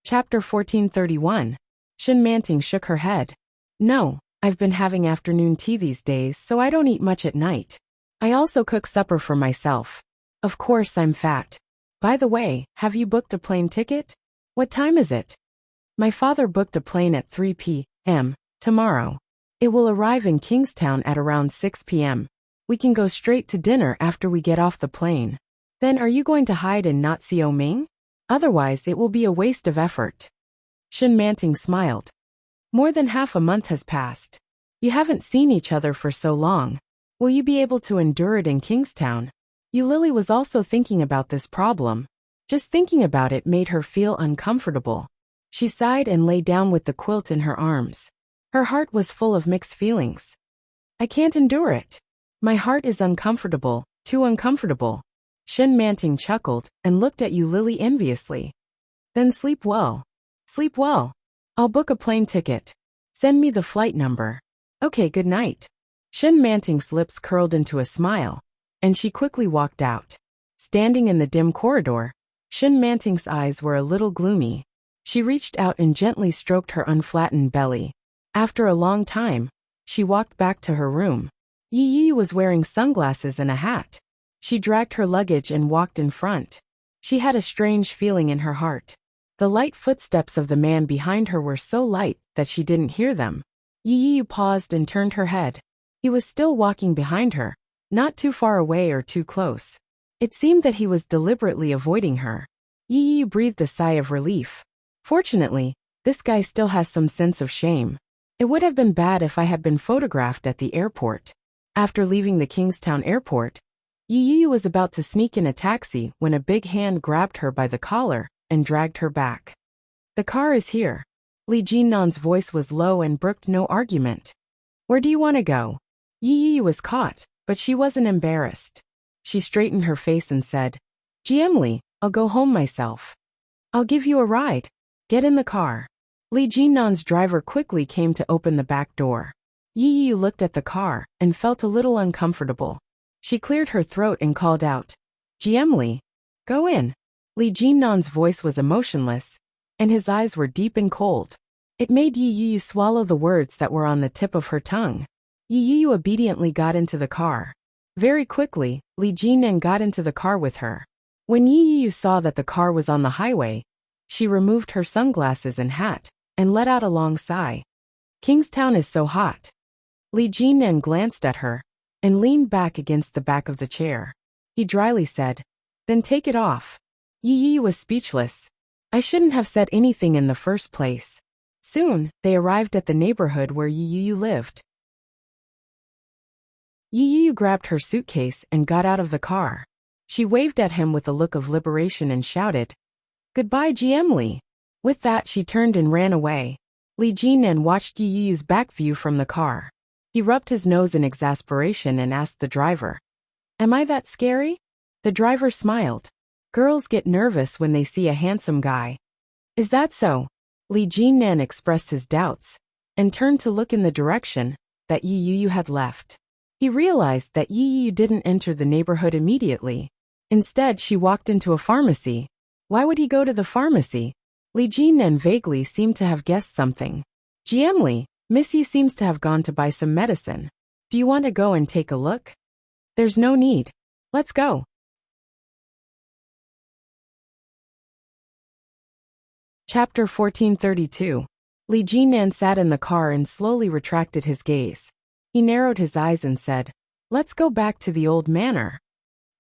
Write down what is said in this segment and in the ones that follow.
Chapter 1431. Shin Manting shook her head. No, I've been having afternoon tea these days, so I don't eat much at night. I also cook supper for myself. Of course I'm fat. By the way, have you booked a plane ticket? What time is it? My father booked a plane at 3 p.m. tomorrow. It will arrive in Kingstown at around 6 p.m. We can go straight to dinner after we get off the plane. Then are you going to hide and not see Ming? Otherwise it will be a waste of effort. Shin Manting smiled. More than half a month has passed. You haven't seen each other for so long. Will you be able to endure it in Kingstown? Lily was also thinking about this problem. Just thinking about it made her feel uncomfortable. She sighed and lay down with the quilt in her arms. Her heart was full of mixed feelings. I can't endure it. My heart is uncomfortable, too uncomfortable. Shin Manting chuckled and looked at Lily enviously. Then sleep well. Sleep well. I'll book a plane ticket. Send me the flight number. Okay, good night. Shin Manting's lips curled into a smile, and she quickly walked out. Standing in the dim corridor, Shin Manting's eyes were a little gloomy. She reached out and gently stroked her unflattened belly. After a long time, she walked back to her room. Yi was wearing sunglasses and a hat. She dragged her luggage and walked in front. She had a strange feeling in her heart. The light footsteps of the man behind her were so light that she didn't hear them. Yi paused and turned her head. He was still walking behind her, not too far away or too close. It seemed that he was deliberately avoiding her. Yi breathed a sigh of relief. Fortunately, this guy still has some sense of shame. It would have been bad if I had been photographed at the airport. After leaving the Kingstown airport, Yi was about to sneak in a taxi when a big hand grabbed her by the collar and dragged her back. The car is here. Li Jinnan's voice was low and brooked no argument. Where do you want to go? Yi was caught, but she wasn't embarrassed. She straightened her face and said, Li, I'll go home myself. I'll give you a ride. Get in the car. Li Jinnan's driver quickly came to open the back door. Yi looked at the car and felt a little uncomfortable. She cleared her throat and called out, Li, go in. Li Jinnan's voice was emotionless, and his eyes were deep and cold. It made Yi swallow the words that were on the tip of her tongue. Yi obediently got into the car. Very quickly, Li Jinnan got into the car with her. When Yi saw that the car was on the highway, she removed her sunglasses and hat, and let out a long sigh. Kingstown is so hot. Li Jinnan glanced at her, and leaned back against the back of the chair. He dryly said, Then take it off. Yi was speechless. I shouldn't have said anything in the first place. Soon, they arrived at the neighborhood where Yi lived. Yi grabbed her suitcase and got out of the car. She waved at him with a look of liberation and shouted, Goodbye, Li. With that she turned and ran away. Li Jinnan watched Yi's back view from the car. He rubbed his nose in exasperation and asked the driver, Am I that scary? The driver smiled. Girls get nervous when they see a handsome guy. Is that so? Li Jinnan expressed his doubts, and turned to look in the direction that Yi had left. He realized that Yi didn't enter the neighborhood immediately. Instead, she walked into a pharmacy. Why would he go to the pharmacy? Li Jinnan vaguely seemed to have guessed something. Li, Missy seems to have gone to buy some medicine. Do you want to go and take a look? There's no need. Let's go. Chapter 1432. Li Jinnan sat in the car and slowly retracted his gaze. He narrowed his eyes and said, Let's go back to the old manor.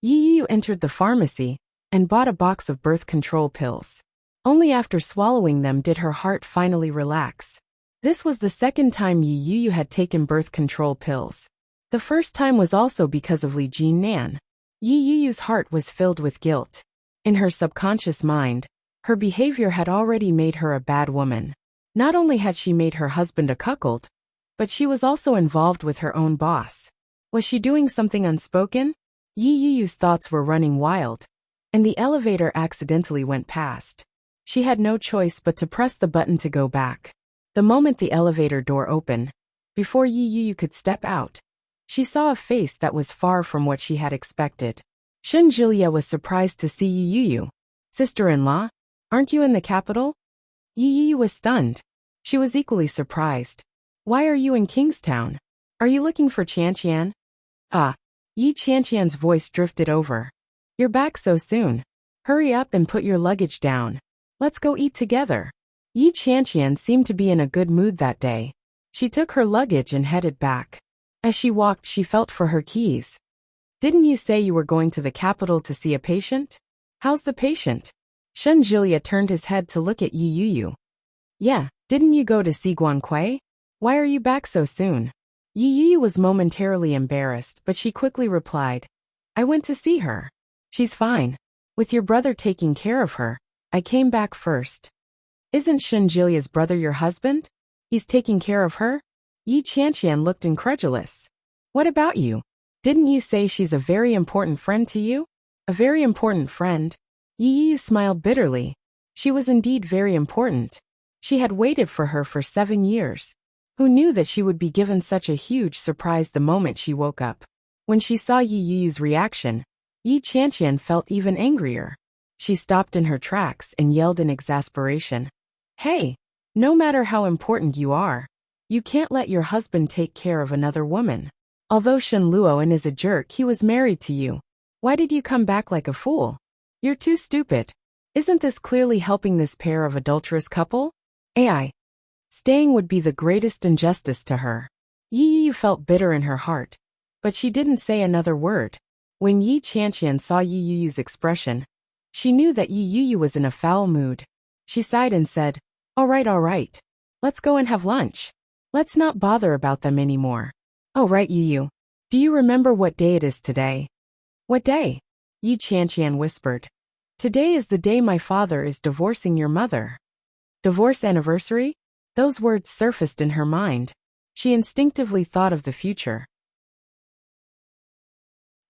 Yi entered the pharmacy and bought a box of birth control pills. Only after swallowing them did her heart finally relax. This was the second time Yi had taken birth control pills. The first time was also because of Li Jinnan. Yi's heart was filled with guilt. In her subconscious mind, her behavior had already made her a bad woman. Not only had she made her husband a cuckold, but she was also involved with her own boss. Was she doing something unspoken? Yi's thoughts were running wild, and the elevator accidentally went past. She had no choice but to press the button to go back. The moment the elevator door opened, before Yi could step out, she saw a face that was far from what she had expected. Shenjilia was surprised to see Yi. Sister-in-law, aren't you in the capital? Yi Yu was stunned. She was equally surprised. Why are you in Kingstown? Are you looking for Qianqian? Ah. Yi Qianqian's voice drifted over. You're back so soon. Hurry up and put your luggage down. Let's go eat together. Yi Qianqian seemed to be in a good mood that day. She took her luggage and headed back. As she walked, she felt for her keys. Didn't you say you were going to the capital to see a patient? How's the patient? Shen Jilia turned his head to look at Yi Yu. Yeah, didn't you go to see Guanquei? Why are you back so soon? Yi Yu was momentarily embarrassed, but she quickly replied. I went to see her. She's fine. With your brother taking care of her, I came back first. Isn't Shen Jilia's brother your husband? He's taking care of her? Yi Qianqian looked incredulous. What about you? Didn't you say she's a very important friend to you? A very important friend? Yi Yu smiled bitterly. She was indeed very important. She had waited for her for 7 years. Who knew that she would be given such a huge surprise the moment she woke up? When she saw Yi Yu's reaction, Yi Qianqian felt even angrier. She stopped in her tracks and yelled in exasperation. Hey! No matter how important you are, you can't let your husband take care of another woman. Although Shen Luoan is a jerk, he was married to you. Why did you come back like a fool? You're too stupid. Isn't this clearly helping this pair of adulterous couple? AI. Staying would be the greatest injustice to her. Yi Yu felt bitter in her heart, but she didn't say another word. When Yi Qianqian saw Yi Yu's expression, she knew that Yi Yu was in a foul mood. She sighed and said, all right. Let's go and have lunch. Let's not bother about them anymore. Oh right, Yi Yu. Do you remember what day it is today? What day? Yi Qianqian whispered. Today is the day my father is divorcing your mother. Divorce anniversary? Those words surfaced in her mind. She instinctively thought of the future.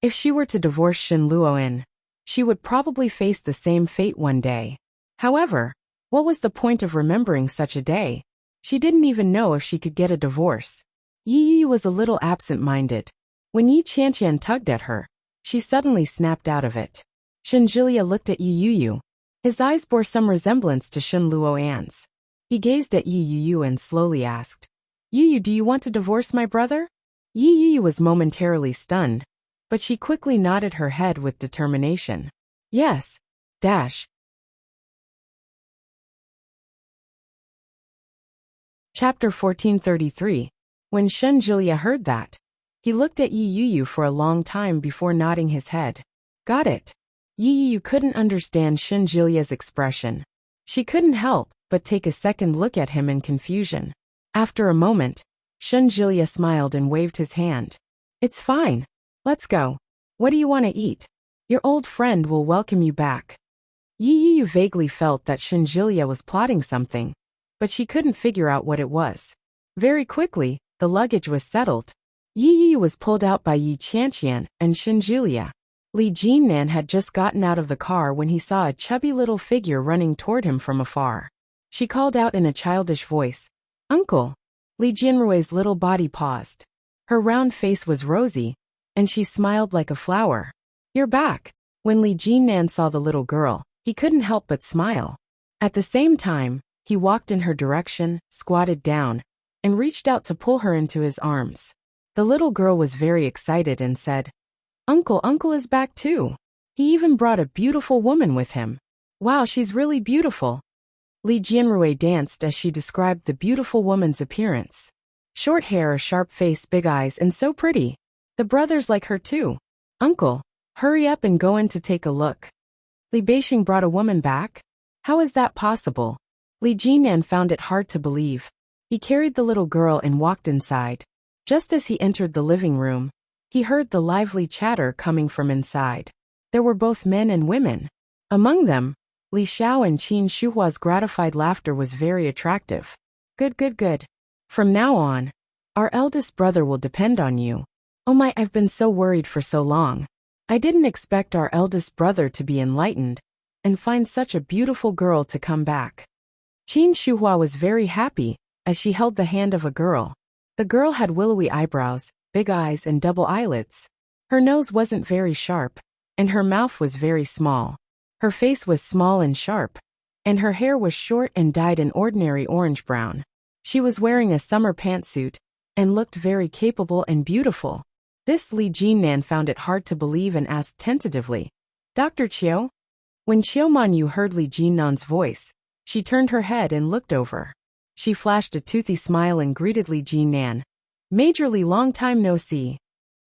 If she were to divorce Shen Luoan, she would probably face the same fate one day. However, what was the point of remembering such a day? She didn't even know if she could get a divorce. Yi Yu was a little absent-minded. When Yi Qianqian tugged at her, she suddenly snapped out of it. Shen Jilia looked at Yi Yu. His eyes bore some resemblance to Shen Luoan's. He gazed at Yi Yu and slowly asked, Yu, do you want to divorce my brother? Yi Yu was momentarily stunned, but she quickly nodded her head with determination. Yes. Chapter 1433. When Shen Jilia heard that, he looked at Yi Yu for a long time before nodding his head. Got it. Yi Yu couldn't understand Shen Jilia's expression. She couldn't help but take a second look at him in confusion. After a moment, Shen Jilia smiled and waved his hand. It's fine. Let's go. What do you want to eat? Your old friend will welcome you back. Yi Yu vaguely felt that Shen Jilia was plotting something, but she couldn't figure out what it was. Very quickly, the luggage was settled. Yi Yu was pulled out by Yi Qianqian and Shen Jilia. Li Jinnan had just gotten out of the car when he saw a chubby little figure running toward him from afar. She called out in a childish voice, Uncle! Li Jinrui's little body paused. Her round face was rosy, and she smiled like a flower. You're back! When Li Jinnan saw the little girl, he couldn't help but smile. At the same time, he walked in her direction, squatted down, and reached out to pull her into his arms. The little girl was very excited and said, Uncle is back too. He even brought a beautiful woman with him. Wow, she's really beautiful. Li Jianrui danced as she described the beautiful woman's appearance. Short hair, a sharp face, big eyes, and so pretty. The brothers like her too. Uncle, hurry up and go in to take a look. Li Beixing brought a woman back? How is that possible? Li Jinan found it hard to believe. He carried the little girl and walked inside. Just as he entered the living room, he heard the lively chatter coming from inside. There were both men and women. Among them, Li Xiao and Qin Shuhua's gratified laughter was very attractive. Good. From now on, our eldest brother will depend on you. Oh my, I've been so worried for so long. I didn't expect our eldest brother to be enlightened and find such a beautiful girl to come back. Qin Shuhua was very happy as she held the hand of a girl. The girl had willowy eyebrows, big eyes, and double eyelids. Her nose wasn't very sharp, and her mouth was very small. Her face was small and sharp, and her hair was short and dyed an ordinary orange-brown. She was wearing a summer pantsuit, and looked very capable and beautiful. This Li Jinnan found it hard to believe and asked tentatively, "Dr. Chiu?" When Chiu Manyu heard Li Jinnan's voice, she turned her head and looked over. She flashed a toothy smile and greeted Li Jinnan. "Major Li, long time no see."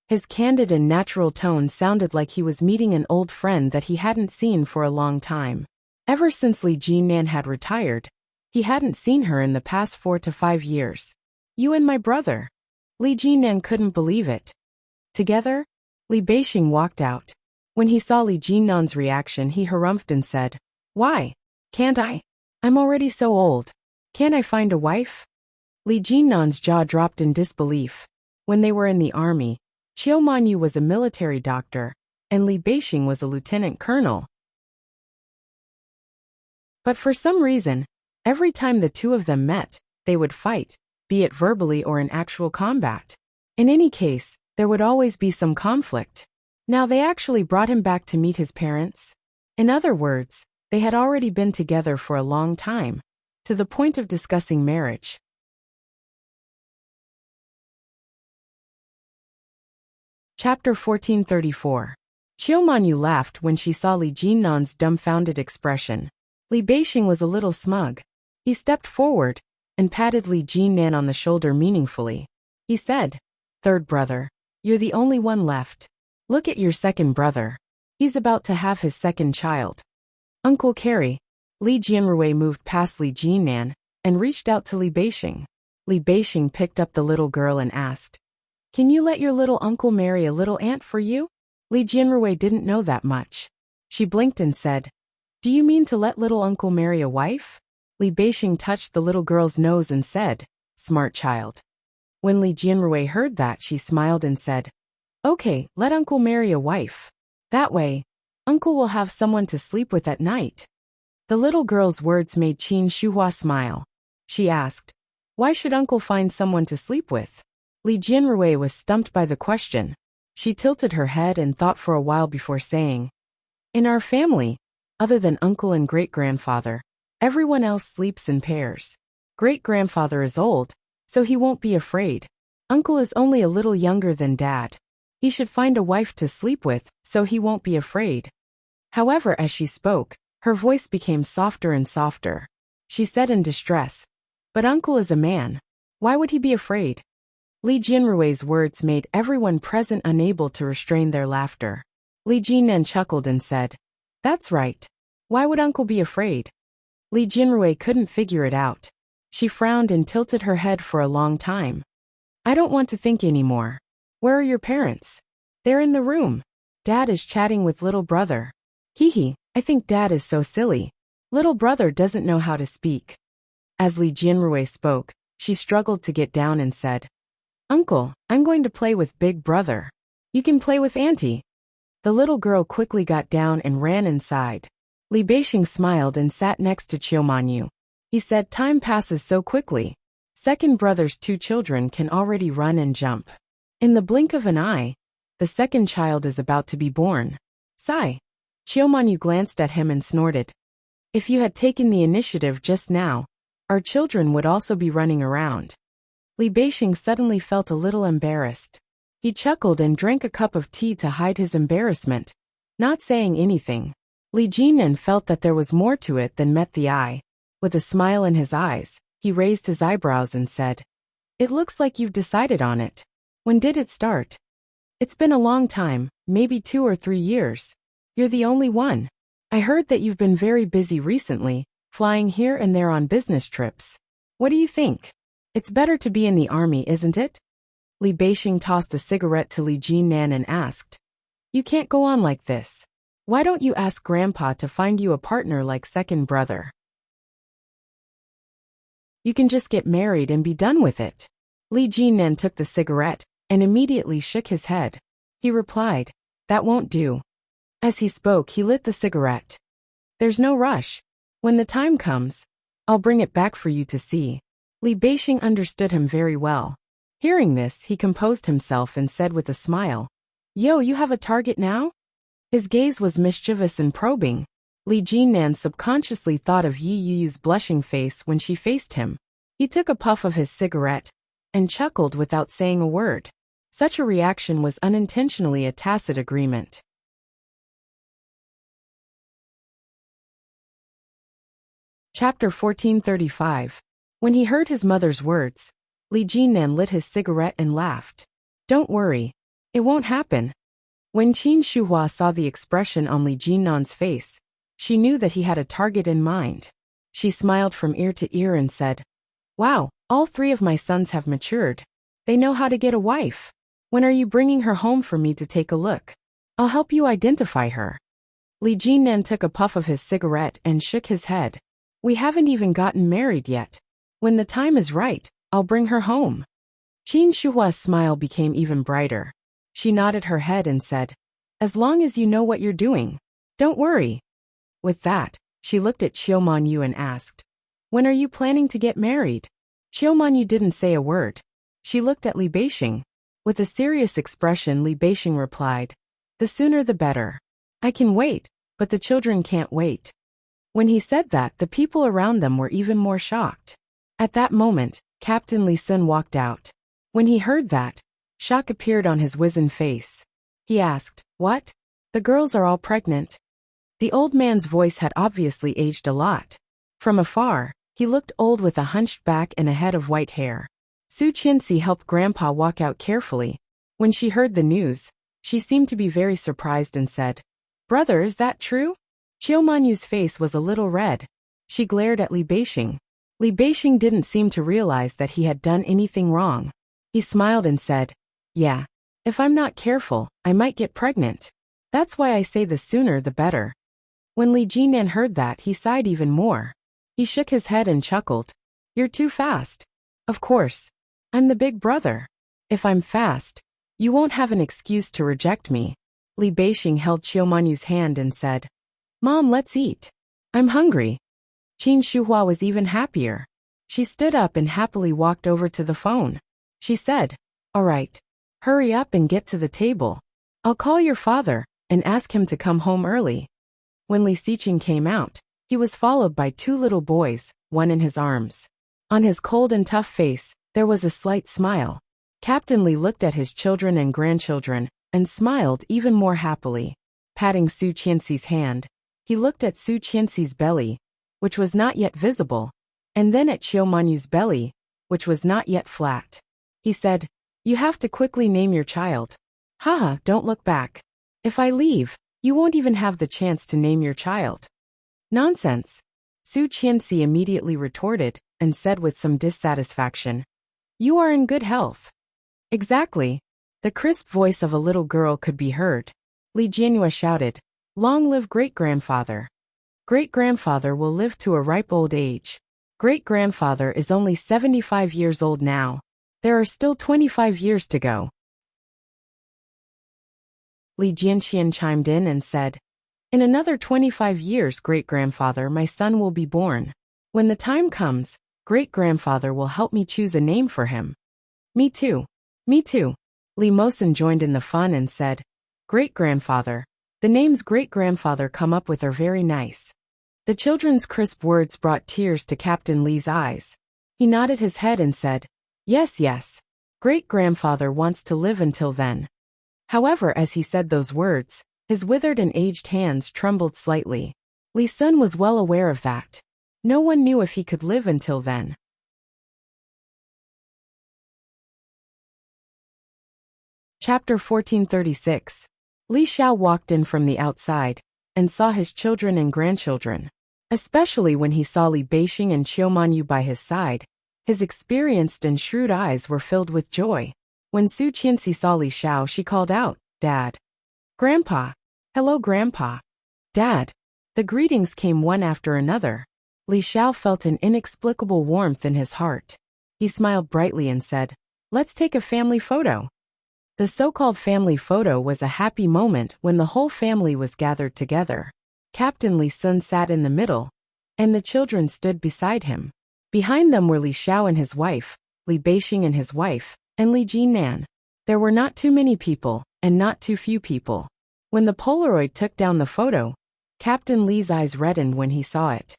His candid and natural tone sounded like he was meeting an old friend that he hadn't seen for a long time. Ever since Li Jinnan had retired, he hadn't seen her in the past 4 to 5 years. "You and my brother." Li Jinnan couldn't believe it. Together? Li Beixing walked out. When he saw Li Jinnan's reaction, he harumphed and said, "Why? Can't I? I'm already so old. Can't I find a wife?" Li Jinnan's jaw dropped in disbelief. When they were in the army, Chiu Manyu was a military doctor, and Li Beixing was a lieutenant colonel. But for some reason, every time the two of them met, they would fight, be it verbally or in actual combat. In any case, there would always be some conflict. Now they actually brought him back to meet his parents. In other words, they had already been together for a long time, to the point of discussing marriage. Chapter 1434. Chiu Manyu laughed when she saw Li Jinnan's dumbfounded expression. Li Beixing was a little smug. He stepped forward and patted Li Jinnan on the shoulder meaningfully. He said, "Third brother, you're the only one left. Look at your second brother. He's about to have his second child." "Uncle Carrie." Li Jianrui moved past Li Jinnan and reached out to Li Beixing. Li Beixing picked up the little girl and asked, "Can you let your little uncle marry a little aunt for you?" Li Jianrui didn't know that much. She blinked and said, "Do you mean to let little uncle marry a wife?" Li Beixing touched the little girl's nose and said, "Smart child." When Li Jianrui heard that, she smiled and said, "Okay, let uncle marry a wife. That way, uncle will have someone to sleep with at night." The little girl's words made Qin Shuhua smile. She asked, "Why should uncle find someone to sleep with?" Li Jianrui was stumped by the question. She tilted her head and thought for a while before saying, "In our family, other than uncle and great-grandfather, everyone else sleeps in pairs. Great-grandfather is old, so he won't be afraid. Uncle is only a little younger than dad. He should find a wife to sleep with, so he won't be afraid." However, as she spoke, her voice became softer and softer. She said in distress, "But uncle is a man. Why would he be afraid?" Li Jianrui's words made everyone present unable to restrain their laughter. Li Jinnan chuckled and said, "That's right. Why would uncle be afraid?" Li Jianrui couldn't figure it out. She frowned and tilted her head for a long time. "I don't want to think anymore. Where are your parents?" "They're in the room. Dad is chatting with little brother." "Hee, I think dad is so silly. Little brother doesn't know how to speak." As Li Jianrui spoke, she struggled to get down and said, "Uncle, I'm going to play with big brother. You can play with auntie." The little girl quickly got down and ran inside. Li Beixing smiled and sat next to Chiu Manyu. He said, "Time passes so quickly. Second brother's 2 children can already run and jump. In the blink of an eye, the second child is about to be born." Sigh. Chiu Manyu glanced at him and snorted. "If you had taken the initiative just now, our children would also be running around." Li Beixing suddenly felt a little embarrassed. He chuckled and drank a cup of tea to hide his embarrassment, not saying anything. Li Jinnan felt that there was more to it than met the eye. With a smile in his eyes, he raised his eyebrows and said, "It looks like you've decided on it. When did it start?" "It's been a long time, maybe 2 or 3 years. You're the only one. I heard that you've been very busy recently, flying here and there on business trips. What do you think? It's better to be in the army, isn't it?" Li Beixing tossed a cigarette to Li Jinnan and asked, "You can't go on like this. Why don't you ask Grandpa to find you a partner like second brother? You can just get married and be done with it." Li Jinnan took the cigarette and immediately shook his head. He replied, "That won't do." As he spoke, he lit the cigarette. "There's no rush. When the time comes, I'll bring it back for you to see." Li Beixing understood him very well. Hearing this, he composed himself and said with a smile, "Yo, you have a target now?" His gaze was mischievous and probing. Li Jinnan subconsciously thought of Yi Yu's blushing face when she faced him. He took a puff of his cigarette and chuckled without saying a word. Such a reaction was unintentionally a tacit agreement. Chapter 1435. When he heard his mother's words, Li Jinnan lit his cigarette and laughed. Don't worry. It won't happen. When Qin Shuhua saw the expression on Li Jinnan's face, she knew that he had a target in mind. She smiled from ear to ear and said, Wow, all 3 of my sons have matured. They know how to get a wife. When are you bringing her home for me to take a look? I'll help you identify her. Li Jinnan took a puff of his cigarette and shook his head. We haven't even gotten married yet. When the time is right, I'll bring her home. Qin Shuhua's smile became even brighter. She nodded her head and said, As long as you know what you're doing. Don't worry. With that, she looked at Qiumanyu and asked, When are you planning to get married? Qiumanyu didn't say a word. She looked at Li Beixing. With a serious expression, Li Beixing replied, The sooner the better. I can wait, but the children can't wait. When he said that, the people around them were even more shocked. At that moment, Captain Li Sun walked out. When he heard that, shock appeared on his wizened face. He asked, What? The girls are all pregnant. The old man's voice had obviously aged a lot. From afar, he looked old with a hunched back and a head of white hair. Su Qianxi helped Grandpa walk out carefully. When she heard the news, she seemed to be very surprised and said, Brother, is that true? Qiumanyu's face was a little red. She glared at Li Beixing. Li Beixing didn't seem to realize that he had done anything wrong. He smiled and said, Yeah, if I'm not careful, I might get pregnant. That's why I say the sooner the better. When Li Jinnan heard that, he sighed even more. He shook his head and chuckled. You're too fast. Of course. I'm the big brother. If I'm fast, you won't have an excuse to reject me. Li Beixing held Qiumanyu's hand and said, Mom, let's eat. I'm hungry. Qin Shuhua was even happier. She stood up and happily walked over to the phone. She said, All right. Hurry up and get to the table. I'll call your father and ask him to come home early. When Li Xiqing came out, he was followed by 2 little boys, one in his arms. On his cold and tough face, there was a slight smile. Captain Li looked at his children and grandchildren and smiled even more happily. Patting Su Qianxi's hand, he looked at Su Qianxi's belly, which was not yet visible, and then at Qiumanyu's belly, which was not yet flat. He said, You have to quickly name your child. Haha, don't look back. If I leave, you won't even have the chance to name your child. Nonsense. Su Qianxi immediately retorted and said with some dissatisfaction, You are in good health. Exactly. The crisp voice of a little girl could be heard. Li Jianhua shouted, Long live great-grandfather. Great-grandfather will live to a ripe old age. Great-grandfather is only 75 years old now. There are still 25 years to go. Li Jianxian chimed in and said, In another 25 years, great-grandfather, my son will be born. When the time comes, great-grandfather will help me choose a name for him. Me too. Me too. Li Mosin joined in the fun and said, Great-grandfather, the names great-grandfather come up with are very nice. The children's crisp words brought tears to Captain Li's eyes. He nodded his head and said, Yes, yes. Great-grandfather wants to live until then. However, as he said those words, his withered and aged hands trembled slightly. Li Sun was well aware of that. No one knew if he could live until then. Chapter 1436. Li Xiao walked in from the outside and saw his children and grandchildren. Especially when he saw Li Beixing and Qiumanyu by his side, his experienced and shrewd eyes were filled with joy. When Su Qianxi saw Li Xiao, she called out, Dad. Grandpa. Hello, Grandpa. Dad. The greetings came one after another. Li Xiao felt an inexplicable warmth in his heart. He smiled brightly and said, Let's take a family photo. The so-called family photo was a happy moment when the whole family was gathered together. Captain Li Sun sat in the middle, and the children stood beside him. Behind them were Li Xiao and his wife, Li Beixing and his wife, and Li Jinnan. There were not too many people, and not too few people. When the Polaroid took down the photo, Captain Li's eyes reddened when he saw it.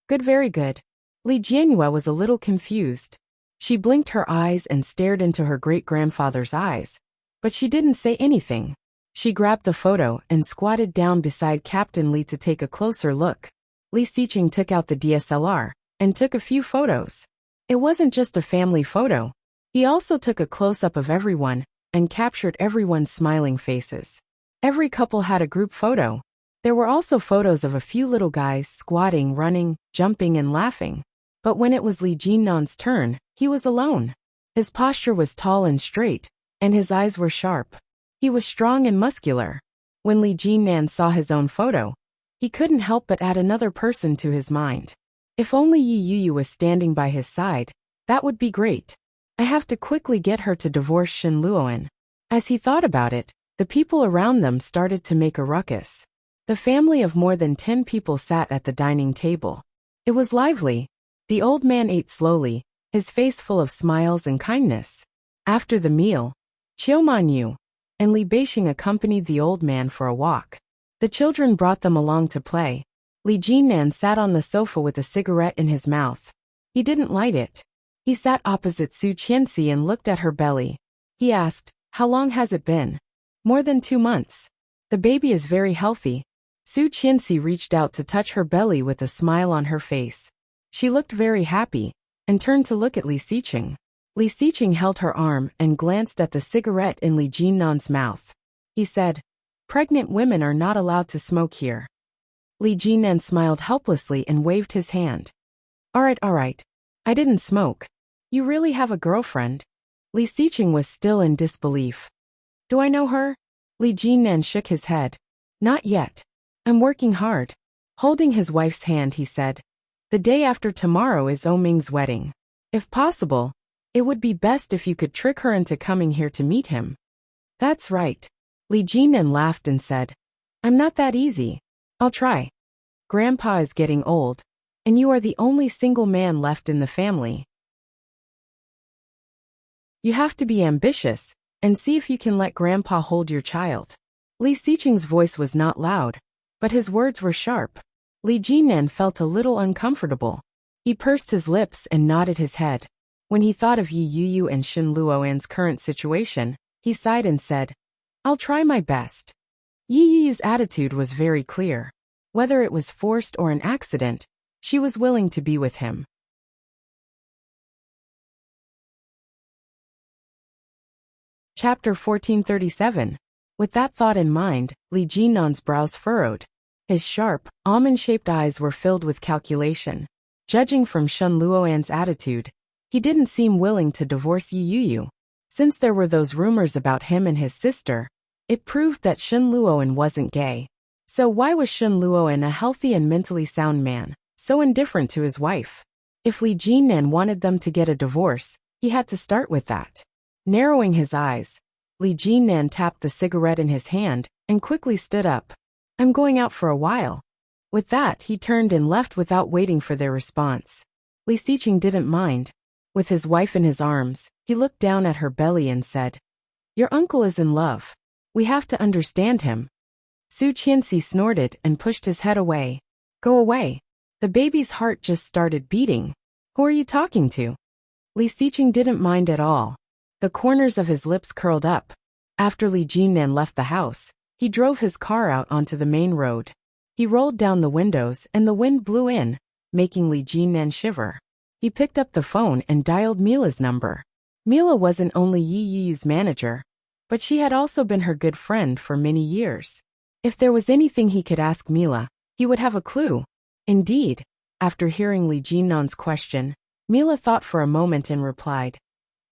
Good, very good. Li Jianyue was a little confused. She blinked her eyes and stared into her great-grandfather's eyes, but she didn't say anything. She grabbed the photo and squatted down beside Captain Li to take a closer look. Li Xiqing took out the DSLR and took a few photos. It wasn't just a family photo. He also took a close-up of everyone and captured everyone's smiling faces. Every couple had a group photo. There were also photos of a few little guys squatting, running, jumping, and laughing. But when it was Li Jinnan's turn, he was alone. His posture was tall and straight, and his eyes were sharp. He was strong and muscular. When Li Jinnan saw his own photo, he couldn't help but add another person to his mind. If only Yi Yuyu was standing by his side, that would be great. I have to quickly get her to divorce Shen Luoan. As he thought about it, the people around them started to make a ruckus. The family of more than 10 people sat at the dining table. It was lively. The old man ate slowly, his face full of smiles and kindness. After the meal, Qiu Manyu and Li Beixing accompanied the old man for a walk. The children brought them along to play. Li Jinnan sat on the sofa with a cigarette in his mouth. He didn't light it. He sat opposite Su Qianxi and looked at her belly. He asked, "How long has it been?" "More than 2 months. The baby is very healthy." Su Qianxi reached out to touch her belly with a smile on her face. She looked very happy and turned to look at Li Xiqing. Li Xiqing held her arm and glanced at the cigarette in Li Jinnan's mouth. He said, "Pregnant women are not allowed to smoke here." Li Jinnan smiled helplessly and waved his hand. All right. I didn't smoke. You really have a girlfriend?" Li Xiqing was still in disbelief. "Do I know her?" Li Jinnan shook his head. "Not yet. I'm working hard." Holding his wife's hand, he said, "The day after tomorrow is Oming's wedding. If possible, it would be best if you could trick her into coming here to meet him." "That's right." Li Jinnan laughed and said, "I'm not that easy. I'll try. Grandpa is getting old, and you are the only single man left in the family. You have to be ambitious and see if you can let Grandpa hold your child." Li Xiqing's voice was not loud, but his words were sharp. Li Jinnan felt a little uncomfortable. He pursed his lips and nodded his head. When he thought of Yi Yuyu and Shen Luoan's current situation, he sighed and said, "I'll try my best." Yi Yuyu's attitude was very clear. Whether it was forced or an accident, she was willing to be with him. Chapter 1437. With that thought in mind, Li Jinnan's brows furrowed. His sharp, almond-shaped eyes were filled with calculation. Judging from Shen Luoan's attitude, he didn't seem willing to divorce Yi Yuyu. Since there were those rumors about him and his sister, it proved that Shen Luoan wasn't gay. So why was Shen Luoan, a healthy and mentally sound man, so indifferent to his wife? If Li Jinnan wanted them to get a divorce, he had to start with that. Narrowing his eyes, Li Jinnan tapped the cigarette in his hand and quickly stood up. "I'm going out for a while." With that, he turned and left without waiting for their response. Li Xiqing didn't mind. With his wife in his arms, he looked down at her belly and said, "Your uncle is in love. We have to understand him." Su Qianxi snorted and pushed his head away. "Go away." The baby's heart just started beating. "Who are you talking to?" Li Xiqing didn't mind at all. The corners of his lips curled up. After Li Jinnan left the house, he drove his car out onto the main road. He rolled down the windows and the wind blew in, making Li Jinnan shiver. He picked up the phone and dialed Mila's number. Mila wasn't only Yi Yuyu's manager, but she had also been her good friend for many years. If there was anything he could ask Mila, he would have a clue. Indeed, after hearing Li Jinnan's question, Mila thought for a moment and replied,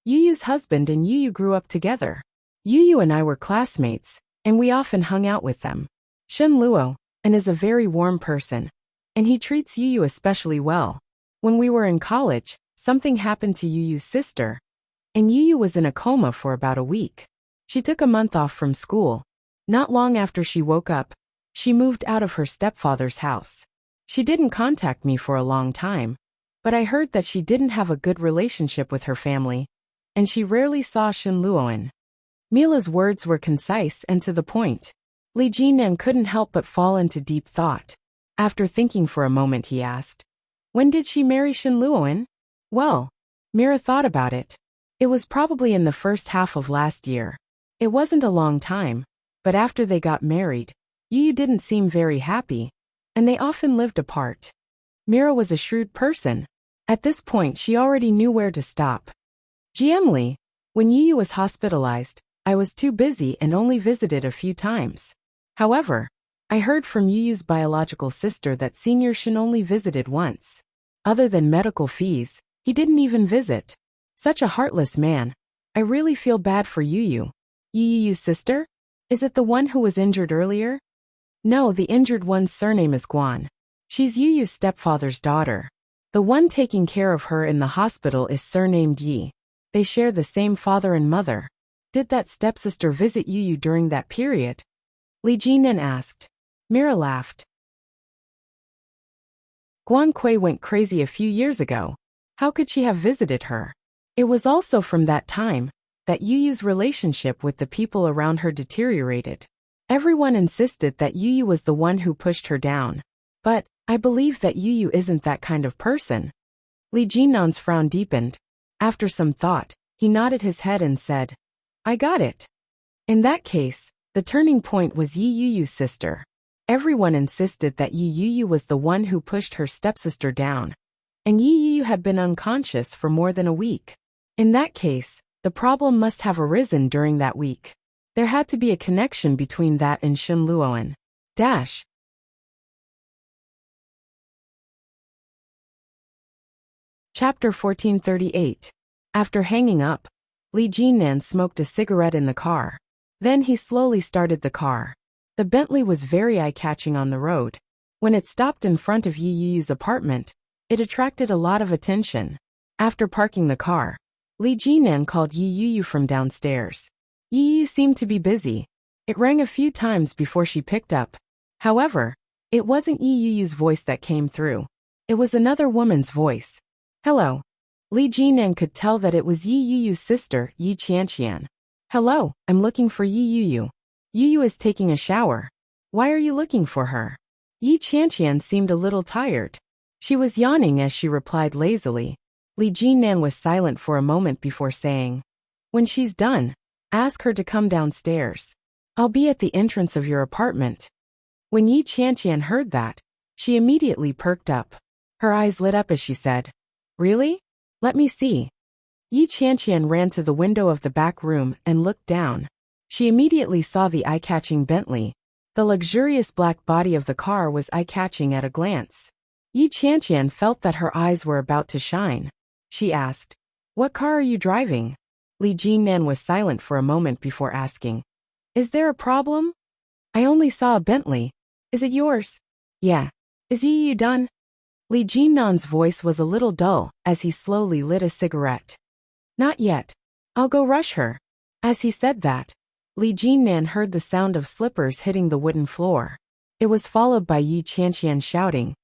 "Yuyu's husband and Yuyu grew up together. Yuyu and I were classmates, and we often hung out with them. Shen Luo and is a very warm person, and he treats Yuyu especially well. When we were in college, something happened to Yuyu's sister, and Yuyu was in a coma for about a week. She took a month off from school. Not long after she woke up, she moved out of her stepfather's house. She didn't contact me for a long time, but I heard that she didn't have a good relationship with her family, and she rarely saw Shen Luoan." Mila's words were concise and to the point. Li Jinan couldn't help but fall into deep thought. After thinking for a moment, he asked, "When did she marry Shen Luoan?" Well, Mira thought about it. It was probably in the first half of last year. It wasn't a long time, but after they got married, Yu didn't seem very happy, and they often lived apart. Mira was a shrewd person. At this point, she already knew where to stop. Jiemli, when Yu was hospitalized, I was too busy and only visited a few times. However, I heard from Yu's biological sister that Senior Shen only visited once. Other than medical fees, he didn't even visit. Such a heartless man. I really feel bad for Yu's sister? Is it the one who was injured earlier? No, the injured one's surname is Guan. She's Yu's stepfather's daughter. The one taking care of her in the hospital is surnamed Yi. They share the same father and mother. Did that stepsister visit Yu during that period? Li Jinan asked. Mira laughed. Guan Kui went crazy a few years ago. How could she have visited her? It was also from that time that Yu's relationship with the people around her deteriorated. Everyone insisted that Yu was the one who pushed her down. But I believe that Yu isn't that kind of person. Li Jinan's frown deepened. After some thought, he nodded his head and said, I got it. In that case, the turning point was Yu's sister. Everyone insisted that Yu was the one who pushed her stepsister down. And Yu had been unconscious for more than a week. In that case, the problem must have arisen during that week. There had to be a connection between that and Shen Luoan. Chapter 1438. After hanging up, Li Jinan smoked a cigarette in the car. Then he slowly started the car. The Bentley was very eye-catching on the road. When it stopped in front of Yu's apartment, it attracted a lot of attention. After parking the car, Li Jinan called Yu from downstairs. Yu seemed to be busy. It rang a few times before she picked up. However, it wasn't Yu's voice that came through. It was another woman's voice. Hello. Li Jinan could tell that it was Yu's sister, Yi Qianqian. Hello, I'm looking for Yu. Yu is taking a shower. Why are you looking for her? Yi Qianqian seemed a little tired. She was yawning as she replied lazily. Li Jinan was silent for a moment before saying, When she's done, ask her to come downstairs. I'll be at the entrance of your apartment. When Yi Qianqian heard that, she immediately perked up. Her eyes lit up as she said, Really? Let me see. Yi Qianqian ran to the window of the back room and looked down. She immediately saw the eye-catching Bentley. The luxurious black body of the car was eye-catching at a glance. Yi Qianqian felt that her eyes were about to shine. She asked, What car are you driving? Li Jinan was silent for a moment before asking, Is there a problem? I only saw a Bentley. Is it yours? Yeah. Is Yu done? Li Jinan's voice was a little dull as he slowly lit a cigarette. Not yet. I'll go rush her. As he said that, Li Jinan heard the sound of slippers hitting the wooden floor. It was followed by Yi Qianqian shouting,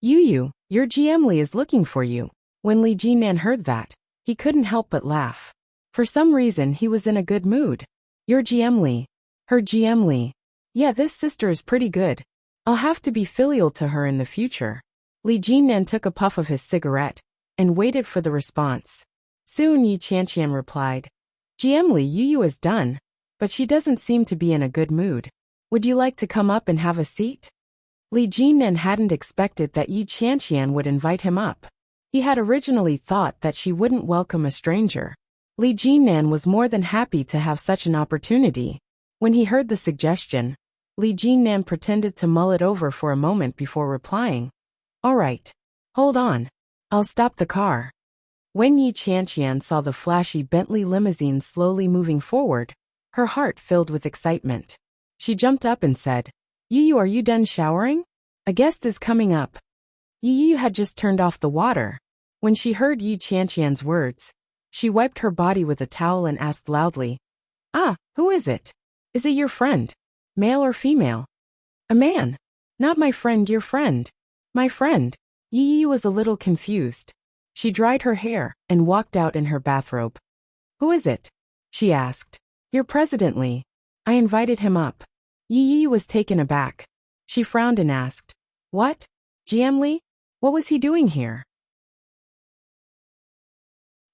Yu, your GM Li is looking for you. When Li Jinan heard that, he couldn't help but laugh. For some reason he was in a good mood. Your GM Li. Her GM Li. Yeah, this sister is pretty good. I'll have to be filial to her in the future. Li Jinan took a puff of his cigarette and waited for the response. Soon Yi Qianqian replied, GM Li, Yu is done, but she doesn't seem to be in a good mood. Would you like to come up and have a seat? Li Jinan hadn't expected that Yi Qianqian would invite him up. He had originally thought that she wouldn't welcome a stranger. Li Jinan was more than happy to have such an opportunity. When he heard the suggestion, Li Jinan pretended to mull it over for a moment before replying, All right. Hold on. I'll stop the car. When Yi Qianqian saw the flashy Bentley limousine slowly moving forward, her heart filled with excitement. She jumped up and said, Yu, are you done showering? A guest is coming up. Yu had just turned off the water. When she heard Yi Qianqian's words, she wiped her body with a towel and asked loudly, Who is it? Is it your friend? Male or female? A man. Not my friend, your friend. My friend. Yu was a little confused. She dried her hair and walked out in her bathrobe. Who is it? She asked. Your President Li. I invited him up. Yi Yi was taken aback. She frowned and asked, "What? GM Li? What was he doing here?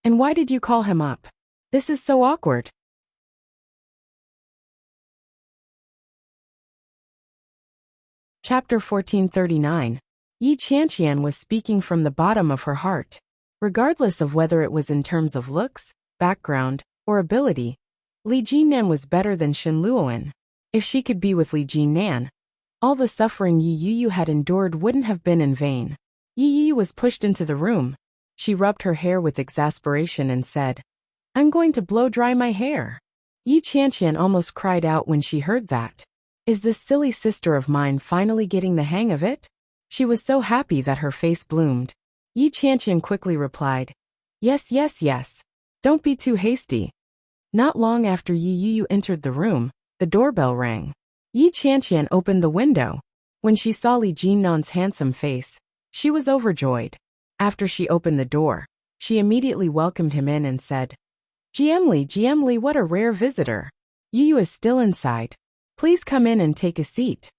And why did you call him up? This is so awkward." Chapter 1439. Yi Qianqian was speaking from the bottom of her heart. Regardless of whether it was in terms of looks, background, or ability, Li Jinnan was better than Shen Luoan. If she could be with Li Jinnan, all the suffering Yi Yu had endured wouldn't have been in vain. Yi Yu was pushed into the room. She rubbed her hair with exasperation and said, "I'm going to blow dry my hair." Yi Qianqian almost cried out when she heard that. Is this silly sister of mine finally getting the hang of it? She was so happy that her face bloomed. Yi Qianqian quickly replied, "Yes, yes, yes. Don't be too hasty." Not long after Yi Yu entered the room, the doorbell rang. Yi Qianqian opened the window. When she saw Li Jinnan's handsome face, she was overjoyed. After she opened the door, she immediately welcomed him in and said, GM Li, what a rare visitor. Yi Yu is still inside. Please come in and take a seat."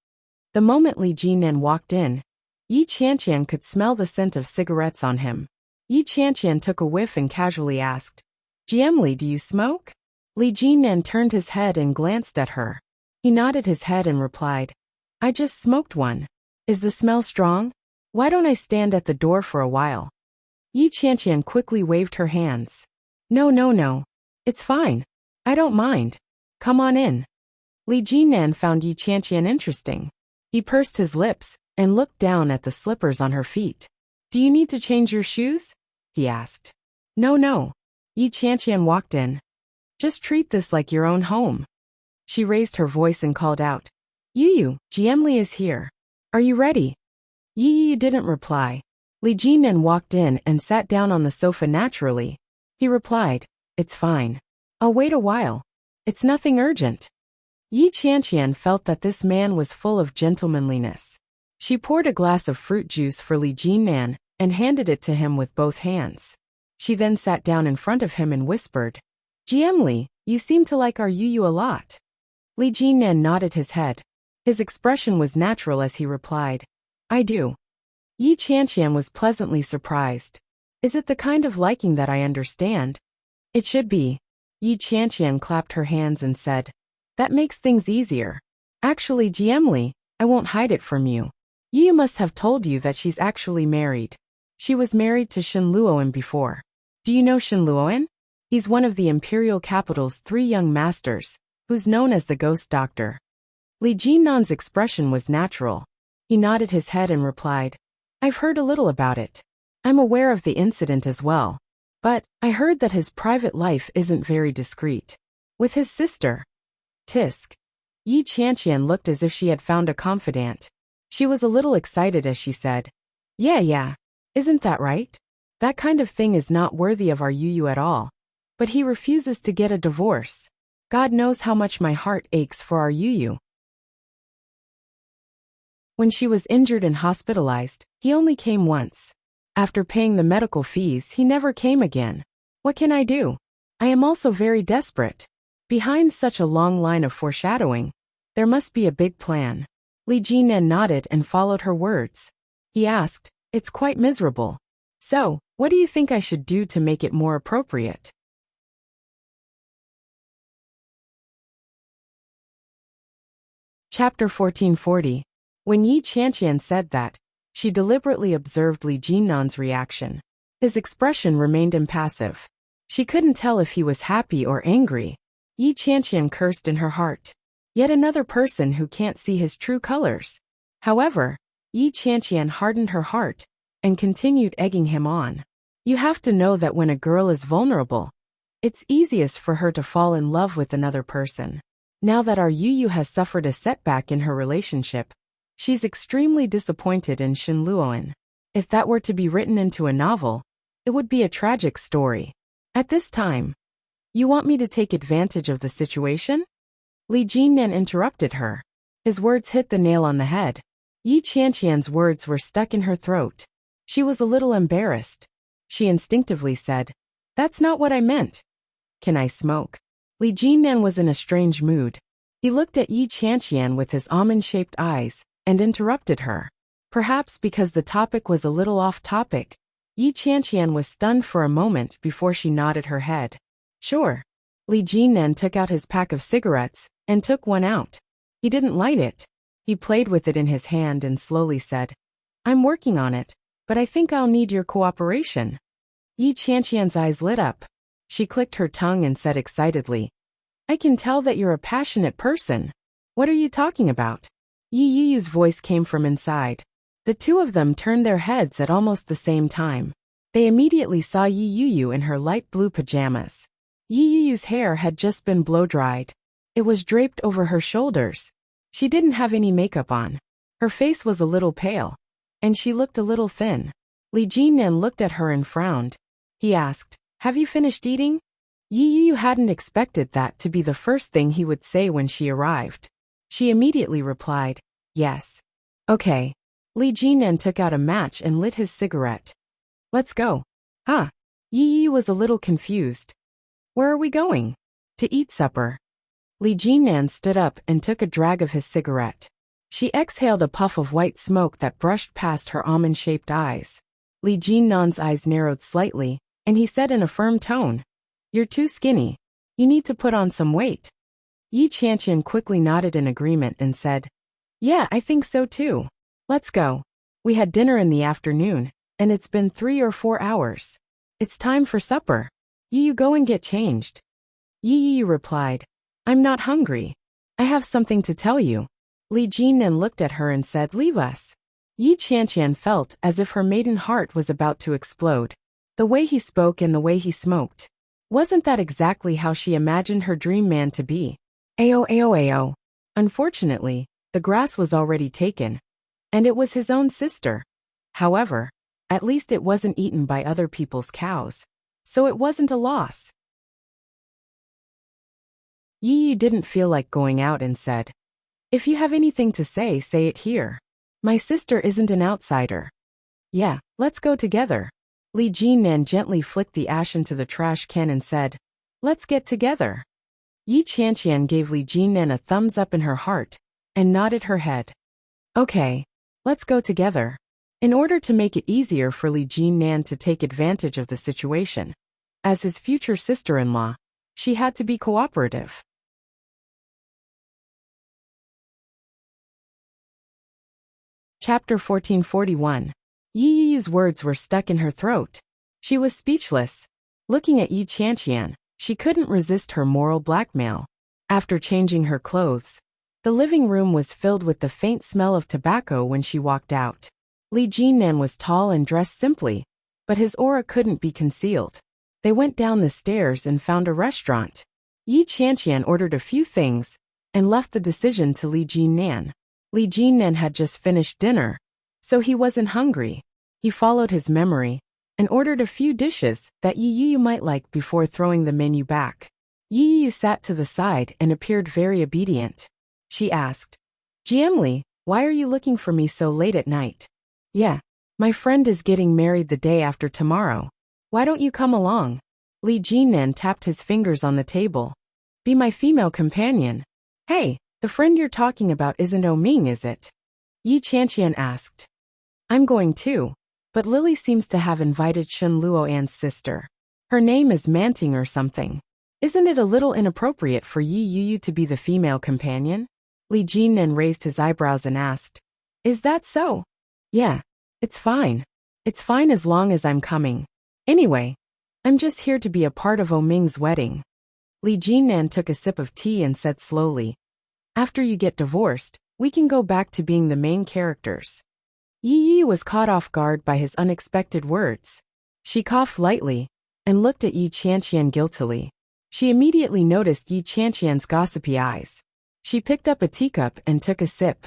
The moment Li Jinnan walked in, Yi Qianqian could smell the scent of cigarettes on him. Yi Qianqian took a whiff and casually asked, "GM Li, do you smoke?" Li Jinnan turned his head and glanced at her. He nodded his head and replied, "I just smoked one. Is the smell strong? Why don't I stand at the door for a while?" Yi Qianqian quickly waved her hands. No. It's fine. I don't mind. Come on in." Li Jinnan found Yi Qianqian interesting. He pursed his lips and looked down at the slippers on her feet. "Do you need to change your shoes?" he asked. No. Yi Qianqian walked in. "Just treat this like your own home." She raised her voice and called out, Yu, GM Li is here. Are you ready?" Yi Yu didn't reply. Li Jinnan walked in and sat down on the sofa naturally. He replied, "It's fine. I'll wait a while. It's nothing urgent." Yi Qianqian felt that this man was full of gentlemanliness. She poured a glass of fruit juice for Li Jinnan and handed it to him with both hands. She then sat down in front of him and whispered, GM Li, you seem to like our Yu a lot." Li Jinnan nodded his head. His expression was natural as he replied, "I do." Yi Qianqian was pleasantly surprised. "Is it the kind of liking that I understand?" "It should be." Yi Qianqian clapped her hands and said, "That makes things easier. Actually, GM Li, I won't hide it from you. Yu must have told you that she's actually married. She was married to Shen Luoan before. Do you know Shen Luoan? He's one of the imperial capital's 3 young masters, who's known as the Ghost Doctor." Li Jinnan's expression was natural. He nodded his head and replied, "I've heard a little about it. I'm aware of the incident as well. But I heard that his private life isn't very discreet. With his sister, Tisk." Yi Qianqian looked as if she had found a confidant. She was a little excited as she said, Yeah. Isn't that right? That kind of thing is not worthy of our Yu at all. But he refuses to get a divorce. God knows how much my heart aches for our Yu. When she was injured and hospitalized, he only came once. After paying the medical fees, he never came again. What can I do? I am also very desperate. Behind such a long line of foreshadowing, there must be a big plan." Li Jinnan nodded and followed her words. He asked, "It's quite miserable. So, what do you think I should do to make it more appropriate?" Chapter 1440. When Yi Qianqian said that, she deliberately observed Li Jinnan's reaction. His expression remained impassive. She couldn't tell if he was happy or angry. Yi Qianqian cursed in her heart. Yet another person who can't see his true colors. However, Yi Qianqian hardened her heart and continued egging him on. You have to know that when a girl is vulnerable, it's easiest for her to fall in love with another person. Now that our Yu has suffered a setback in her relationship, she's extremely disappointed in Shen Luoan. If that were to be written into a novel, it would be a tragic story. At this time, you want me to take advantage of the situation? Li Jinnan interrupted her. His words hit the nail on the head. Yi Qianqian's words were stuck in her throat. She was a little embarrassed. She instinctively said, "That's not what I meant. Can I smoke?" Li Jinnan was in a strange mood. He looked at Yi Qianqian with his almond-shaped eyes, and interrupted her. Perhaps because the topic was a little off-topic, Yi Qianqian was stunned for a moment before she nodded her head. Sure. Li Jinnan took out his pack of cigarettes, and took one out. He didn't light it. He played with it in his hand and slowly said, I'm working on it, but I think I'll need your cooperation. Yi Qianqian's eyes lit up. She clicked her tongue and said excitedly, I can tell that you're a passionate person. What are you talking about? Yi Yu's voice came from inside. The two of them turned their heads at almost the same time. They immediately saw Yi Yu in her light blue pajamas. Yi Yu's hair had just been blow-dried. It was draped over her shoulders. She didn't have any makeup on. Her face was a little pale, and she looked a little thin. Li Jinnan looked at her and frowned. He asked, Have you finished eating? Yi Yu hadn't expected that to be the first thing he would say when she arrived. She immediately replied, Yes. Okay. Li Jinnan took out a match and lit his cigarette. Let's go. Huh? Yi Yu was a little confused. Where are we going? To eat supper. Li Jinnan stood up and took a drag of his cigarette. She exhaled a puff of white smoke that brushed past her almond-shaped eyes. Li Jinnan's eyes narrowed slightly, and he said in a firm tone, You're too skinny. You need to put on some weight. Yi Qianqian quickly nodded in agreement and said, Yeah, I think so too. Let's go. We had dinner in the afternoon, and it's been 3 or 4 hours. It's time for supper. You go and get changed. Yi replied, I'm not hungry. I have something to tell you. Li Jinnan looked at her and said, Leave us. Yi Qianqian felt as if her maiden heart was about to explode. The way he spoke and the way he smoked. Wasn't that exactly how she imagined her dream man to be? Ao. Unfortunately, the grass was already taken. And it was his own sister. However, at least it wasn't eaten by other people's cows. So it wasn't a loss. Yi didn't feel like going out and said, If you have anything to say it here. My sister isn't an outsider. Yeah, let's go together. Li Jinnan gently flicked the ash into the trash can and said, Let's get together. Yi Qianqian gave Li Jinnan a thumbs up in her heart, and nodded her head. Okay. Let's go together. In order to make it easier for Li Jinnan to take advantage of the situation, as his future sister-in-law, she had to be cooperative. Chapter 1441. Yi Yu's words were stuck in her throat. She was speechless. Looking at Yi Qianqian, she couldn't resist her moral blackmail. After changing her clothes, the living room was filled with the faint smell of tobacco when she walked out. Li Jinnan was tall and dressed simply, but his aura couldn't be concealed. They went down the stairs and found a restaurant. Yi Qianqian ordered a few things, and left the decision to Li Jinnan. Li Jinnan had just finished dinner, so he wasn't hungry. He followed his memory, and ordered a few dishes that Yi Yu might like before throwing the menu back. Yi Yu sat to the side and appeared very obedient. She asked, Jiemli, why are you looking for me so late at night? Yeah, my friend is getting married the day after tomorrow. Why don't you come along? Li Jinnan tapped his fingers on the table. Be my female companion. Hey, the friend you're talking about isn't Oming, is it? Yi Qianqian asked. I'm going too, but Lily seems to have invited Shen Luoan's sister. Her name is Manting or something. Isn't it a little inappropriate for Yi Yu to be the female companion? Li Jinnan raised his eyebrows and asked, Is that so? Yeah, it's fine. It's fine as long as I'm coming. Anyway, I'm just here to be a part of Oming's wedding. Li Jinnan took a sip of tea and said slowly, After you get divorced, we can go back to being the main characters. Yi Yu was caught off guard by his unexpected words. She coughed lightly, and looked at Yi Qianqian guiltily. She immediately noticed Yi Qianqian's gossipy eyes. She picked up a teacup and took a sip.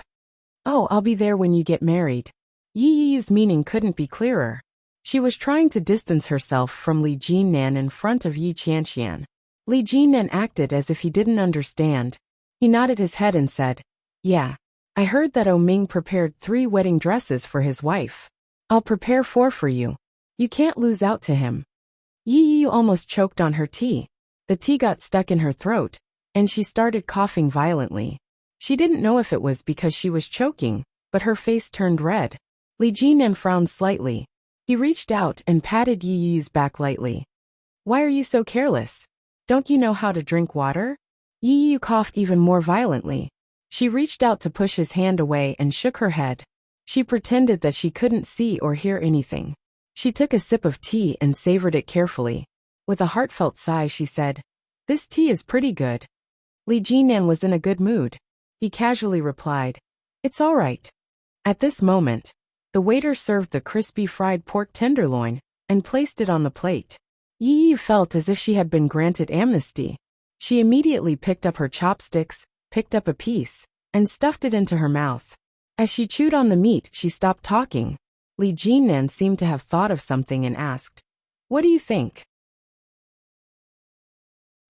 Oh, I'll be there when you get married. Yi Yu's meaning couldn't be clearer. She was trying to distance herself from Li Jinnan in front of Yi Qianqian. Li Jinnan acted as if he didn't understand. He nodded his head and said, Yeah, I heard that Oming prepared 3 wedding dresses for his wife. I'll prepare 4 for you. You can't lose out to him. Yi Yu almost choked on her tea. The tea got stuck in her throat, and she started coughing violently. She didn't know if it was because she was choking, but her face turned red. Li Jinan frowned slightly. He reached out and patted Yi Yi's back lightly. "Why are you so careless? Don't you know how to drink water?" Yi Yi coughed even more violently. She reached out to push his hand away and shook her head. She pretended that she couldn't see or hear anything. She took a sip of tea and savored it carefully. With a heartfelt sigh, she said, "This tea is pretty good." Li Jinan was in a good mood. He casually replied, "It's all right." At this moment, the waiter served the crispy fried pork tenderloin and placed it on the plate. Yi Yi felt as if she had been granted amnesty. She immediately picked up her chopsticks, picked up a piece, and stuffed it into her mouth. As she chewed on the meat, she stopped talking. Li Jinan seemed to have thought of something and asked, "What do you think?"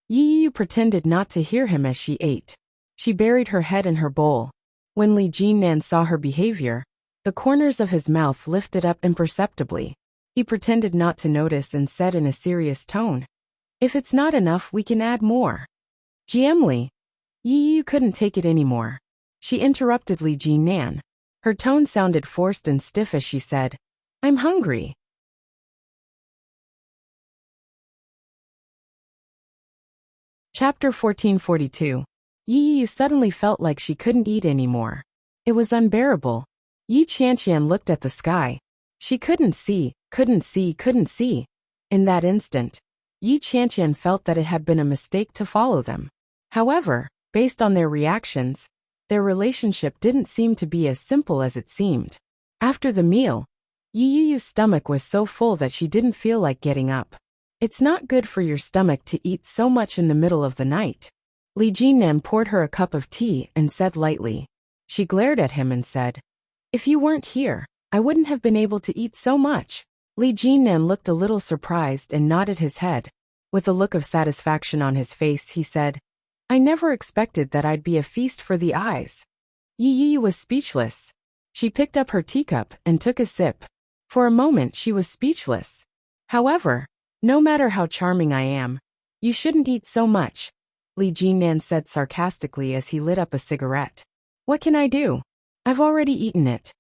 Yi Yi pretended not to hear him as she ate. She buried her head in her bowl. When Li Jinan saw her behavior, the corners of his mouth lifted up imperceptibly. He pretended not to notice and said in a serious tone, "If it's not enough, we can add more." "Jiemli." Yi Yi couldn't take it anymore. She interrupted Li Jinan. Her tone sounded forced and stiff as she said, "I'm hungry." Chapter 1442. Yi Yi suddenly felt like she couldn't eat anymore. It was unbearable. Yi Qianqian looked at the sky. She couldn't see. In that instant, Yi Qianqian felt that it had been a mistake to follow them. However, based on their reactions, their relationship didn't seem to be as simple as it seemed. After the meal, Yi Yi's stomach was so full that she didn't feel like getting up. It's not good for your stomach to eat so much in the middle of the night. Li Jinan poured her a cup of tea and said lightly. She glared at him and said, "If you weren't here, I wouldn't have been able to eat so much." Li Jinan looked a little surprised and nodded his head. With a look of satisfaction on his face, he said, "I never expected that I'd be a feast for the eyes." Yi Yi was speechless. She picked up her teacup and took a sip. For a moment she was speechless. "However, no matter how charming I am, you shouldn't eat so much," Li Jinan said sarcastically as he lit up a cigarette. "What can I do? I've already eaten it."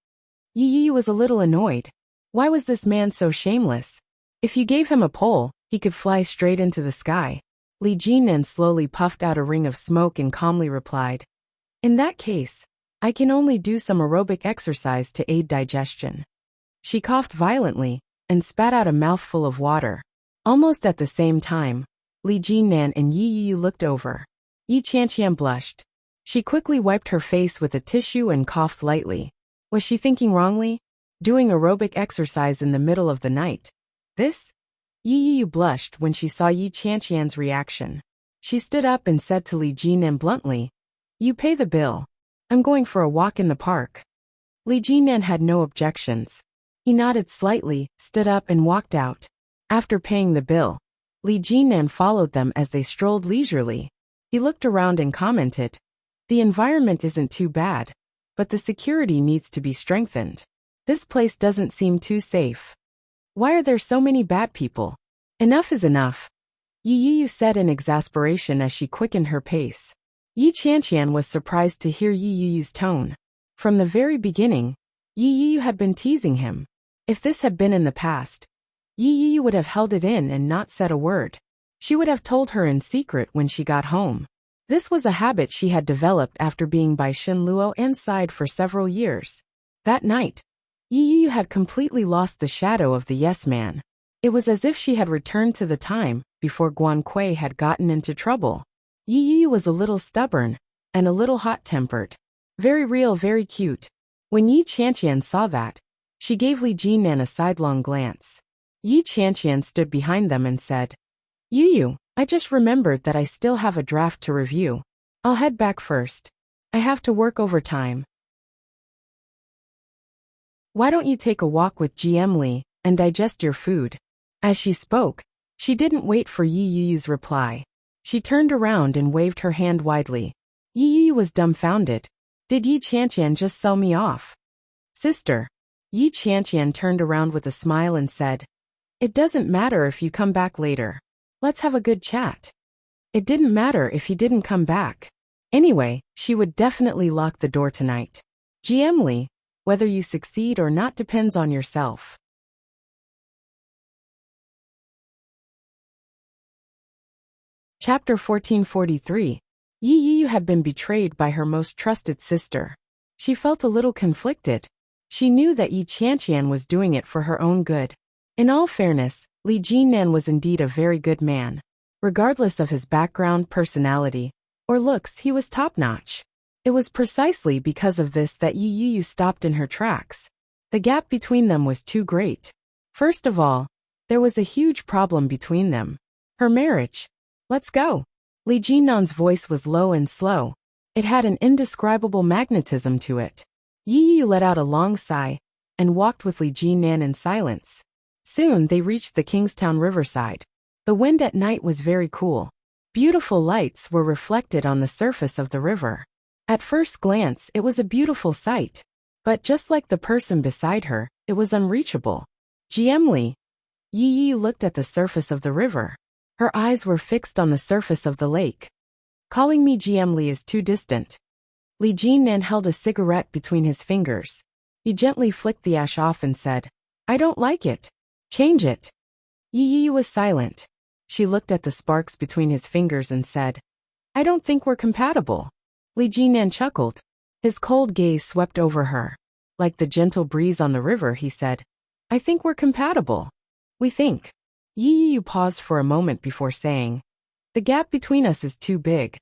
Yi Yi was a little annoyed. Why was this man so shameless? If you gave him a pole, he could fly straight into the sky. Li Jinan slowly puffed out a ring of smoke and calmly replied, "In that case, I can only do some aerobic exercise to aid digestion." She coughed violently and spat out a mouthful of water. Almost at the same time, Li Jinan and Yi Yi looked over. Yi Qianqian blushed. She quickly wiped her face with a tissue and coughed lightly. Was she thinking wrongly? Doing aerobic exercise in the middle of the night? This? Yi Yi blushed when she saw Yi Qianqian's reaction. She stood up and said to Li Jinan bluntly, "You pay the bill. I'm going for a walk in the park." Li Jinan had no objections. He nodded slightly, stood up and walked out. After paying the bill, Li Jinan followed them as they strolled leisurely. He looked around and commented, "The environment isn't too bad, but the security needs to be strengthened. This place doesn't seem too safe. Why are there so many bad people? Enough is enough." Yi Yi said in exasperation as she quickened her pace. Yi Qianqian was surprised to hear Yi Yi's tone. From the very beginning, Yi Yi had been teasing him. If this had been in the past, Yi Yi would have held it in and not said a word. She would have told her in secret when she got home. This was a habit she had developed after being by Shen Luo's side for several years. That night, Yi Yi had completely lost the shadow of the yes man. It was as if she had returned to the time before Guan Kui had gotten into trouble. Yi Yi was a little stubborn and a little hot-tempered. Very real, very cute. When Yi Qianqian saw that, she gave Li Jinan a sidelong glance. Yi Qianqian stood behind them and said, Yu, I just remembered that I still have a draft to review. I'll head back first. I have to work overtime. Why don't you take a walk with GM Li and digest your food?" As she spoke, she didn't wait for Yi Yu's reply. She turned around and waved her hand widely. Yi Yu was dumbfounded. Did Yi Qianqian just sell me off? "Sister." Yi Qianqian turned around with a smile and said, "It doesn't matter if you come back later. Let's have a good chat." It didn't matter if he didn't come back. Anyway, she would definitely lock the door tonight. GM Lee, whether you succeed or not depends on yourself. Chapter 1443. Yi Yu had been betrayed by her most trusted sister. She felt a little conflicted. She knew that Yi Qianqian was doing it for her own good. In all fairness, Li Jinnan was indeed a very good man. Regardless of his background, personality, or looks, he was top-notch. It was precisely because of this that Yi Yu stopped in her tracks. The gap between them was too great. First of all, there was a huge problem between them. Her marriage. Let's go. Li Jinnan's voice was low and slow. It had an indescribable magnetism to it. Yi Yu let out a long sigh and walked with Li Jinnan in silence. Soon they reached the Kingstown riverside. The wind at night was very cool. Beautiful lights were reflected on the surface of the river. At first glance, it was a beautiful sight. But just like the person beside her, it was unreachable. GM Lee. Yi Yu looked at the surface of the river. Her eyes were fixed on the surface of the lake. Calling me GM Lee is too distant. Li Jinnan held a cigarette between his fingers. He gently flicked the ash off and said, I don't like it. Change it. Yi Yu was silent. She looked at the sparks between his fingers and said, I don't think we're compatible. Li Jinnan chuckled. His cold gaze swept over her. Like the gentle breeze on the river, he said, I think we're compatible. We think. Yi Yu paused for a moment before saying, the gap between us is too big.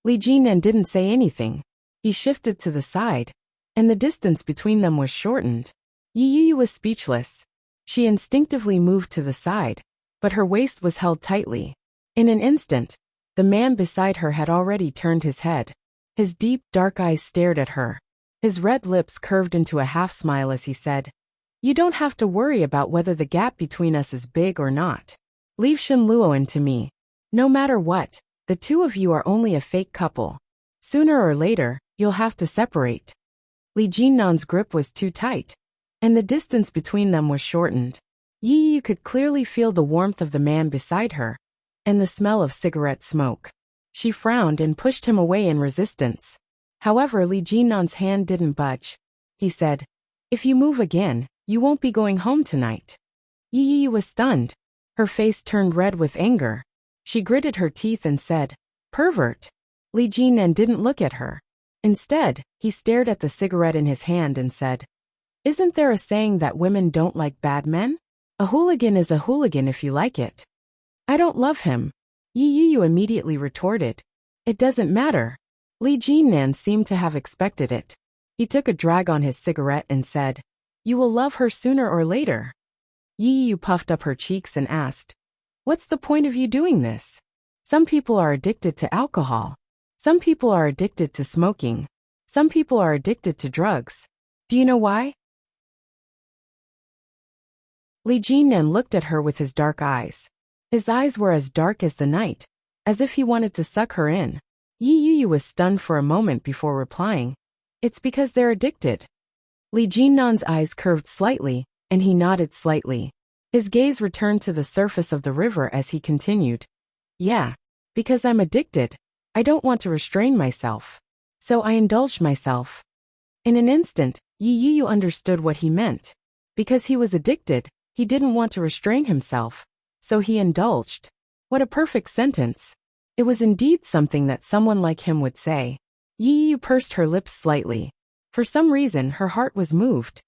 Li Jinnan didn't say anything. He shifted to the side, and the distance between them was shortened. Yi Yu was speechless. She instinctively moved to the side, but her waist was held tightly. In an instant, the man beside her had already turned his head. His deep, dark eyes stared at her. His red lips curved into a half-smile as he said, You don't have to worry about whether the gap between us is big or not. Leave Shen Luoan to me. No matter what, the two of you are only a fake couple. Sooner or later, you'll have to separate. Li Jinnan's grip was too tight, and the distance between them was shortened. Yi Yu could clearly feel the warmth of the man beside her, and the smell of cigarette smoke. She frowned and pushed him away in resistance. However, Li Jinnan's hand didn't budge. He said, If you move again, you won't be going home tonight. Yi Yu was stunned. Her face turned red with anger. She gritted her teeth and said, Pervert. Li Jinnan didn't look at her. Instead, he stared at the cigarette in his hand and said, Isn't there a saying that women don't like bad men? A hooligan is a hooligan if you like it. I don't love him. Yi Yu immediately retorted. It doesn't matter. Li Jinnan seemed to have expected it. He took a drag on his cigarette and said, You will love her sooner or later. Yi Yu puffed up her cheeks and asked, What's the point of you doing this? Some people are addicted to alcohol. Some people are addicted to smoking. Some people are addicted to drugs. Do you know why? Li Jinnan looked at her with his dark eyes. His eyes were as dark as the night, as if he wanted to suck her in. Yi Yu was stunned for a moment before replying, It's because they're addicted. Li Jinnan's eyes curved slightly, and he nodded slightly. His gaze returned to the surface of the river as he continued. Yeah, because I'm addicted. I don't want to restrain myself. So I indulged myself. In an instant, Yi Yu understood what he meant. Because he was addicted, he didn't want to restrain himself. So he indulged. What a perfect sentence. It was indeed something that someone like him would say. Yi Yu pursed her lips slightly. For some reason, her heart was moved.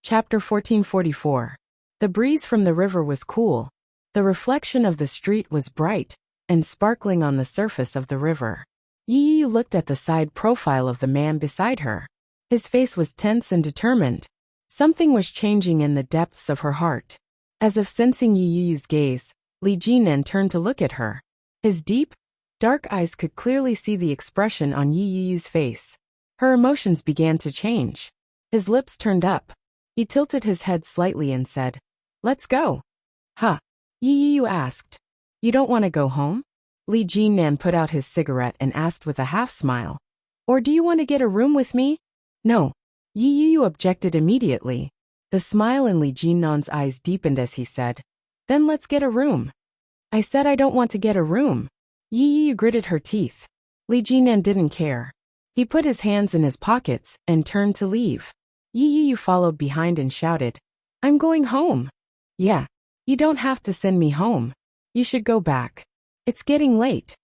Chapter 1444. The breeze from the river was cool. The reflection of the street was bright and sparkling on the surface of the river. Yi Yu looked at the side profile of the man beside her. His face was tense and determined. Something was changing in the depths of her heart. As if sensing Yi Yu's gaze, Li Jinnan turned to look at her. His deep, dark eyes could clearly see the expression on Yi Yu's face. Her emotions began to change. His lips turned up. He tilted his head slightly and said, Let's go. Huh? Yi Yu asked. You don't want to go home? Li Jinnan put out his cigarette and asked with a half-smile. Or do you want to get a room with me? No. Yi Yu objected immediately. The smile in Li Jinnan's eyes deepened as he said, "Then let's get a room." "I said I don't want to get a room." Yi Yu gritted her teeth. Li Jinnan didn't care. He put his hands in his pockets and turned to leave. Yi Yu followed behind and shouted, "I'm going home." "Yeah. You don't have to send me home. You should go back. It's getting late.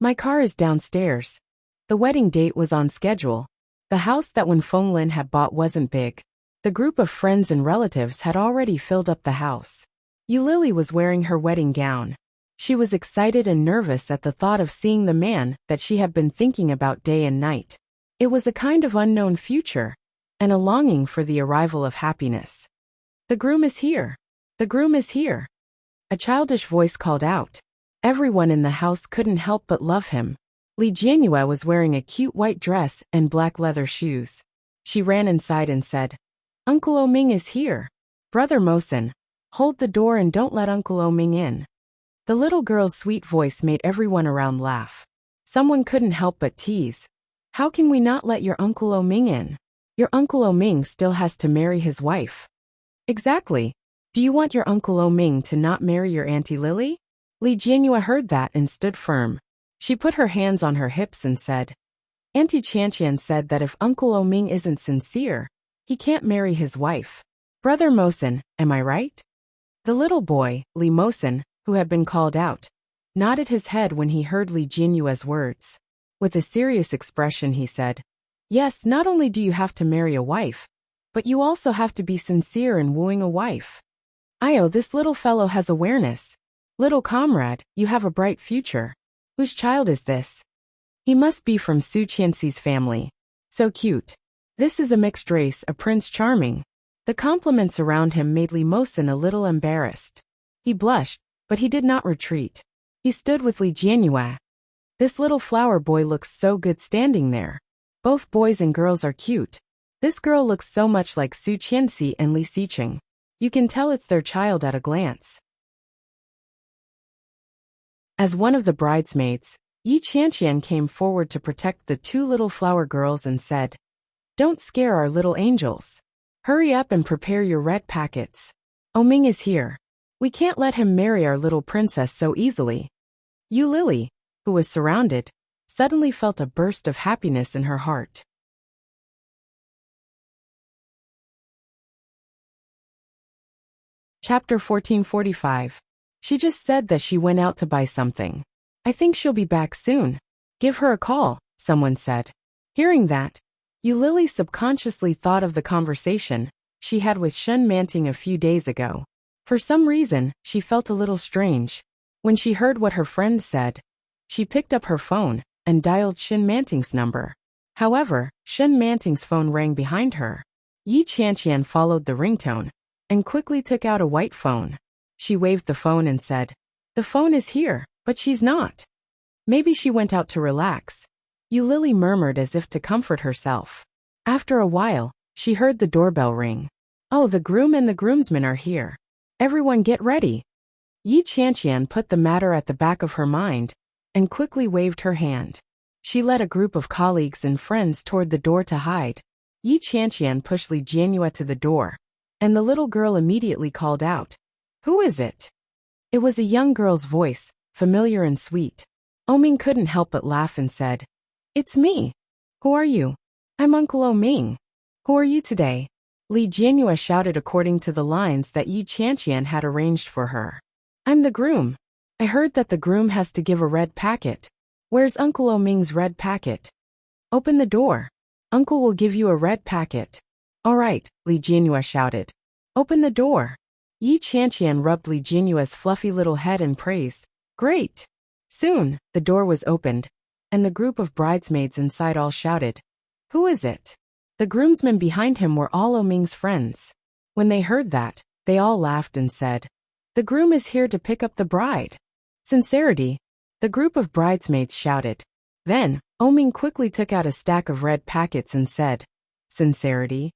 My car is downstairs." The wedding date was on schedule. The house that Wen Fenglin had bought wasn't big. The group of friends and relatives had already filled up the house. Eulili was wearing her wedding gown. She was excited and nervous at the thought of seeing the man that she had been thinking about day and night. It was a kind of unknown future, and a longing for the arrival of happiness. "The groom is here. The groom is here." A childish voice called out. Everyone in the house couldn't help but love him. Li Jianyue was wearing a cute white dress and black leather shoes. She ran inside and said, "Uncle Oming is here. Brother Mosen, hold the door and don't let Uncle Oming in." The little girl's sweet voice made everyone around laugh. Someone couldn't help but tease. "How can we not let your Uncle Oming in? Your Uncle Oming still has to marry his wife." "Exactly. Do you want your Uncle Oming to not marry your Auntie Lily?" Li Jianyue heard that and stood firm. She put her hands on her hips and said, "Auntie Chantian said that if Uncle Oming isn't sincere, he can't marry his wife. Brother Mosen, am I right?" The little boy, Li Mosen, who had been called out, nodded his head when he heard Li Jianyue's words. With a serious expression he said, "Yes, not only do you have to marry a wife, but you also have to be sincere in wooing a wife." "Io, this little fellow has awareness. Little comrade, you have a bright future. Whose child is this?" "He must be from Su Qianxi's family. So cute. This is a mixed race, a Prince Charming." The compliments around him made Li Mosen a little embarrassed. He blushed, but he did not retreat. He stood with Li Jianyue. "This little flower boy looks so good standing there. Both boys and girls are cute. This girl looks so much like Su Qianxi and Li Xiqing. You can tell it's their child at a glance." As one of the bridesmaids, Yi Chantian came forward to protect the two little flower girls and said, "Don't scare our little angels. Hurry up and prepare your red packets. Oming is here. We can't let him marry our little princess so easily." Eulili, who was surrounded, suddenly felt a burst of happiness in her heart. Chapter 1445. She just said that she went out to buy something. "I think she'll be back soon. Give her a call," someone said. Hearing that, Eulili subconsciously thought of the conversation she had with Shen Manting a few days ago. For some reason, she felt a little strange. When she heard what her friend said, she picked up her phone and dialed Shen Manting's number. However, Shen Manting's phone rang behind her. Yi Chantian followed the ringtone and quickly took out a white phone. She waved the phone and said, "The phone is here, but she's not. Maybe she went out to relax." Eulili murmured as if to comfort herself. After a while, she heard the doorbell ring. "Oh, the groom and the groomsmen are here. Everyone get ready." Yi Chantian put the matter at the back of her mind and quickly waved her hand. She led a group of colleagues and friends toward the door to hide. Yi Chantian pushed Li Jianyue to the door, and the little girl immediately called out, "Who is it?" It was a young girl's voice, familiar and sweet. Oming couldn't help but laugh and said, "It's me. Who are you?" "I'm Uncle Oming." "Who are you today?" Li Jianyue shouted according to the lines that Yi Chantian had arranged for her. "I'm the groom. I heard that the groom has to give a red packet. Where's Uncle Oming's red packet?" "Open the door. Uncle will give you a red packet." "All right," Li Jianyue shouted. "Open the door." Yi Chantian rubbed Li Jianyue's fluffy little head and praised, "Great." Soon, the door was opened, and the group of bridesmaids inside all shouted, "Who is it?" The groomsmen behind him were all Oming's friends. When they heard that, they all laughed and said, "The groom is here to pick up the bride." "Sincerity," the group of bridesmaids shouted. Then, Oming quickly took out a stack of red packets and said, "Sincerity."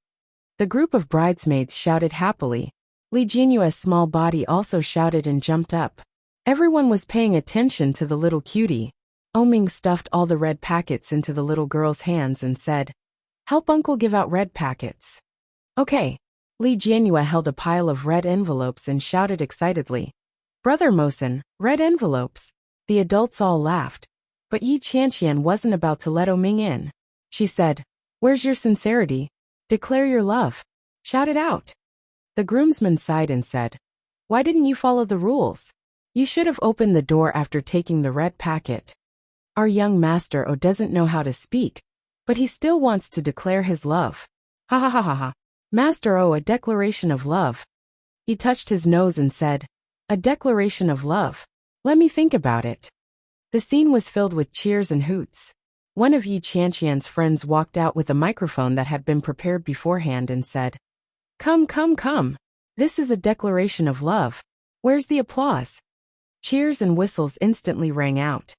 The group of bridesmaids shouted happily. Li Jianyue's small body also shouted and jumped up. Everyone was paying attention to the little cutie. Oming stuffed all the red packets into the little girl's hands and said, "Help Uncle give out red packets." "Okay." Li Jianyue held a pile of red envelopes and shouted excitedly, "Brother Mosen, red envelopes!" The adults all laughed. But Yi Qianqian wasn't about to let Oming in. She said, "Where's your sincerity? Declare your love. Shout it out." The groomsman sighed and said, "Why didn't you follow the rules? You should have opened the door after taking the red packet. Our young master O doesn't know how to speak, but he still wants to declare his love. Ha ha ha ha ha. Master O, a declaration of love." He touched his nose and said, "A declaration of love. Let me think about it." The scene was filled with cheers and hoots. One of Yi Qianqian's friends walked out with a microphone that had been prepared beforehand and said, "Come, come, come. This is a declaration of love. Where's the applause?" Cheers and whistles instantly rang out.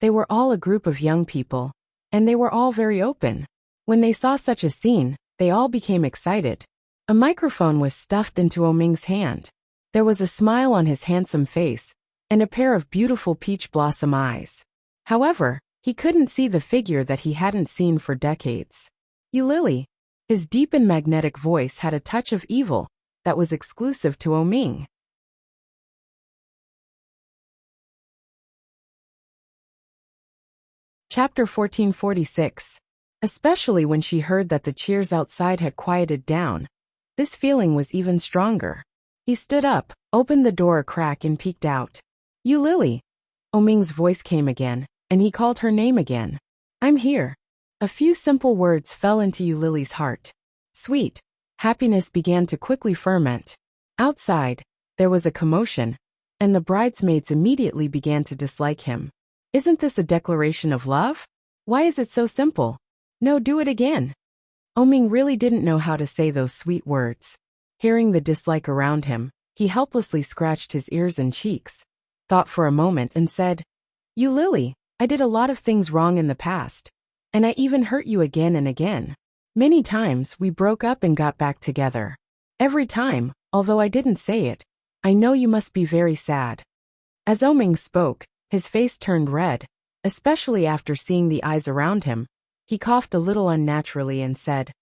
They were all a group of young people, and they were all very open. When they saw such a scene, they all became excited. A microphone was stuffed into Oming's hand. There was a smile on his handsome face, and a pair of beautiful peach blossom eyes. However, he couldn't see the figure that he hadn't seen for decades. "You Lily." His deep and magnetic voice had a touch of evil that was exclusive to Oming. Chapter 1446. Especially when she heard that the cheers outside had quieted down, this feeling was even stronger. He stood up, opened the door a crack and peeked out. "You Lily." Oming's voice came again, and he called her name again. "I'm here." A few simple words fell into Yu Lily's heart. Sweet happiness began to quickly ferment. Outside, there was a commotion, and the bridesmaids immediately began to dislike him. "Isn't this a declaration of love? Why is it so simple? No, do it again." Oming really didn't know how to say those sweet words. Hearing the dislike around him, he helplessly scratched his ears and cheeks, thought for a moment and said, "You Lily, I did a lot of things wrong in the past, and I even hurt you again and again. Many times we broke up and got back together. Every time, although I didn't say it, I know you must be very sad." As Oming spoke, his face turned red, especially after seeing the eyes around him. He coughed a little unnaturally and said,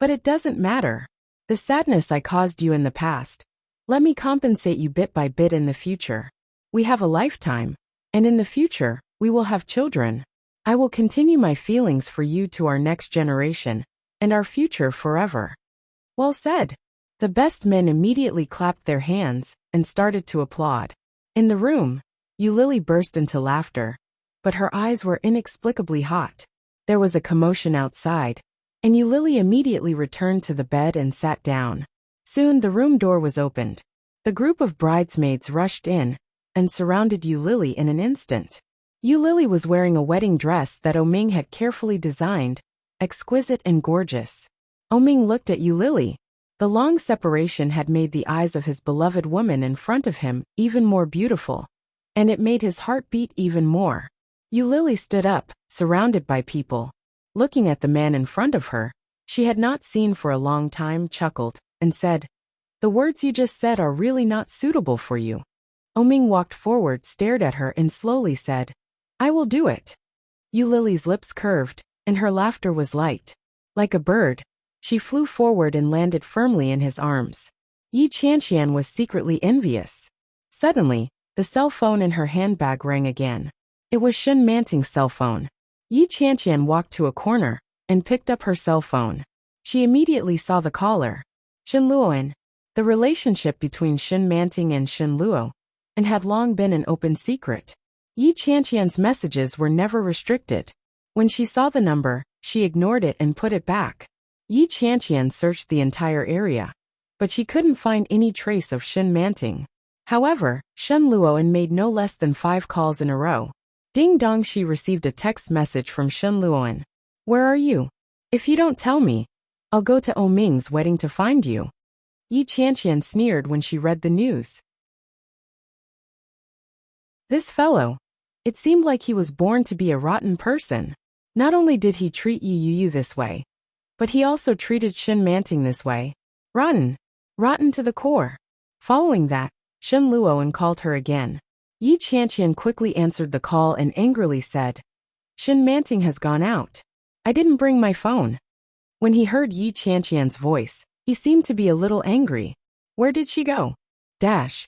"But it doesn't matter. The sadness I caused you in the past, let me compensate you bit by bit in the future. We have a lifetime, and in the future, we will have children. I will continue my feelings for you to our next generation, and our future forever." "Well said." The best men immediately clapped their hands and started to applaud. In the room, Yu Lily burst into laughter, but her eyes were inexplicably hot. There was a commotion outside, and Yu Lily immediately returned to the bed and sat down. Soon the room door was opened. The group of bridesmaids rushed in and surrounded Yu Lily in an instant. Yu Lily was wearing a wedding dress that Oming had carefully designed, exquisite and gorgeous. Oming looked at Yu Lily. The long separation had made the eyes of his beloved woman in front of him even more beautiful, and it made his heart beat even more. Yu Lily stood up, surrounded by people. Looking at the man in front of her, she had not seen for a long time, chuckled, and said, "The words you just said are really not suitable for you." Oming walked forward, stared at her and slowly said, "I will do it." Yu Lily's lips curved, and her laughter was light. Like a bird, she flew forward and landed firmly in his arms. Yi Qianqian was secretly envious. Suddenly, the cell phone in her handbag rang again. It was Shen Manting's cell phone. Yi Qianqian walked to a corner and picked up her cell phone. She immediately saw the caller. Shen Luoan. The relationship between Shen Manting and Shen Luo and had long been an open secret. Yi Qianqian's messages were never restricted. When she saw the number, she ignored it and put it back. Yi Qianqian searched the entire area, but she couldn't find any trace of Shen Manting. However, Shen Luoan made no less than 5 calls in a row. Ding dong, she received a text message from Shen Luoan. "Where are you? If you don't tell me, I'll go to Oming's wedding to find you." Yi Qianqian sneered when she read the news. This fellow. It seemed like he was born to be a rotten person. Not only did he treat Yi Yu this way, but he also treated Shen Manting this way. Rotten. Rotten to the core. Following that, Shen Luoan called her again. Yi Qianqian quickly answered the call and angrily said, "Shen Manting has gone out. I didn't bring my phone." When he heard Yi Qianqian's voice, he seemed to be a little angry. Where did she go? Dash.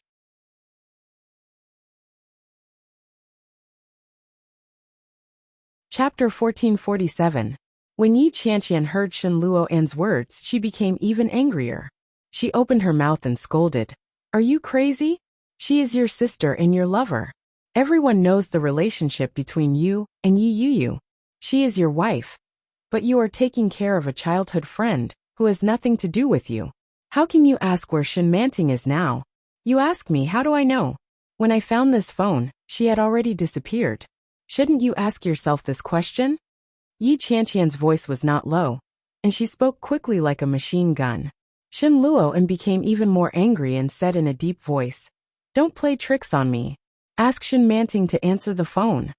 Chapter 1447. When Yi Qianqian heard Shen Luo'an's words, she became even angrier. She opened her mouth and scolded. Are you crazy? She is your sister and your lover. Everyone knows the relationship between you and Yi Yuyu. She is your wife. But you are taking care of a childhood friend who has nothing to do with you. How can you ask where Shen Manting is now? You ask me, how do I know? When I found this phone, she had already disappeared. Shouldn't you ask yourself this question? Yi Qianqian's voice was not low, and she spoke quickly like a machine gun. Shen Luo'an became even more angry and said in a deep voice, Don't play tricks on me. Ask Shen Manting to answer the phone.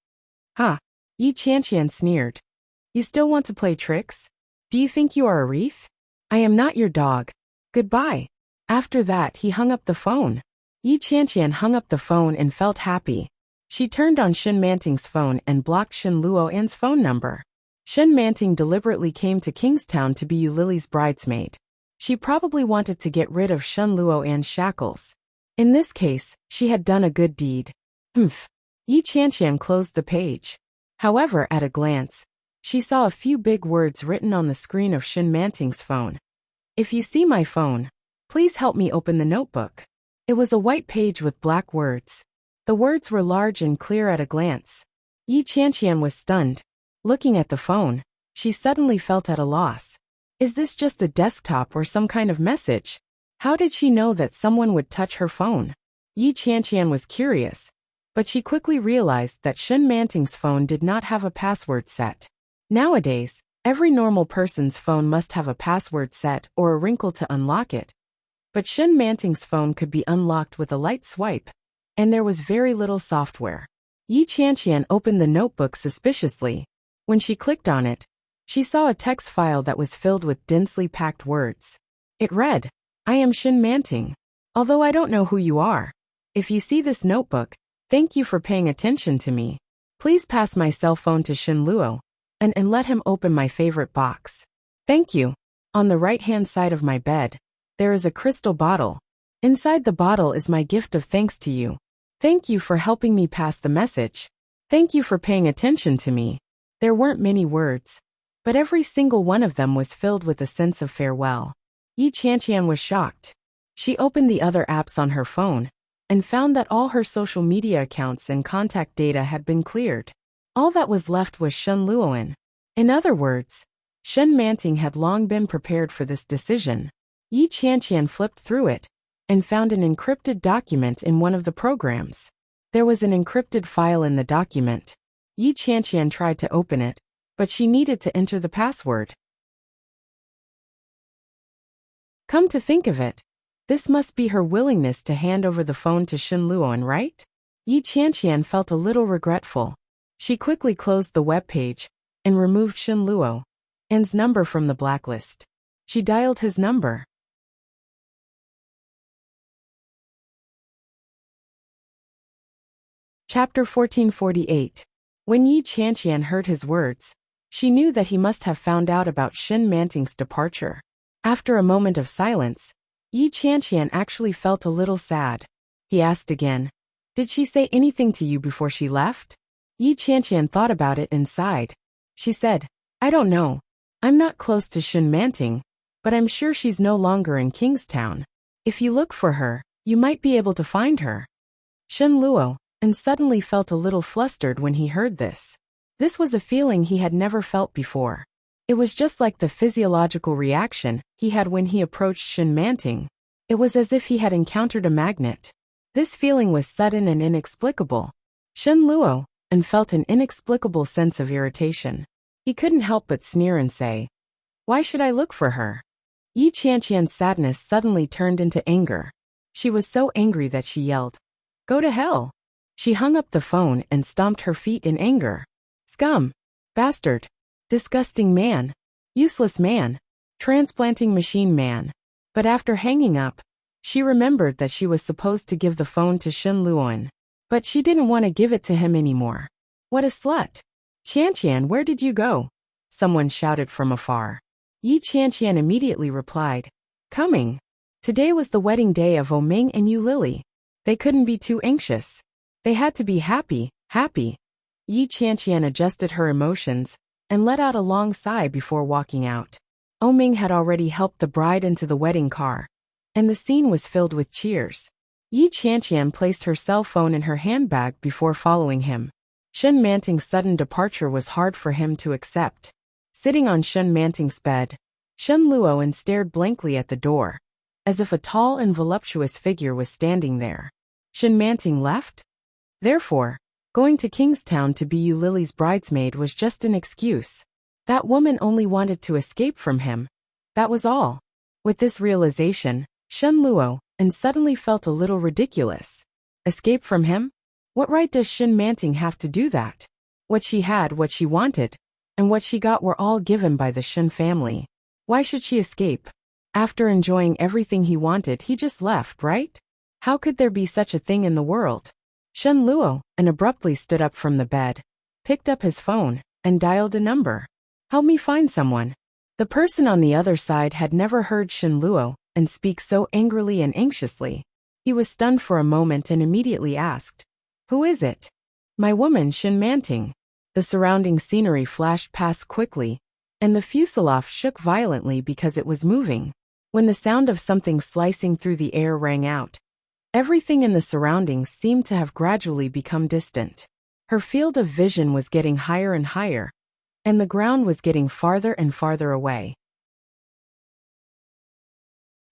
Ha! Yi Qianqian sneered. You still want to play tricks? Do you think you are a wreath? I am not your dog. Goodbye. After that, he hung up the phone. Yi Qianqian hung up the phone and felt happy. She turned on Shen Manting's phone and blocked Shen Luo'an's phone number. Shen Manting deliberately came to Kingstown to be Yu Lily's bridesmaid. She probably wanted to get rid of Shen Luo'an's shackles. In this case, she had done a good deed. Yi Qianqian closed the page. However, at a glance, she saw a few big words written on the screen of Shen Manting's phone. If you see my phone, please help me open the notebook. It was a white page with black words. The words were large and clear at a glance. Yi Qianqian was stunned. Looking at the phone, she suddenly felt at a loss. Is this just a desktop or some kind of message? How did she know that someone would touch her phone? Yi Qianqian was curious, but she quickly realized that Shen Manting's phone did not have a password set. Nowadays, every normal person's phone must have a password set or a wrinkle to unlock it. But Shen Manting's phone could be unlocked with a light swipe, and there was very little software. Yi Qianqian opened the notebook suspiciously. When she clicked on it, she saw a text file that was filled with densely packed words. It read, I am Shen Manting. Although I don't know who you are. If you see this notebook, thank you for paying attention to me. Please pass my cell phone to Shen Luo, and let him open my favorite box. Thank you. On the right-hand side of my bed, there is a crystal bottle. Inside the bottle is my gift of thanks to you. Thank you for helping me pass the message. Thank you for paying attention to me. There weren't many words, but every single one of them was filled with a sense of farewell. Yi Qianqian was shocked. She opened the other apps on her phone and found that all her social media accounts and contact data had been cleared. All that was left was Shen Luo'an. In other words, Shen Manting had long been prepared for this decision. Yi Qianqian flipped through it and found an encrypted document in one of the programs. There was an encrypted file in the document. Yi Qianqian tried to open it, but she needed to enter the password. Come to think of it, this must be her willingness to hand over the phone to Shen Luo'an, right? Yi Qianqian felt a little regretful. She quickly closed the web page and removed Shen Luo'an's number from the blacklist. She dialed his number. Chapter 1448. When Yi Qianqian heard his words, she knew that he must have found out about Shen Manting's departure. After a moment of silence, Yi Qianqian actually felt a little sad. He asked again, Did she say anything to you before she left? Yi Qianqian thought about it and sighed. She said, I don't know. I'm not close to Shen Manting, but I'm sure she's no longer in Kingstown. If you look for her, you might be able to find her. Shen Luo and suddenly felt a little flustered when he heard this. This was a feeling he had never felt before. It was just like the physiological reaction he had when he approached Shen Manting. It was as if he had encountered a magnet. This feeling was sudden and inexplicable. Shen Luo and felt an inexplicable sense of irritation. He couldn't help but sneer and say, Why should I look for her? Yi Qianqian's sadness suddenly turned into anger. She was so angry that she yelled, Go to hell! She hung up the phone and stomped her feet in anger. Scum! Bastard! Disgusting man! Useless man! Transplanting machine man! But after hanging up, she remembered that she was supposed to give the phone to Shen Luo'an. But she didn't want to give it to him anymore. What a slut! Qianqian, where did you go? Someone shouted from afar. Yi Qianqian immediately replied, "Coming." Today was the wedding day of Ming and Yu Lily. They couldn't be too anxious. They had to be happy, happy. Yi Qianqian adjusted her emotions and let out a long sigh before walking out. Ming had already helped the bride into the wedding car, and the scene was filled with cheers. Yi Qianqian placed her cell phone in her handbag before following him. Shen Manting's sudden departure was hard for him to accept. Sitting on Shen Manting's bed, Shen Luoan stared blankly at the door, as if a tall and voluptuous figure was standing there. Shen Manting left? Therefore, going to Kingstown to be Yu Lily's bridesmaid was just an excuse. That woman only wanted to escape from him. That was all. With this realization, Shen Luo and suddenly felt a little ridiculous. Escape from him? What right does Shen Manting have to do that? What she had, what she wanted, and what she got were all given by the Shen family. Why should she escape? After enjoying everything he wanted, he just left, right? How could there be such a thing in the world? Shen Luo and abruptly stood up from the bed, picked up his phone, and dialed a number. "Help me find someone." The person on the other side had never heard Shen Luo and speak so angrily and anxiously. He was stunned for a moment and immediately asked, "Who is it?" "My woman, Shen Manting." The surrounding scenery flashed past quickly, and the fuselage shook violently because it was moving. When the sound of something slicing through the air rang out, everything in the surroundings seemed to have gradually become distant. Her field of vision was getting higher and higher, and the ground was getting farther and farther away.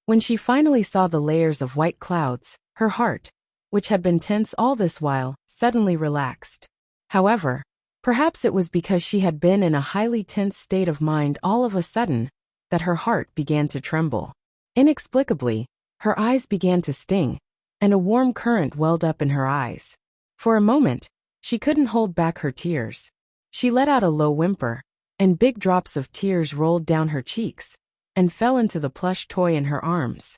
When she finally saw the layers of white clouds, her heart, which had been tense all this while, suddenly relaxed. However, perhaps it was because she had been in a highly tense state of mind all of a sudden that her heart began to tremble. Inexplicably, her eyes began to sting, and a warm current welled up in her eyes. For a moment, she couldn't hold back her tears. She let out a low whimper, and big drops of tears rolled down her cheeks and fell into the plush toy in her arms.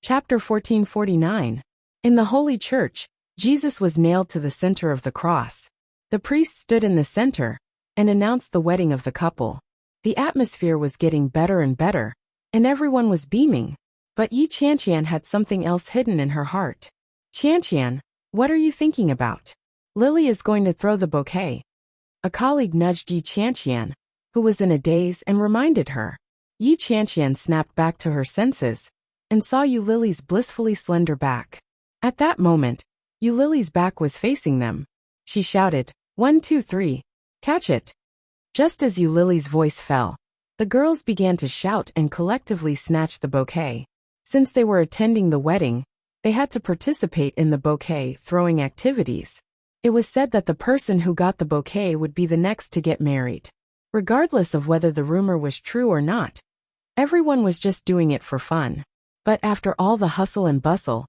Chapter 1449. In the Holy Church, Jesus was nailed to the center of the cross. The priest stood in the center and announced the wedding of the couple. The atmosphere was getting better and better, and everyone was beaming. But Yi Qianqian had something else hidden in her heart. "Qianqian, what are you thinking about? Lily is going to throw the bouquet." A colleague nudged Yi Qianqian, who was in a daze, and reminded her. Yi Qianqian snapped back to her senses and saw Yu Lily's blissfully slender back. At that moment, Yu Lily's back was facing them. She shouted, "1, 2, 3, catch it." Just as Yu Lily's voice fell, the girls began to shout and collectively snatch the bouquet. Since they were attending the wedding, they had to participate in the bouquet throwing activities. It was said that the person who got the bouquet would be the next to get married. Regardless of whether the rumor was true or not, everyone was just doing it for fun. But after all the hustle and bustle,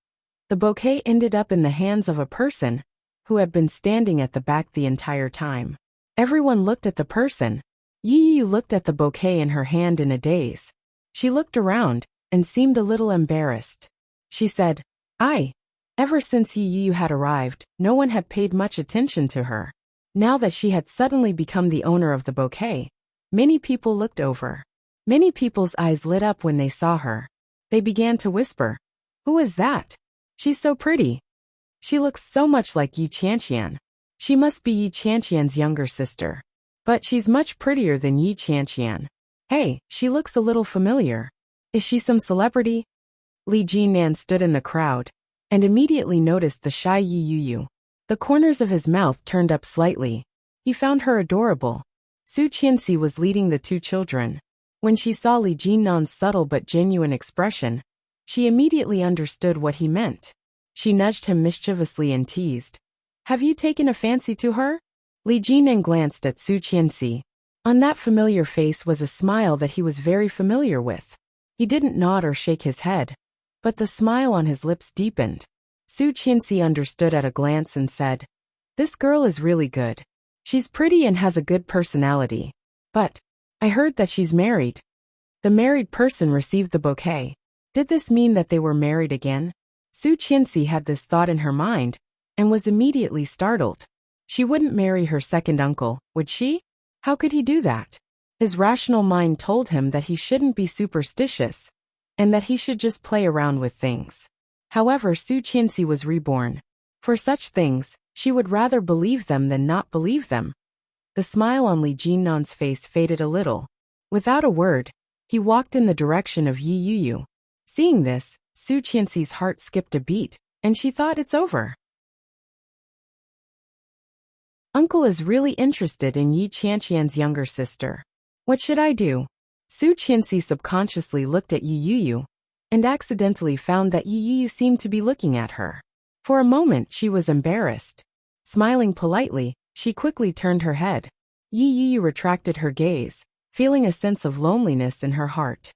the bouquet ended up in the hands of a person who had been standing at the back the entire time. Everyone looked at the person. Yi Yu looked at the bouquet in her hand in a daze. She looked around and seemed a little embarrassed. She said, Ever since Yi Yu had arrived, no one had paid much attention to her. Now that she had suddenly become the owner of the bouquet, many people looked over. Many people's eyes lit up when they saw her. They began to whisper, "Who is that? She's so pretty. She looks so much like Yi Qianqian. She must be Yi Qianqian's younger sister. But she's much prettier than Yi Qianqian. Hey, she looks a little familiar. Is she some celebrity?" Li Jinan stood in the crowd and immediately noticed the shy Yi Yu. The corners of his mouth turned up slightly. He found her adorable. Su Qianxi was leading the two children. When she saw Li Jinan's subtle but genuine expression, she immediately understood what he meant. She nudged him mischievously and teased, "Have you taken a fancy to her?" Li Jinan glanced at Su Qianxi. On that familiar face was a smile that he was very familiar with. He didn't nod or shake his head, but the smile on his lips deepened. Su Qianxi understood at a glance and said, "This girl is really good. She's pretty and has a good personality. But I heard that she's married." The married person received the bouquet. Did this mean that they were married again? Su Qianxi had this thought in her mind and was immediately startled. She wouldn't marry her second uncle, would she? How could he do that? His rational mind told him that he shouldn't be superstitious, and that he should just play around with things. However, Su Qianxi was reborn. For such things, she would rather believe them than not believe them. The smile on Li Jinnan's face faded a little. Without a word, he walked in the direction of Yi Yuyu. Seeing this, Su Qianxi's heart skipped a beat, and she thought it's over. Uncle is really interested in Yi Qianqian's younger sister. What should I do? Su Qianxi subconsciously looked at Yi Yuyu, and accidentally found that Yi Yuyu seemed to be looking at her. For a moment she was embarrassed. Smiling politely, she quickly turned her head. Yi Yuyu retracted her gaze, feeling a sense of loneliness in her heart.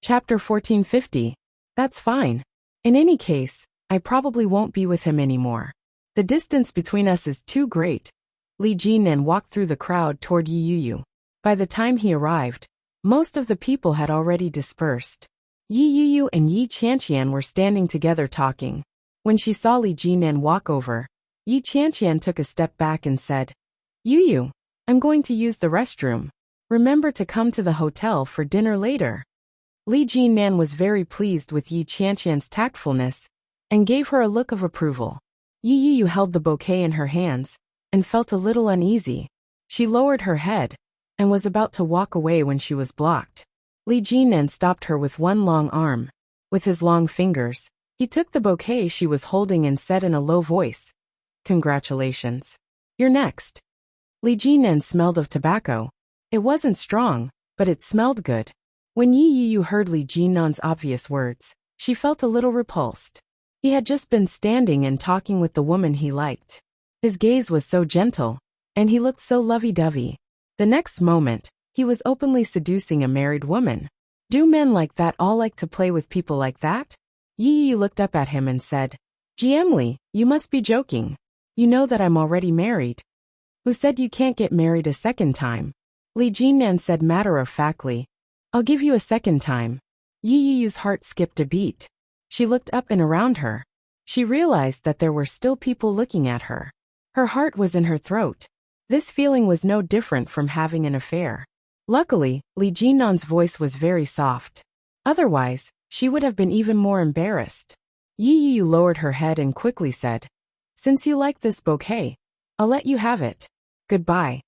Chapter 1450. That's fine. In any case, I probably won't be with him anymore. The distance between us is too great. Li Jinnan walked through the crowd toward Yi Yuyu. By the time he arrived, most of the people had already dispersed. Yi Yuyu and Yi Qianqian were standing together talking. When she saw Li Jinnan walk over, Yi Qianqian took a step back and said, Yuyu, I'm going to use the restroom. Remember to come to the hotel for dinner later. Li Jinnan was very pleased with Yi Qianqian's tactfulness and gave her a look of approval. Yi Yuyu held the bouquet in her hands and felt a little uneasy. She lowered her head and was about to walk away when she was blocked. Li Jinnan stopped her with one long arm. With his long fingers, he took the bouquet she was holding and said in a low voice, Congratulations. You're next. Li Jinnan smelled of tobacco. It wasn't strong, but it smelled good. When Yi Yuyu heard Li Jinnan's obvious words, she felt a little repulsed. He had just been standing and talking with the woman he liked. His gaze was so gentle, and he looked so lovey-dovey. The next moment, he was openly seducing a married woman. Do men like that all like to play with people like that? Yi Yuyu looked up at him and said, GM Li, you must be joking. You know that I'm already married. Who said you can't get married a second time? Li Jinnan said matter-of-factly, I'll give you a second time. Yi Yuyu's heart skipped a beat. She looked up and around her. She realized that there were still people looking at her. Her heart was in her throat. This feeling was no different from having an affair. Luckily, Li Jinnan's voice was very soft. Otherwise, she would have been even more embarrassed. Yi Yuyu lowered her head and quickly said, Since you like this bouquet, I'll let you have it. Goodbye.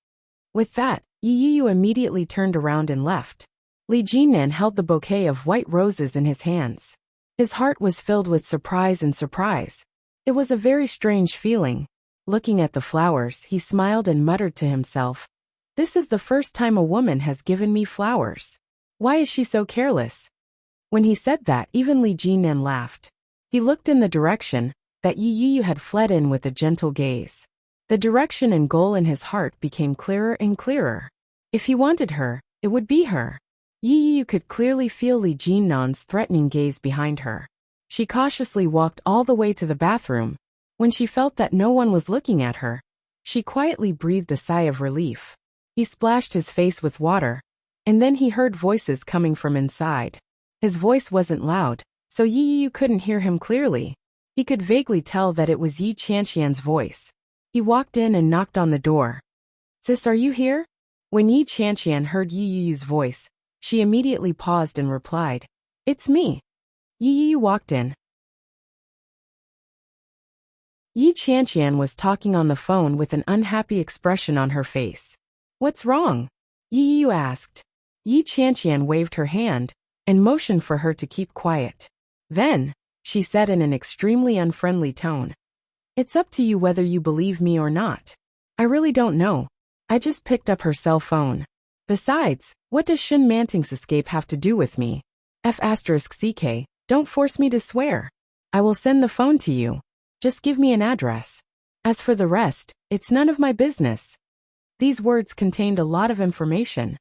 With that, Yi Yuyu immediately turned around and left. Li Jinnan held the bouquet of white roses in his hands. His heart was filled with surprise and surprise. It was a very strange feeling. Looking at the flowers, he smiled and muttered to himself, This is the first time a woman has given me flowers. Why is she so careless? When he said that, even Li Jinnan laughed. He looked in the direction that Yi Yuyu had fled in with a gentle gaze. The direction and goal in his heart became clearer and clearer. If he wanted her, it would be her. Yi Yuyu could clearly feel Li Jinnan's threatening gaze behind her. She cautiously walked all the way to the bathroom. When she felt that no one was looking at her, she quietly breathed a sigh of relief. He splashed his face with water, and then he heard voices coming from inside. His voice wasn't loud, so Yi Yuyu couldn't hear him clearly. He could vaguely tell that it was Yi Qianqian's voice. He walked in and knocked on the door. Sis, are you here? When Yi Qianqian heard Yi Yuyu's voice, she immediately paused and replied, It's me. Yi Yuyu walked in. Yi Qianqian was talking on the phone with an unhappy expression on her face. What's wrong? Yi Yuyu asked. Yi Qianqian waved her hand and motioned for her to keep quiet. Then, she said in an extremely unfriendly tone, It's up to you whether you believe me or not. I really don't know. I just picked up her cell phone. Besides, what does Shin Manting's escape have to do with me? F***CK, don't force me to swear. I will send the phone to you. Just give me an address. As for the rest, it's none of my business. These words contained a lot of information.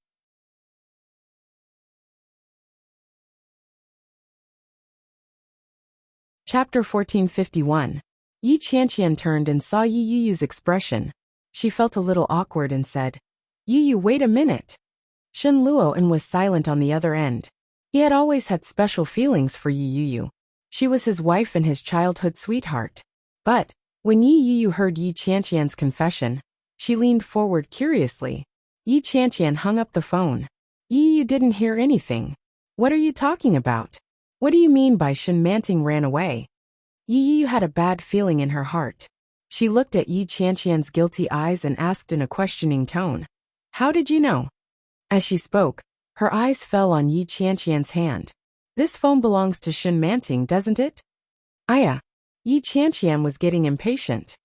Chapter 1451. Yi Qianqian turned and saw Yi Yuyu's expression. She felt a little awkward and said, Yi Yu, wait a minute. Shen Luoan was silent on the other end. He had always had special feelings for Yi Yu. She was his wife and his childhood sweetheart. But when Yi Yu heard Yi Qianqian's confession, she leaned forward curiously. Yi Qianqian hung up the phone. Yi Yu didn't hear anything. What are you talking about? What do you mean by Shen Manting ran away? Yi Yu had a bad feeling in her heart. She looked at Yi Qianqian's guilty eyes and asked in a questioning tone, "How did you know?" As she spoke, her eyes fell on Yi Qianqian's hand. "This phone belongs to Shen Manting, doesn't it?" "Aya." Yi Qianqian was getting impatient.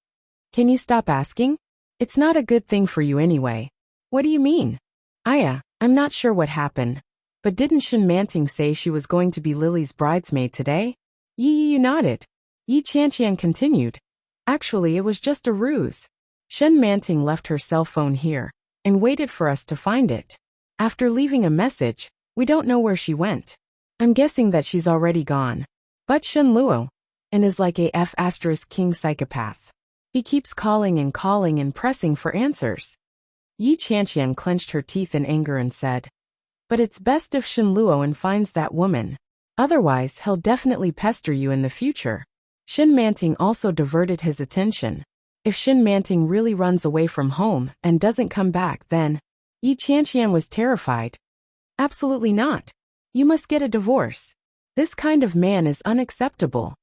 "Can you stop asking? It's not a good thing for you anyway." "What do you mean?" "Aya, I'm not sure what happened. But didn't Shen Manting say she was going to be Lily's bridesmaid today?" Yi Yu nodded. Yi Qianqian continued. "Actually, it was just a ruse. Shen Manting left her cell phone here and waited for us to find it. After leaving a message, we don't know where she went. I'm guessing that she's already gone. But Shen Luo and is like a F***king psychopath. He keeps calling and pressing for answers." Yi Qianqian clenched her teeth in anger and said, "But it's best if Shen Luo finds that woman. Otherwise, he'll definitely pester you in the future." Shen Manting also diverted his attention. If Shen Manting really runs away from home and doesn't come back, then Yi Qianqian was terrified. "Absolutely not. You must get a divorce. This kind of man is unacceptable."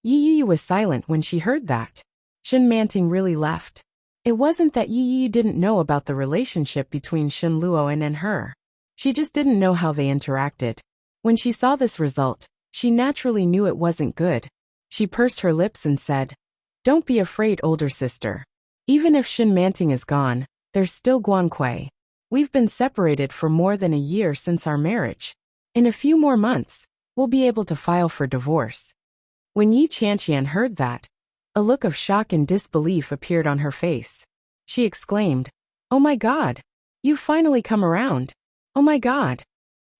Yi Yu was silent when she heard that. Shen Manting really left. It wasn't that Yi Yu didn't know about the relationship between Shen Luo and her. She just didn't know how they interacted. When she saw this result, she naturally knew it wasn't good. She pursed her lips and said, "Don't be afraid, older sister. Even if Shen Manting is gone, there's still Guangquei. We've been separated for more than a year since our marriage. In a few more months, we'll be able to file for divorce." When Yi Qianqian heard that, a look of shock and disbelief appeared on her face. She exclaimed, "Oh my God! You've finally come around. Oh my God!"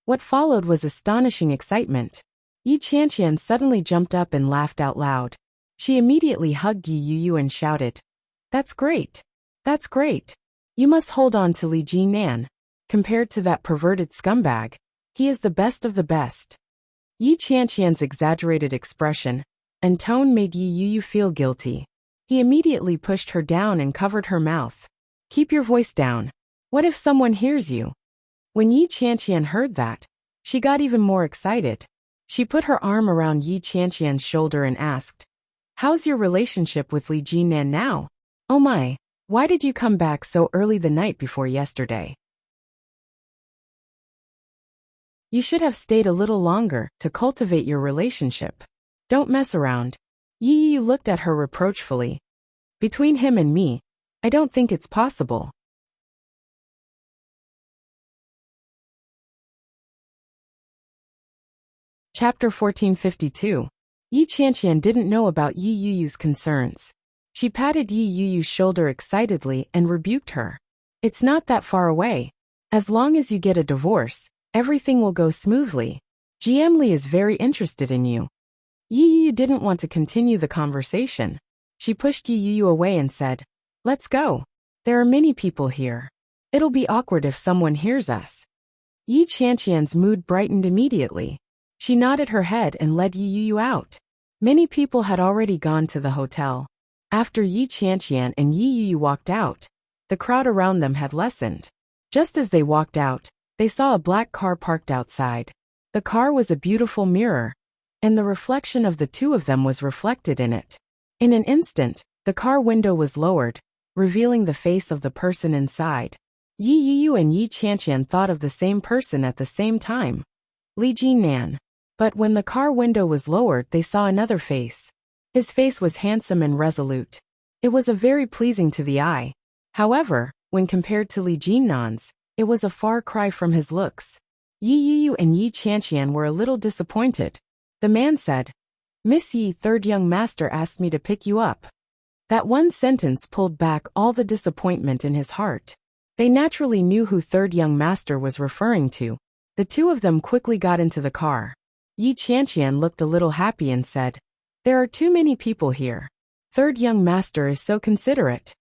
What followed was astonishing excitement. Yi Qianqian suddenly jumped up and laughed out loud. She immediately hugged Yi Yu and shouted, "That's great! That's great! You must hold on to Li Jinan. Compared to that perverted scumbag, he is the best of the best." Yi Qianqian's exaggerated expression and tone made Yi Yu feel guilty. He immediately pushed her down and covered her mouth. "Keep your voice down. What if someone hears you?" When Yi Qianqian heard that, she got even more excited. She put her arm around Yi Qianqian's shoulder and asked, "How's your relationship with Li Jinan now? Oh my, why did you come back so early the night before yesterday? You should have stayed a little longer to cultivate your relationship. Don't mess around." Yi Yu looked at her reproachfully. "Between him and me, I don't think it's possible." Chapter 1452. Yi Qianqian didn't know about Yi Yu's concerns. She patted Yi Yu's shoulder excitedly and rebuked her. "It's not that far away. As long as you get a divorce, everything will go smoothly. GM Li is very interested in you." Yi Yu didn't want to continue the conversation. She pushed Yi Yu away and said, "Let's go. There are many people here. It'll be awkward if someone hears us." Yi Qianqian's mood brightened immediately. She nodded her head and led Yi Yu out. Many people had already gone to the hotel. After Yi Qianqian and Yi Yu walked out, the crowd around them had lessened. Just as they walked out, they saw a black car parked outside. The car was a beautiful mirror, and the reflection of the two of them was reflected in it. In an instant, the car window was lowered, revealing the face of the person inside. Yi Yu and Yi Qianqian thought of the same person at the same time. Li Jinan. But when the car window was lowered, they saw another face. His face was handsome and resolute. It was a very pleasing to the eye. However, when compared to Li Jinan's, it was a far cry from his looks. Yi Yu and Yi Qianqian were a little disappointed. The man said, "Miss Yi, third young master asked me to pick you up." That one sentence pulled back all the disappointment in his heart. They naturally knew who third young master was referring to. The two of them quickly got into the car. Yi Qianqian looked a little happy and said, "There are too many people here. Third young master is so considerate."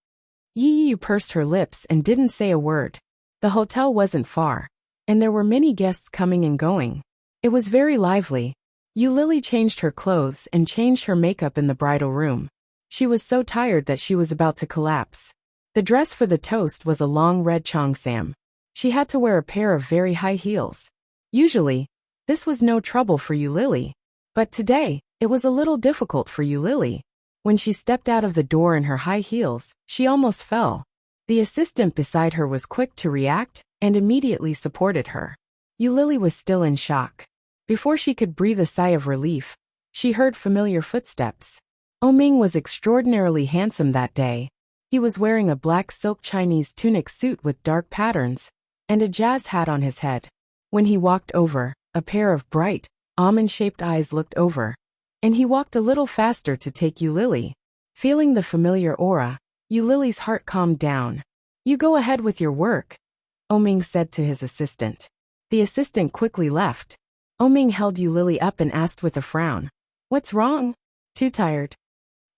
Yi Yu pursed her lips and didn't say a word. The hotel wasn't far, and there were many guests coming and going. It was very lively. Lily changed her clothes and changed her makeup in the bridal room. She was so tired that she was about to collapse. The dress for the toast was a long red cheongsam. She had to wear a pair of very high heels. Usually, this was no trouble for Lily. But today, it was a little difficult for Lily. When she stepped out of the door in her high heels, she almost fell. The assistant beside her was quick to react and immediately supported her. Lily was still in shock. Before she could breathe a sigh of relief, she heard familiar footsteps. Ming was extraordinarily handsome that day. He was wearing a black silk Chinese tunic suit with dark patterns and a jazz hat on his head. When he walked over, a pair of bright, almond-shaped eyes looked over, and he walked a little faster to take Lily. Feeling the familiar aura, Lily's heart calmed down. "You go ahead with your work," Ming said to his assistant. The assistant quickly left. Ming held Lily up and asked with a frown, "What's wrong?" "Too tired."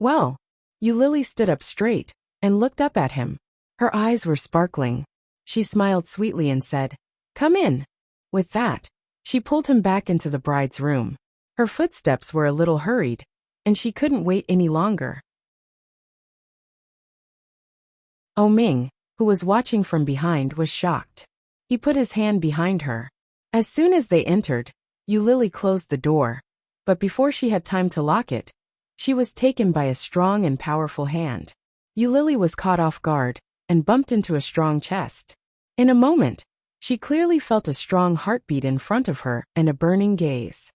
"Well." Lily stood up straight and looked up at him. Her eyes were sparkling. She smiled sweetly and said, "Come in." With that, she pulled him back into the bride's room. Her footsteps were a little hurried, and she couldn't wait any longer. Ming, who was watching from behind, was shocked. He put his hand behind her. As soon as they entered, Lily closed the door, but before she had time to lock it, she was taken by a strong and powerful hand. Lily was caught off guard and bumped into a strong chest. In a moment, she clearly felt a strong heartbeat in front of her and a burning gaze.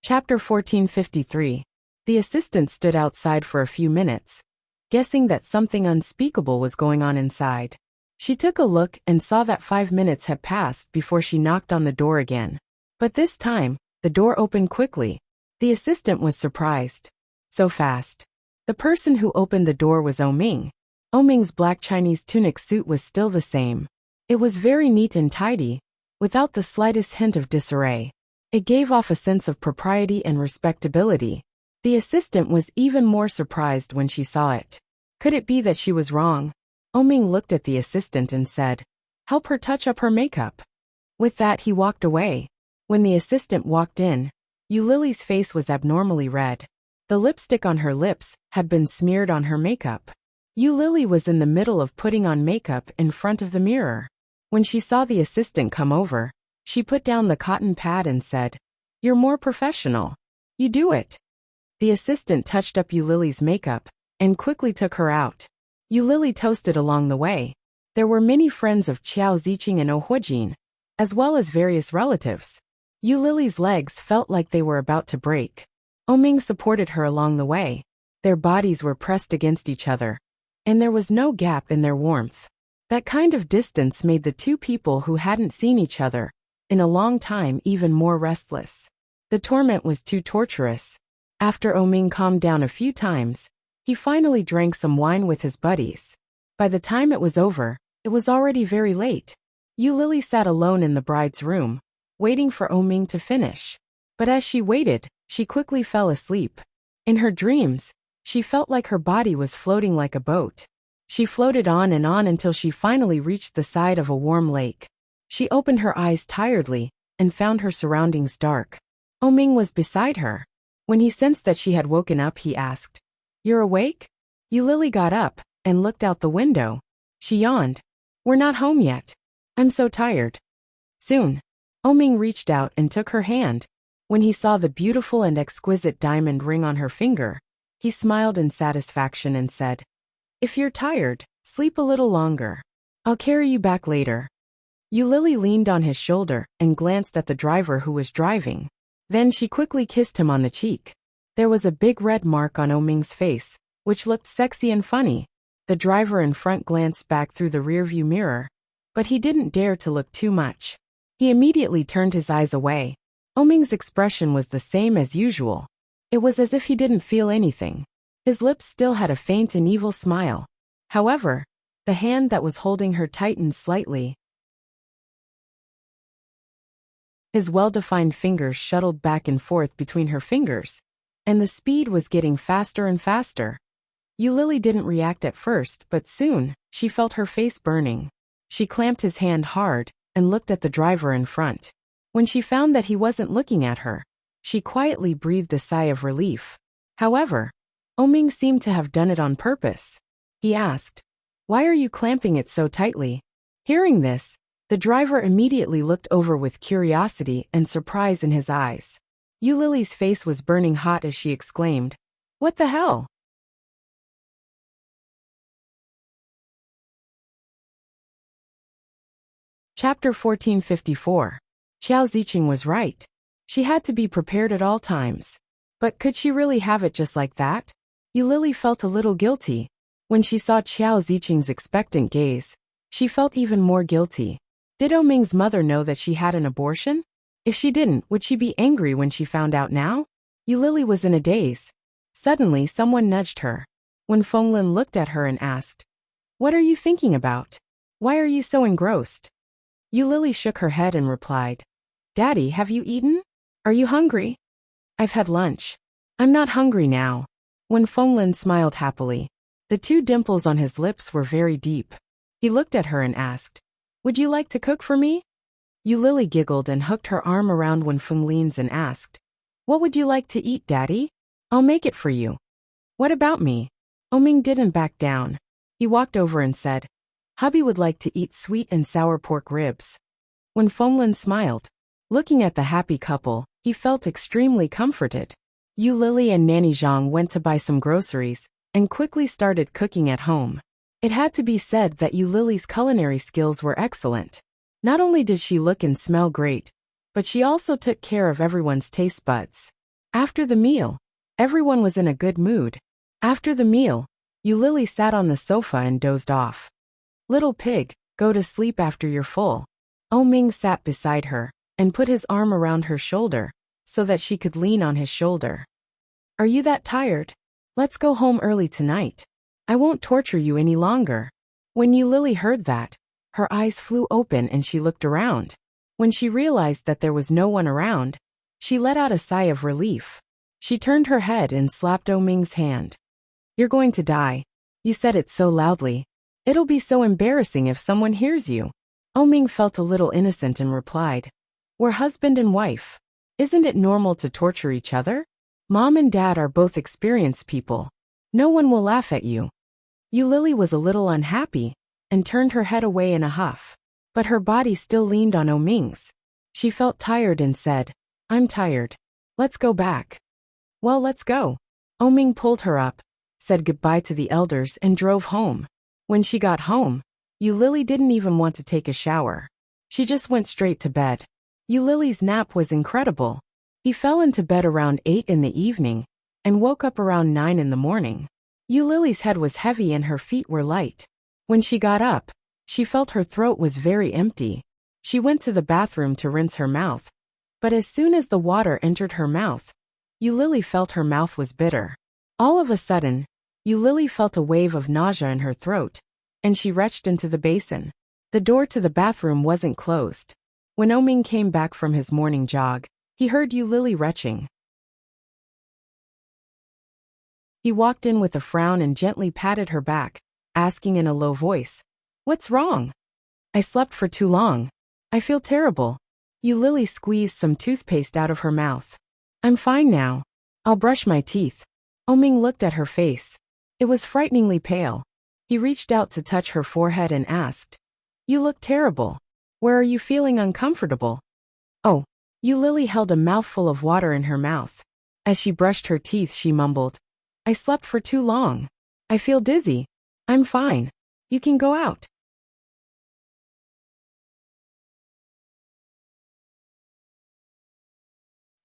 Chapter 1453. The assistant stood outside for a few minutes, guessing that something unspeakable was going on inside. She took a look and saw that 5 minutes had passed before she knocked on the door again. But this time, the door opened quickly. The assistant was surprised. So fast. The person who opened the door was Ming. Ming's black Chinese tunic suit was still the same. It was very neat and tidy, without the slightest hint of disarray. It gave off a sense of propriety and respectability. The assistant was even more surprised when she saw it. Could it be that she was wrong? Ming looked at the assistant and said, "Help her touch up her makeup." With that, he walked away. When the assistant walked in, Lily's face was abnormally red. The lipstick on her lips had been smeared on her makeup. Lily was in the middle of putting on makeup in front of the mirror. When she saw the assistant come over, she put down the cotton pad and said, "You're more professional. You do it." The assistant touched up Lily's makeup and quickly took her out. Lily toasted along the way. There were many friends of Qiao Ziqing and Huojin, as well as various relatives. Lily's legs felt like they were about to break. Ming supported her along the way. Their bodies were pressed against each other, and there was no gap in their warmth. That kind of distance made the two people who hadn't seen each other in a long time even more restless. The torment was too torturous. After Ming calmed down a few times, he finally drank some wine with his buddies. By the time it was over, it was already very late. Lily sat alone in the bride's room, waiting for Ming to finish. But as she waited, she quickly fell asleep. In her dreams, she felt like her body was floating like a boat. She floated on until she finally reached the side of a warm lake. She opened her eyes tiredly and found her surroundings dark. Ming was beside her. When he sensed that she had woken up, he asked, "You're awake?" Lily got up and looked out the window. She yawned. "We're not home yet. I'm so tired." Soon, Ming reached out and took her hand. When he saw the beautiful and exquisite diamond ring on her finger, he smiled in satisfaction and said, "If you're tired, sleep a little longer. I'll carry you back later." Lily leaned on his shoulder and glanced at the driver who was driving. Then she quickly kissed him on the cheek. There was a big red mark on Ming's face, which looked sexy and funny. The driver in front glanced back through the rearview mirror, but he didn't dare to look too much. He immediately turned his eyes away. Ming's expression was the same as usual. It was as if he didn't feel anything. His lips still had a faint and evil smile. However, the hand that was holding her tightened slightly. His well-defined fingers shuttled back and forth between her fingers, and the speed was getting faster and faster. Lily didn't react at first, but soon, she felt her face burning. She clamped his hand hard and looked at the driver in front. When she found that he wasn't looking at her, she quietly breathed a sigh of relief. However, Oming seemed to have done it on purpose. He asked, "Why are you clamping it so tightly?" Hearing this, the driver immediately looked over with curiosity and surprise in his eyes. Lily's face was burning hot as she exclaimed, "What the hell?" Chapter 1454. Xiao Ziqing was right. She had to be prepared at all times. But could she really have it just like that? Lily felt a little guilty. When she saw Xiao Ziqing's expectant gaze, she felt even more guilty. Did Oming's mother know that she had an abortion? If she didn't, would she be angry when she found out now? Lily was in a daze. Suddenly, someone nudged her. When Fenglin looked at her and asked, "What are you thinking about? Why are you so engrossed?" Lily shook her head and replied, "Daddy, have you eaten? Are you hungry?" "I've had lunch. I'm not hungry now." When Fenglin smiled happily, the two dimples on his lips were very deep. He looked at her and asked, "Would you like to cook for me?" Lily giggled and hooked her arm around Wen Fenglin's and asked, "What would you like to eat, Daddy? I'll make it for you." "What about me?" Oming didn't back down. He walked over and said, "Hubby would like to eat sweet and sour pork ribs." When Fenglin smiled, looking at the happy couple, he felt extremely comforted. Lily and Nanny Zhang went to buy some groceries and quickly started cooking at home. It had to be said that Lily's culinary skills were excellent. Not only did she look and smell great, but she also took care of everyone's taste buds. After the meal, everyone was in a good mood. After the meal, Lily sat on the sofa and dozed off. "Little pig, go to sleep after you're full." Oming sat beside her and put his arm around her shoulder so that she could lean on his shoulder. "Are you that tired? Let's go home early tonight. I won't torture you any longer." When Lily heard that, her eyes flew open and she looked around. When she realized that there was no one around, she let out a sigh of relief. She turned her head and slapped Oming's hand. "You're going to die. You said it so loudly. It'll be so embarrassing if someone hears you." Oming felt a little innocent and replied, "We're husband and wife. Isn't it normal to torture each other? Mom and Dad are both experienced people. No one will laugh at you." Lily was a little unhappy and turned her head away in a huff. But her body still leaned on Oming's. She felt tired and said, "I'm tired. Let's go back." "Well, let's go." Oming pulled her up, said goodbye to the elders and drove home. When she got home, Lily didn't even want to take a shower. She just went straight to bed. Lily's nap was incredible. He fell into bed around 8 in the evening and woke up around 9 in the morning. Lily's head was heavy and her feet were light. When she got up, she felt her throat was very empty. She went to the bathroom to rinse her mouth. But as soon as the water entered her mouth, Lily felt her mouth was bitter. All of a sudden, Lily felt a wave of nausea in her throat, and she retched into the basin. The door to the bathroom wasn't closed. When Oming came back from his morning jog, he heard Lily retching. He walked in with a frown and gently patted her back, asking in a low voice, "What's wrong?" "I slept for too long. I feel terrible." Lily squeezed some toothpaste out of her mouth. "I'm fine now. I'll brush my teeth." Oming looked at her face. It was frighteningly pale. He reached out to touch her forehead and asked, "You look terrible. Where are you feeling uncomfortable?" "Oh." Lily held a mouthful of water in her mouth. As she brushed her teeth, she mumbled, "I slept for too long. I feel dizzy. I'm fine. You can go out."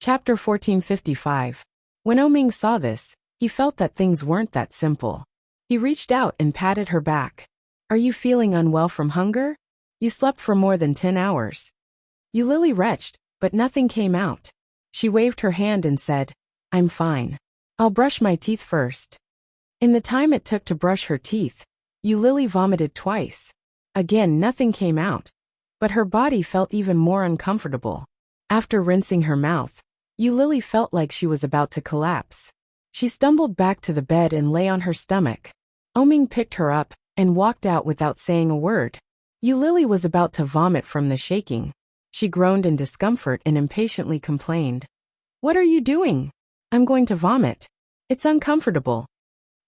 Chapter 1455. When Oming saw this, he felt that things weren't that simple. He reached out and patted her back. "Are you feeling unwell from hunger? You slept for more than 10 hours." Lily retched, but nothing came out. She waved her hand and said, "I'm fine. I'll brush my teeth first." In the time it took to brush her teeth, Lily vomited twice. Again, nothing came out, but her body felt even more uncomfortable. After rinsing her mouth, Lily felt like she was about to collapse. She stumbled back to the bed and lay on her stomach. Oming picked her up and walked out without saying a word. Lily was about to vomit from the shaking. She groaned in discomfort and impatiently complained. "What are you doing? I'm going to vomit. It's uncomfortable.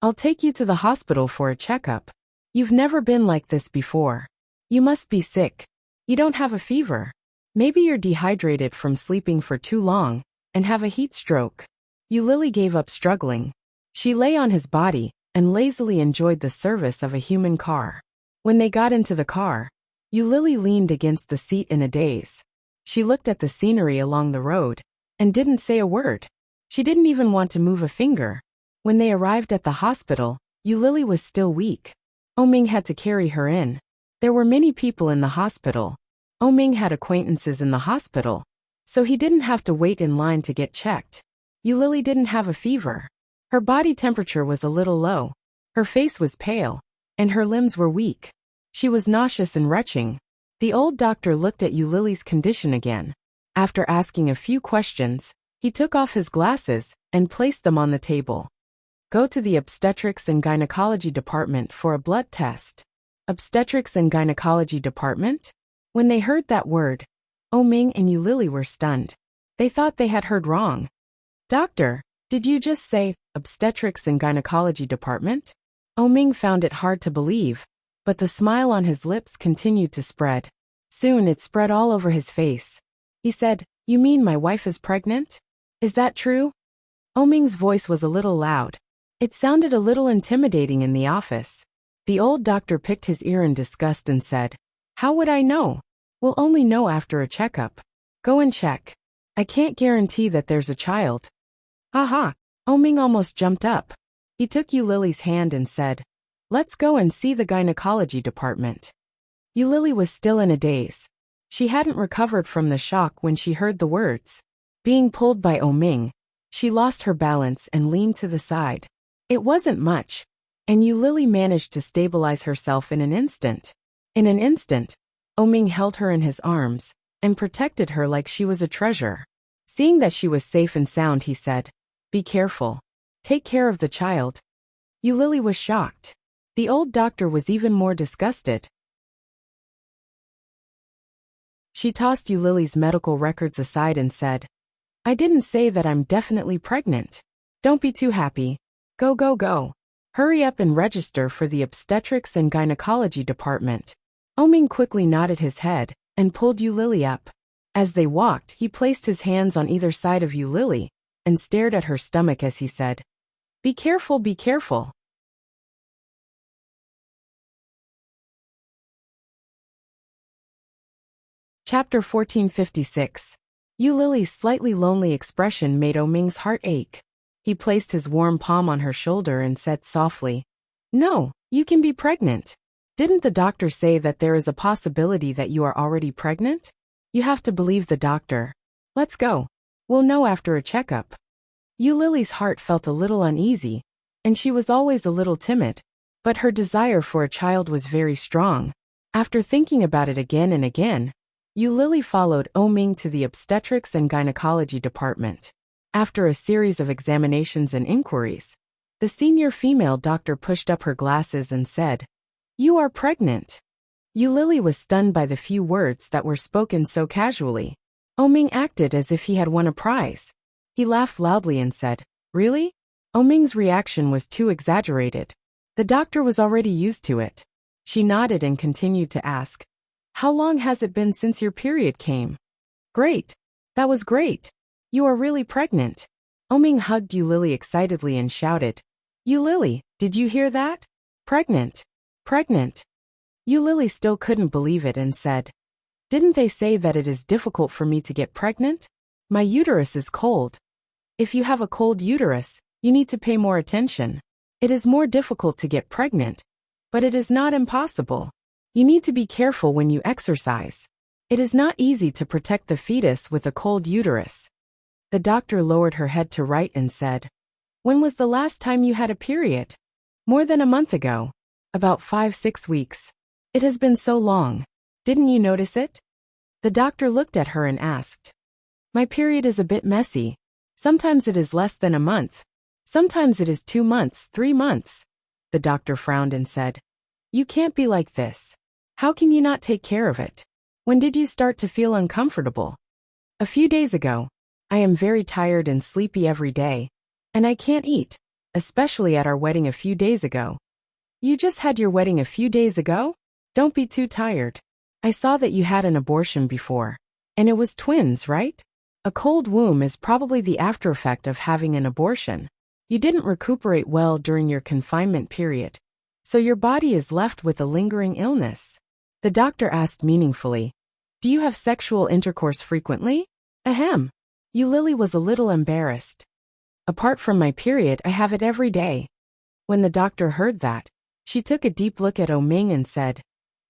I'll take you to the hospital for a checkup. You've never been like this before. You must be sick. You don't have a fever. Maybe you're dehydrated from sleeping for too long and have a heat stroke." Lily gave up struggling. She lay on his body and lazily enjoyed the service of a human car. When they got into the car, Lily leaned against the seat in a daze. She looked at the scenery along the road and didn't say a word. She didn't even want to move a finger. When they arrived at the hospital, Lily was still weak. Oming had to carry her in. There were many people in the hospital. Oming had acquaintances in the hospital, so he didn't have to wait in line to get checked. Lily didn't have a fever. Her body temperature was a little low. Her face was pale, and her limbs were weak. She was nauseous and retching. The old doctor looked at Lily's condition again. After asking a few questions, he took off his glasses and placed them on the table. "Go to the obstetrics and gynecology department for a blood test." Obstetrics and gynecology department? When they heard that word, Oming and Lily were stunned. They thought they had heard wrong. "Doctor, did you just say obstetrics and gynecology department?" Oming found it hard to believe, but the smile on his lips continued to spread. Soon it spread all over his face. He said, "You mean my wife is pregnant? Is that true?" Oming's voice was a little loud. It sounded a little intimidating in the office. The old doctor picked his ear in disgust and said, "How would I know? We'll only know after a checkup. Go and check. I can't guarantee that there's a child." "Aha!" Oming almost jumped up. He took Lily's hand and said, "Let's go and see the gynecology department." Lily was still in a daze. She hadn't recovered from the shock when she heard the words. Being pulled by Oming, she lost her balance and leaned to the side. It wasn't much, and Lily managed to stabilize herself in an instant. In an instant, Oming held her in his arms and protected her like she was a treasure. Seeing that she was safe and sound, he said, "Be careful. Take care of the child." Lily was shocked. The old doctor was even more disgusted. She tossed Lily's medical records aside and said, "I didn't say that I'm definitely pregnant. Don't be too happy. Go, go, go. Hurry up and register for the obstetrics and gynecology department." Oming quickly nodded his head and pulled Lily up. As they walked, he placed his hands on either side of Lily and stared at her stomach as he said, "Be careful, be careful." Chapter 1456. Lily's slightly lonely expression made Oming's heart ache. He placed his warm palm on her shoulder and said softly, "No, you can be pregnant. Didn't the doctor say that there is a possibility that you are already pregnant? You have to believe the doctor. Let's go. We'll know after a checkup." Lily's heart felt a little uneasy, and she was always a little timid, but her desire for a child was very strong. After thinking about it again and again, Lily followed Oming to the obstetrics and gynecology department. After a series of examinations and inquiries, the senior female doctor pushed up her glasses and said, "You are pregnant." Lily was stunned by the few words that were spoken so casually. Oming acted as if he had won a prize. He laughed loudly and said, "Really?" Oming's reaction was too exaggerated. The doctor was already used to it. She nodded and continued to ask, "How long has it been since your period came?" "Great. That was great. You are really pregnant." Oming hugged Lily excitedly and shouted, "Lily, did you hear that? Pregnant. Pregnant." Lily still couldn't believe it and said, "Didn't they say that it is difficult for me to get pregnant? My uterus is cold. If you have a cold uterus, you need to pay more attention. It is more difficult to get pregnant, but it is not impossible. You need to be careful when you exercise. It is not easy to protect the fetus with a cold uterus." The doctor lowered her head to write and said, "When was the last time you had a period?" "More than a month ago. About 5-6 weeks. It has been so long. Didn't you notice it?" The doctor looked at her and asked, "My period is a bit messy. Sometimes it is less than a month. Sometimes it is 2 months, 3 months. The doctor frowned and said, "You can't be like this. How can you not take care of it? When did you start to feel uncomfortable?" "A few days ago. I am very tired and sleepy every day. And I can't eat, especially at our wedding a few days ago." "You just had your wedding a few days ago? Don't be too tired. I saw that you had an abortion before. And it was twins, right? A cold womb is probably the aftereffect of having an abortion. You didn't recuperate well during your confinement period, so your body is left with a lingering illness." The doctor asked meaningfully, "Do you have sexual intercourse frequently?" Ahem. Lily was a little embarrassed. "Apart from my period, I have it every day." When the doctor heard that, she took a deep look at Ming and said,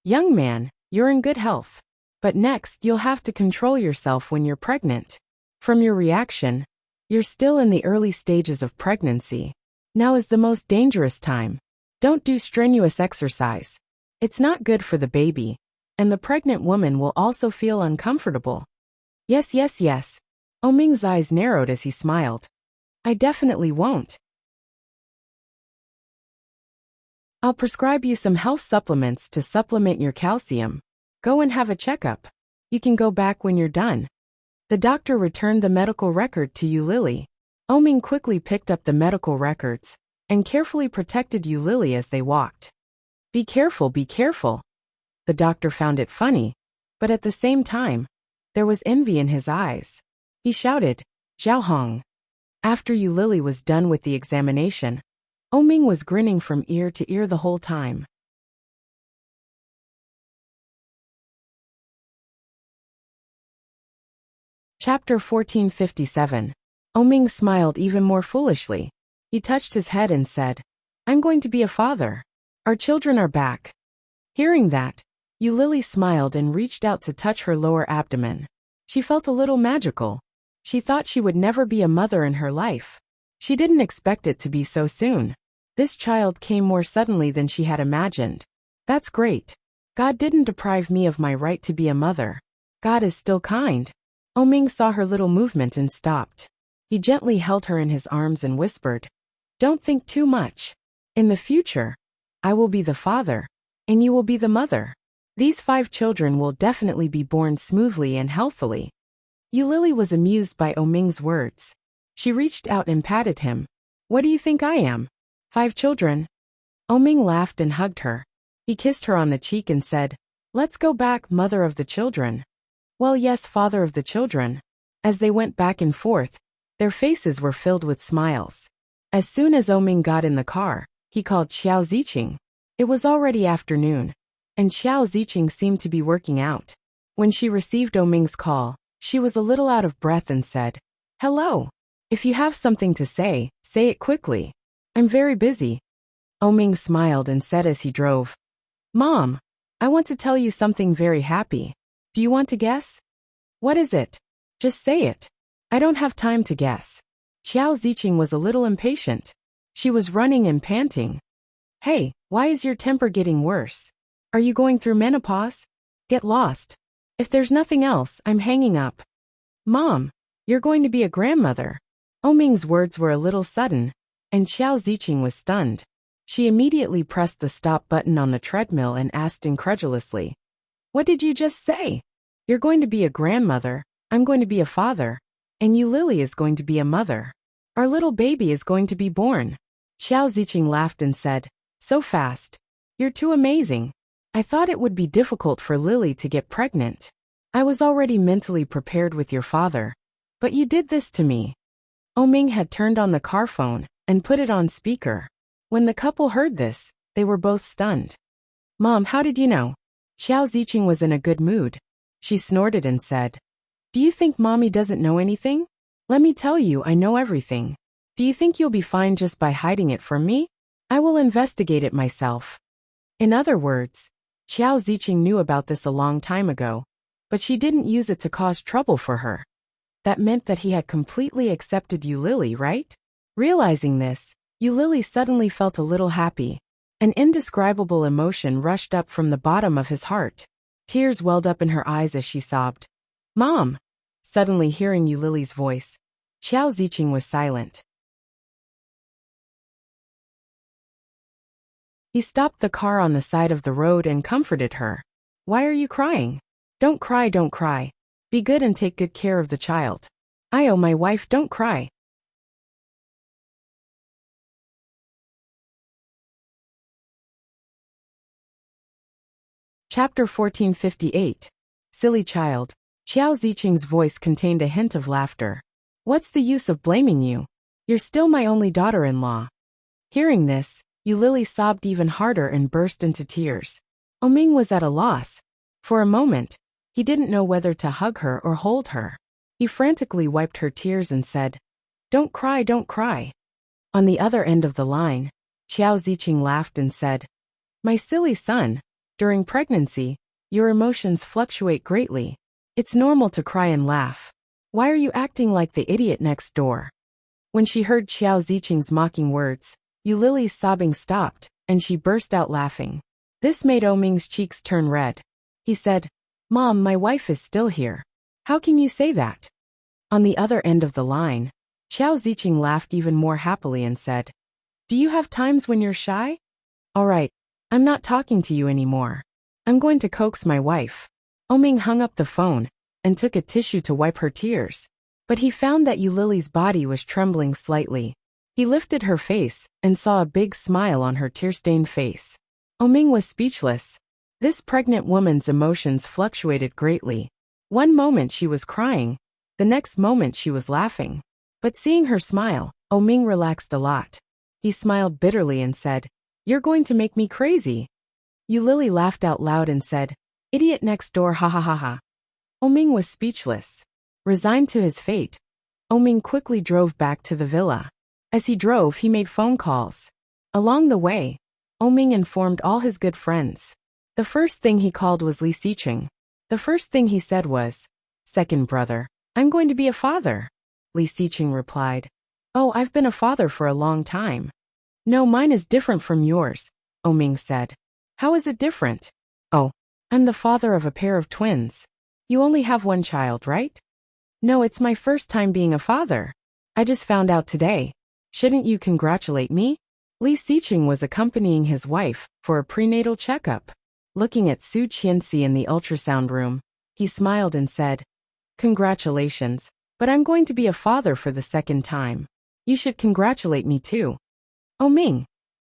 "Young man, you're in good health. But next you'll have to control yourself when you're pregnant. From your reaction, you're still in the early stages of pregnancy. Now is the most dangerous time. Don't do strenuous exercise. It's not good for the baby, and the pregnant woman will also feel uncomfortable." Yes. Ming's eyes narrowed as he smiled. "I definitely won't. I'll prescribe you some health supplements to supplement your calcium. Go and have a checkup. You can go back when you're done." The doctor returned the medical record to Lily. Ming quickly picked up the medical records and carefully protected Lily as they walked. Be careful. The doctor found it funny, but at the same time, there was envy in his eyes. He shouted, "Zhao Hong." After Lily was done with the examination, Ming was grinning from ear to ear the whole time. Chapter 1457. Ming smiled even more foolishly. He touched his head and said, "I'm going to be a father. Our children are back." Hearing that, Lily smiled and reached out to touch her lower abdomen. She felt a little magical. She thought she would never be a mother in her life. She didn't expect it to be so soon. This child came more suddenly than she had imagined. That's great. God didn't deprive me of my right to be a mother. God is still kind. Ming saw her little movement and stopped. He gently held her in his arms and whispered, "Don't think too much. In the future, I will be the father, and you will be the mother. These 5 children will definitely be born smoothly and healthily." Lily was amused by Ming's words. She reached out and patted him. "What do you think I am? 5 children?" Ming laughed and hugged her. He kissed her on the cheek and said, "Let's go back, mother of the children." "Well, yes, father of the children." As they went back and forth, their faces were filled with smiles. As soon as Ming got in the car, he called Xiao Ziqing. It was already afternoon, and Xiao Ziqing seemed to be working out. When she received Ming's call, she was a little out of breath and said, "Hello. If you have something to say it quickly. I'm very busy." Ming smiled and said as he drove, "Mom, I want to tell you something very happy. Do you want to guess?" "What is it? Just say it." "I don't have time to guess." Xiao Ziqing was a little impatient. She was running and panting. "Hey, why is your temper getting worse? Are you going through menopause? Get lost. If there's nothing else, I'm hanging up." "Mom, you're going to be a grandmother." Ming's words were a little sudden, and Xiao Ziqing was stunned. She immediately pressed the stop button on the treadmill and asked incredulously, "What did you just say?" "You're going to be a grandmother, I'm going to be a father, and Lily is going to be a mother. Our little baby is going to be born." Xiao Ziqing laughed and said, "So fast. You're too amazing. I thought it would be difficult for Lily to get pregnant. I was already mentally prepared with your father. But you did this to me." Ming had turned on the car phone and put it on speaker. When the couple heard this, they were both stunned. "Mom, how did you know?" Xiao Ziqing was in a good mood. She snorted and said, "Do you think Mommy doesn't know anything? Let me tell you, I know everything. Do you think you'll be fine just by hiding it from me? I will investigate it myself." In other words, Xiao Ziqing knew about this a long time ago, but she didn't use it to cause trouble for her. That meant that he had completely accepted Lily, right? Realizing this, Lily suddenly felt a little happy. An indescribable emotion rushed up from the bottom of his heart. Tears welled up in her eyes as she sobbed, "Mom!" Suddenly hearing Lily's voice, Xiao Ziqing was silent. He stopped the car on the side of the road and comforted her. Why are you crying? Don't cry, don't cry. Be good and take good care of the child. My wife, don't cry. Chapter 1458. Silly child. Qiao Ziqing's voice contained a hint of laughter. What's the use of blaming you? You're still my only daughter-in-law. Hearing this, Yulili sobbed even harder and burst into tears. Oming was at a loss. For a moment, he didn't know whether to hug her or hold her. He frantically wiped her tears and said, Don't cry, don't cry. On the other end of the line, Qiao Ziqing laughed and said, My silly son, during pregnancy, your emotions fluctuate greatly. It's normal to cry and laugh. Why are you acting like the idiot next door? When she heard Qiao Ziqing's mocking words, Yulili's sobbing stopped, and she burst out laughing. This made Oming's cheeks turn red. He said, Mom, my wife is still here. How can you say that? On the other end of the line, Qiao Ziqing laughed even more happily and said, Do you have times when you're shy? All right, I'm not talking to you anymore. I'm going to coax my wife. Oming hung up the phone and took a tissue to wipe her tears. But he found that Yulili's body was trembling slightly. He lifted her face and saw a big smile on her tear-stained face. Oming was speechless. This pregnant woman's emotions fluctuated greatly. One moment she was crying, the next moment she was laughing. But seeing her smile, Oming relaxed a lot. He smiled bitterly and said, You're going to make me crazy. Yulili laughed out loud and said, Idiot next door, ha ha ha ha. Oming was speechless. Resigned to his fate, Oming quickly drove back to the villa. As he drove, he made phone calls. Along the way, Oming informed all his good friends. The first thing he called was Li Xiqing. The first thing he said was, Second brother, I'm going to be a father. Li Xiqing replied, Oh, I've been a father for a long time. No, mine is different from yours, Oming said. How is it different? Oh, I'm the father of a pair of twins. You only have one child, right? No, it's my first time being a father. I just found out today. Shouldn't you congratulate me? Li Xiqing was accompanying his wife for a prenatal checkup. Looking at Su Qianxi in the ultrasound room, he smiled and said, Congratulations, but I'm going to be a father for the second time. You should congratulate me too. Oming.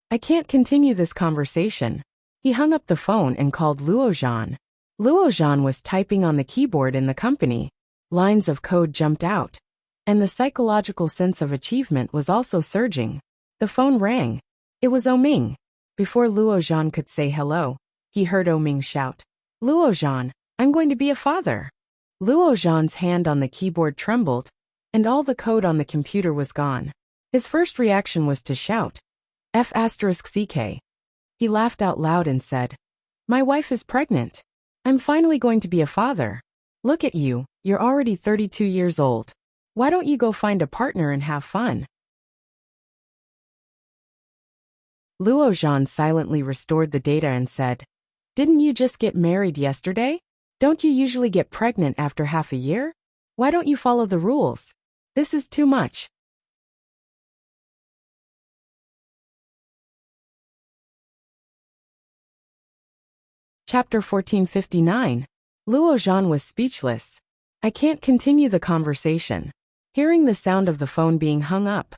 I can't continue this conversation. He hung up the phone and called Luozhan. Luozhan was typing on the keyboard in the company. Lines of code jumped out, and the psychological sense of achievement was also surging. The phone rang. It was Oming. Before Luozhan could say hello, he heard Oming shout, Luozhan, I'm going to be a father. Luozhan's hand on the keyboard trembled, and all the code on the computer was gone. His first reaction was to shout, F***CK. He laughed out loud and said, My wife is pregnant. I'm finally going to be a father. Look at you, you're already 32 years old. Why don't you go find a partner and have fun? Luozhan silently restored the data and said, Didn't you just get married yesterday? Don't you usually get pregnant after half a year? Why don't you follow the rules? This is too much. Chapter 1459. Luozhan was speechless. I can't continue the conversation. Hearing the sound of the phone being hung up,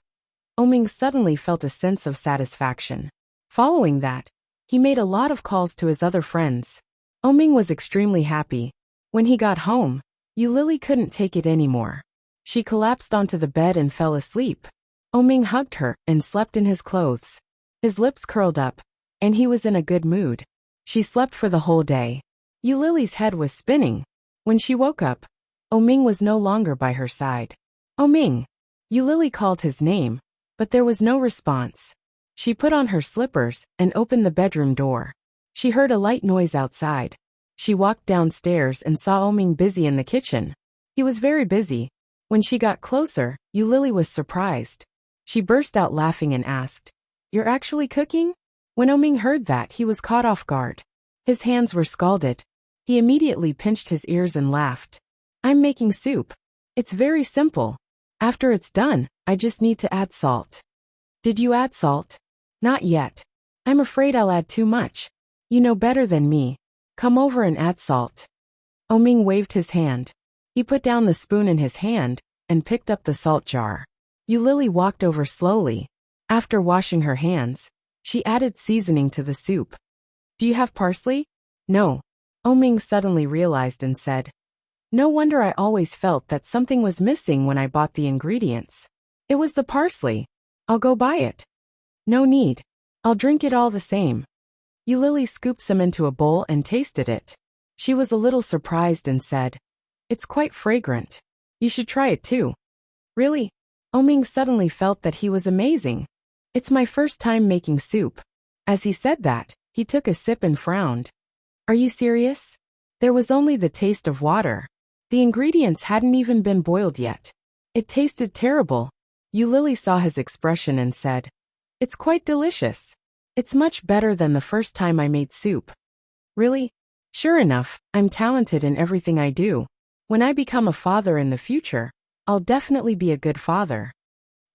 Oming suddenly felt a sense of satisfaction. Following that, he made a lot of calls to his other friends. Oming was extremely happy. When he got home, Yulili couldn't take it anymore. She collapsed onto the bed and fell asleep. Oming hugged her and slept in his clothes. His lips curled up, and he was in a good mood. She slept for the whole day. Yulili's head was spinning. When she woke up, Oming was no longer by her side. Oming. Yulili called his name, but there was no response. She put on her slippers and opened the bedroom door. She heard a light noise outside. She walked downstairs and saw Oming busy in the kitchen. He was very busy. When she got closer, Yulili was surprised. She burst out laughing and asked, You're actually cooking? When Oming heard that, he was caught off guard. His hands were scalded. He immediately pinched his ears and laughed. I'm making soup. It's very simple. After it's done, I just need to add salt. Did you add salt? Not yet. I'm afraid I'll add too much. You know better than me. Come over and add salt. Oming waved his hand. He put down the spoon in his hand and picked up the salt jar. Yulili walked over slowly. After washing her hands, she added seasoning to the soup. Do you have parsley? No. Oming suddenly realized and said, no wonder I always felt that something was missing when I bought the ingredients. It was the parsley. I'll go buy it. No need. I'll drink it all the same. Yulili scooped some into a bowl and tasted it. She was a little surprised and said, it's quite fragrant. You should try it too. Really? Oming suddenly felt that he was amazing. It's my first time making soup. As he said that, he took a sip and frowned. Are you serious? There was only the taste of water. The ingredients hadn't even been boiled yet. It tasted terrible. Yulili saw his expression and said, it's quite delicious. It's much better than the first time I made soup. Really? Sure enough, I'm talented in everything I do. When I become a father in the future, I'll definitely be a good father.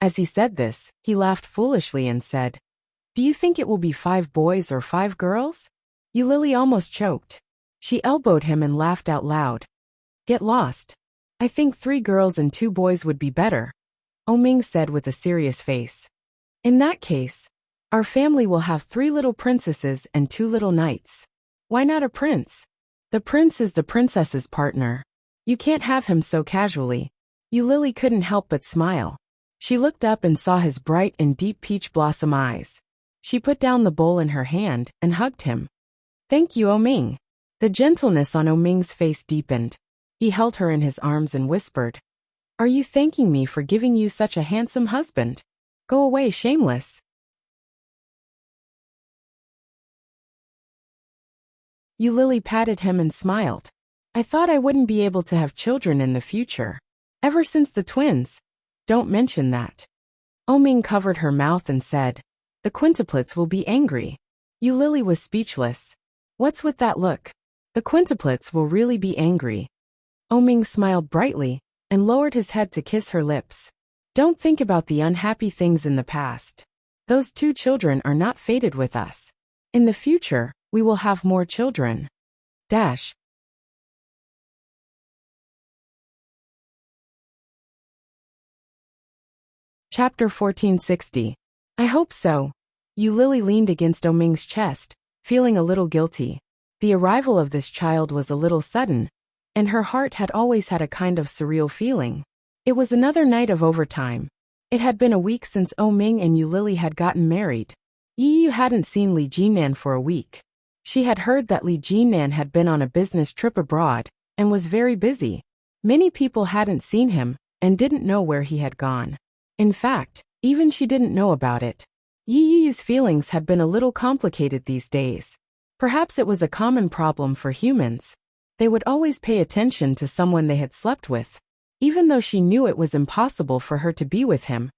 As he said this, he laughed foolishly and said, do you think it will be 5 boys or 5 girls? Yulili almost choked. She elbowed him and laughed out loud. Get lost. I think 3 girls and 2 boys would be better, Oming said with a serious face. In that case, our family will have 3 little princesses and 2 little knights. Why not a prince? The prince is the princess's partner. You can't have him so casually. Yulili couldn't help but smile. She looked up and saw his bright and deep peach blossom eyes. She put down the bowl in her hand and hugged him. Thank you, Oming. The gentleness on Oming's face deepened. He held her in his arms and whispered, are you thanking me for giving you such a handsome husband? Go away, shameless. Yulili patted him and smiled. I thought I wouldn't be able to have children in the future. Ever since the twins. Don't mention that. Oming covered her mouth and said, the quintuplets will be angry. Yulili was speechless. What's with that look? The quintuplets will really be angry. Oming smiled brightly and lowered his head to kiss her lips. Don't think about the unhappy things in the past. Those 2 children are not fated with us. In the future, we will have more children. Dash. Chapter 1460. I hope so. Yulili leaned against Oming's chest, feeling a little guilty. The arrival of this child was a little sudden, and her heart had always had a kind of surreal feeling. It was another night of overtime. It had been a week since Oming and Yulili had gotten married. Yiyu hadn't seen Li Jinan for a week. She had heard that Li Jinan had been on a business trip abroad and was very busy. Many people hadn't seen him and didn't know where he had gone. In fact, even she didn't know about it. Yiyu's feelings had been a little complicated these days. Perhaps it was a common problem for humans. They would always pay attention to someone they had slept with, even though she knew it was impossible for her to be with him.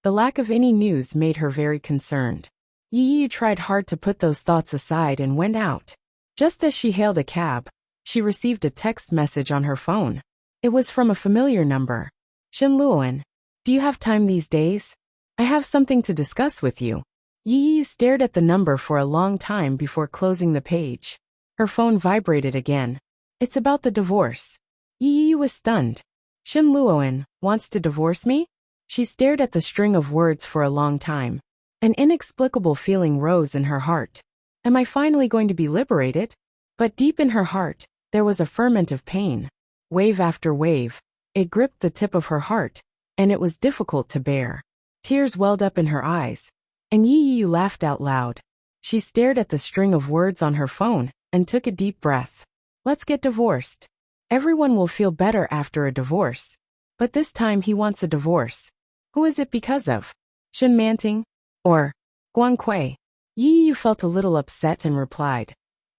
The lack of any news made her very concerned. Yiyu tried hard to put those thoughts aside and went out. Just as she hailed a cab, she received a text message on her phone. It was from a familiar number. Shenluoan, do you have time these days? I have something to discuss with you. Yiyu stared at the number for a long time before closing the page. Her phone vibrated again. It's about the divorce. Yiyu was stunned. Shenluoan wants to divorce me? She stared at the string of words for a long time. An inexplicable feeling rose in her heart. Am I finally going to be liberated? But deep in her heart, there was a ferment of pain. Wave after wave, it gripped the tip of her heart, and it was difficult to bear. Tears welled up in her eyes, and Yiyu laughed out loud. She stared at the string of words on her phone and took a deep breath. Let's get divorced. Everyone will feel better after a divorce. But this time he wants a divorce. Who is it because of? Shen Manting? Or Guangquei? Yiyu felt a little upset and replied.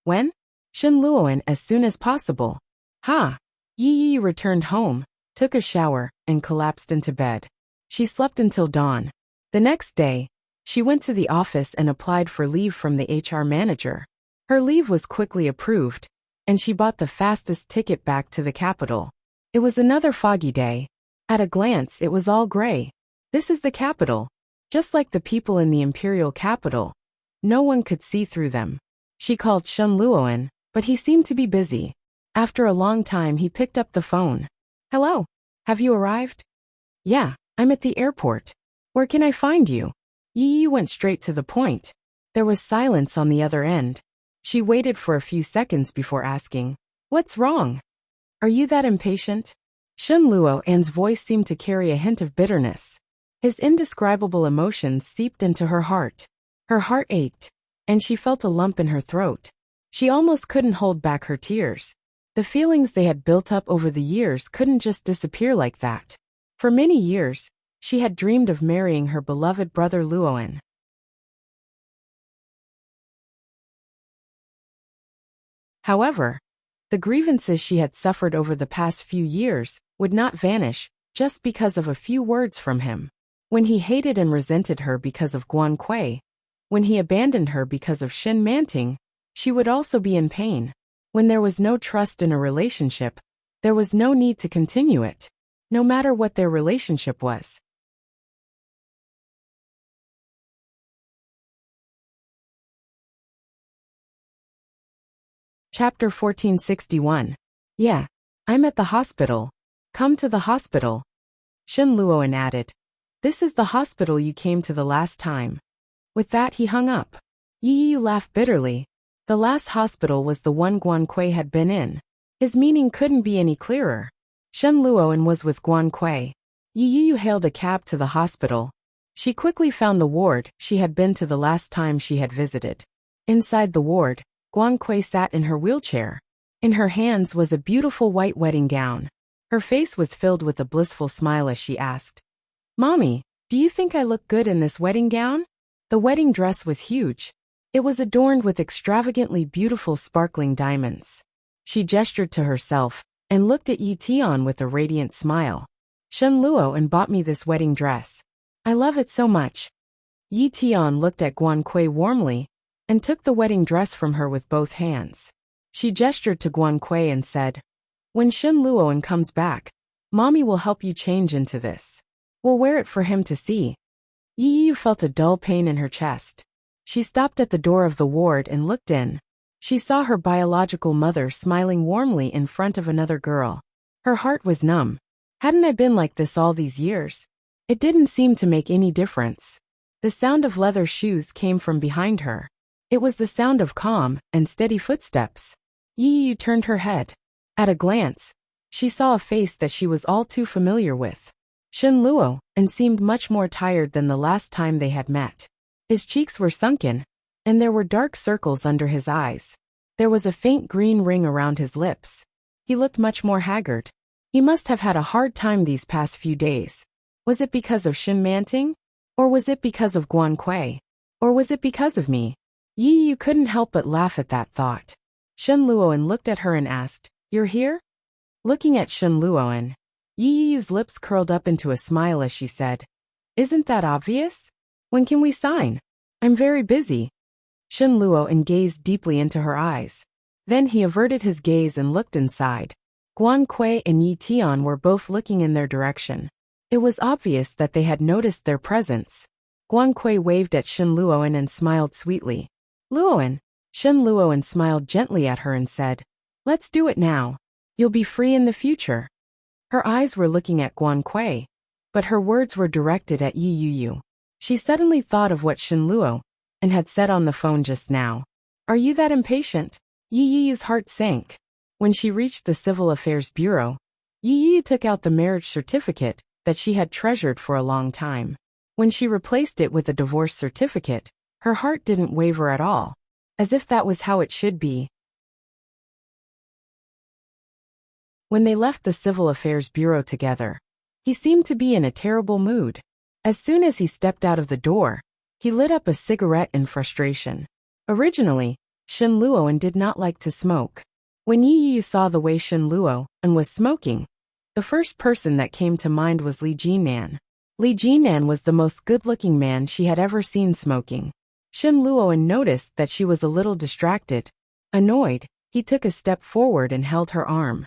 When? Shenluoan as soon as possible. Ha! Yiyu returned home, took a shower, and collapsed into bed. She slept until dawn. The next day, she went to the office and applied for leave from the HR manager. Her leave was quickly approved, and she bought the fastest ticket back to the capital. It was another foggy day. At a glance, it was all gray. This is the capital. Just like the people in the imperial capital. No one could see through them. She called Shen Luoan, but he seemed to be busy. After a long time he picked up the phone. Hello? Have you arrived? Yeah, I'm at the airport. Where can I find you? Yi went straight to the point. There was silence on the other end. She waited for a few seconds before asking, What's wrong? Are you that impatient? Shen Luoan's voice seemed to carry a hint of bitterness. His indescribable emotions seeped into her heart. Her heart ached, and she felt a lump in her throat. She almost couldn't hold back her tears. The feelings they had built up over the years couldn't just disappear like that. For many years, she had dreamed of marrying her beloved brother Luoan. However, the grievances she had suffered over the past few years would not vanish just because of a few words from him. When he hated and resented her because of Guan Kui, when he abandoned her because of Shin Manting, she would also be in pain. When there was no trust in a relationship, there was no need to continue it, no matter what their relationship was. Chapter 1461. Yeah, I'm at the hospital. Come to the hospital. Shen Luoan added. This is the hospital you came to the last time. With that he hung up. Yi laughed bitterly. The last hospital was the one Guan Kui had been in. His meaning couldn't be any clearer. Shen Luoan was with Guan Kui. Yi hailed a cab to the hospital. She quickly found the ward she had been to the last time she had visited. Inside the ward, Guan Kui sat in her wheelchair. In her hands was a beautiful white wedding gown. Her face was filled with a blissful smile as she asked, Mommy, do you think I look good in this wedding gown? The wedding dress was huge. It was adorned with extravagantly beautiful sparkling diamonds. She gestured to herself and looked at Yi Tian with a radiant smile. Shen Luoan bought me this wedding dress. I love it so much. Yi Tian looked at Guan Kui warmly and took the wedding dress from her with both hands. She gestured to Guan Kui and said, When Shen Luoan comes back, Mommy will help you change into this. We'll wear it for him to see. Yi felt a dull pain in her chest. She stopped at the door of the ward and looked in. She saw her biological mother smiling warmly in front of another girl. Her heart was numb. Hadn't I been like this all these years? It didn't seem to make any difference. The sound of leather shoes came from behind her. It was the sound of calm and steady footsteps. Yi turned her head. At a glance, she saw a face that she was all too familiar with. Shen Luo, and seemed much more tired than the last time they had met. His cheeks were sunken, and there were dark circles under his eyes. There was a faint green ring around his lips. He looked much more haggard. He must have had a hard time these past few days. Was it because of Shin Manting? Or was it because of Guan Kui? Or was it because of me? Yi couldn't help but laugh at that thought. Shen Luoan looked at her and asked, You're here? Looking at Shen Luoan, Yi's lips curled up into a smile as she said, Isn't that obvious? When can we sign? I'm very busy. Shen Luoan gazed deeply into her eyes. Then he averted his gaze and looked inside. Guan Kui and Yi Tian were both looking in their direction. It was obvious that they had noticed their presence. Guan Kui waved at Shen Luoan and smiled sweetly. Luoan. Shen Luoan smiled gently at her and said, Let's do it now. You'll be free in the future. Her eyes were looking at Guan Kui, but her words were directed at Yi. She suddenly thought of what Shen Luo and had said on the phone just now. Are you that impatient? Yi's heart sank. When she reached the Civil Affairs Bureau, Yi took out the marriage certificate that she had treasured for a long time. When she replaced it with a divorce certificate, her heart didn't waver at all, as if that was how it should be. When they left the Civil Affairs Bureau together, he seemed to be in a terrible mood. As soon as he stepped out of the door, he lit up a cigarette in frustration. Originally, Shen Luoan did not like to smoke. When Yi saw the way Shen Luoan was smoking, the first person that came to mind was Li Jinan. Li Jinan was the most good-looking man she had ever seen smoking. Shen Luoan noticed that she was a little distracted. Annoyed, he took a step forward and held her arm.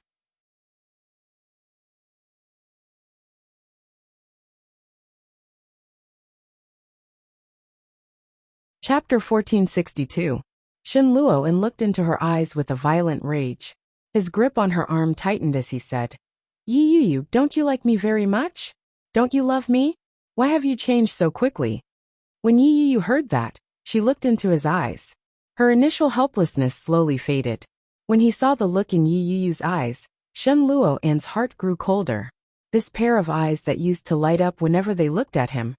Chapter 1462. Shen Luoan looked into her eyes with a violent rage. His grip on her arm tightened as he said, Yi Yu, don't you like me very much? Don't you love me? Why have you changed so quickly? When Yi Yu heard that, she looked into his eyes. Her initial helplessness slowly faded. When he saw the look in Yi Yu's eyes, Shen Luoan's heart grew colder. This pair of eyes that used to light up whenever they looked at him.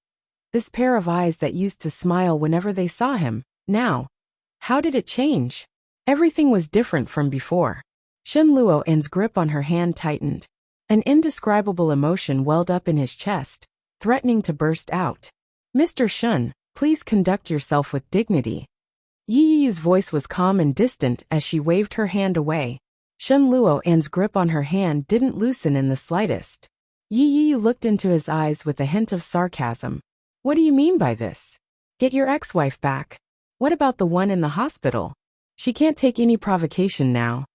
This pair of eyes that used to smile whenever they saw him. Now, how did it change? Everything was different from before. Shen Luoan's grip on her hand tightened. An indescribable emotion welled up in his chest, threatening to burst out. Mr. Shen, please conduct yourself with dignity. Yi Yu's voice was calm and distant as she waved her hand away. Shen Luoan's grip on her hand didn't loosen in the slightest. Yi Yu looked into his eyes with a hint of sarcasm. What do you mean by this? Get your ex-wife back. What about the one in the hospital? She can't take any provocation now.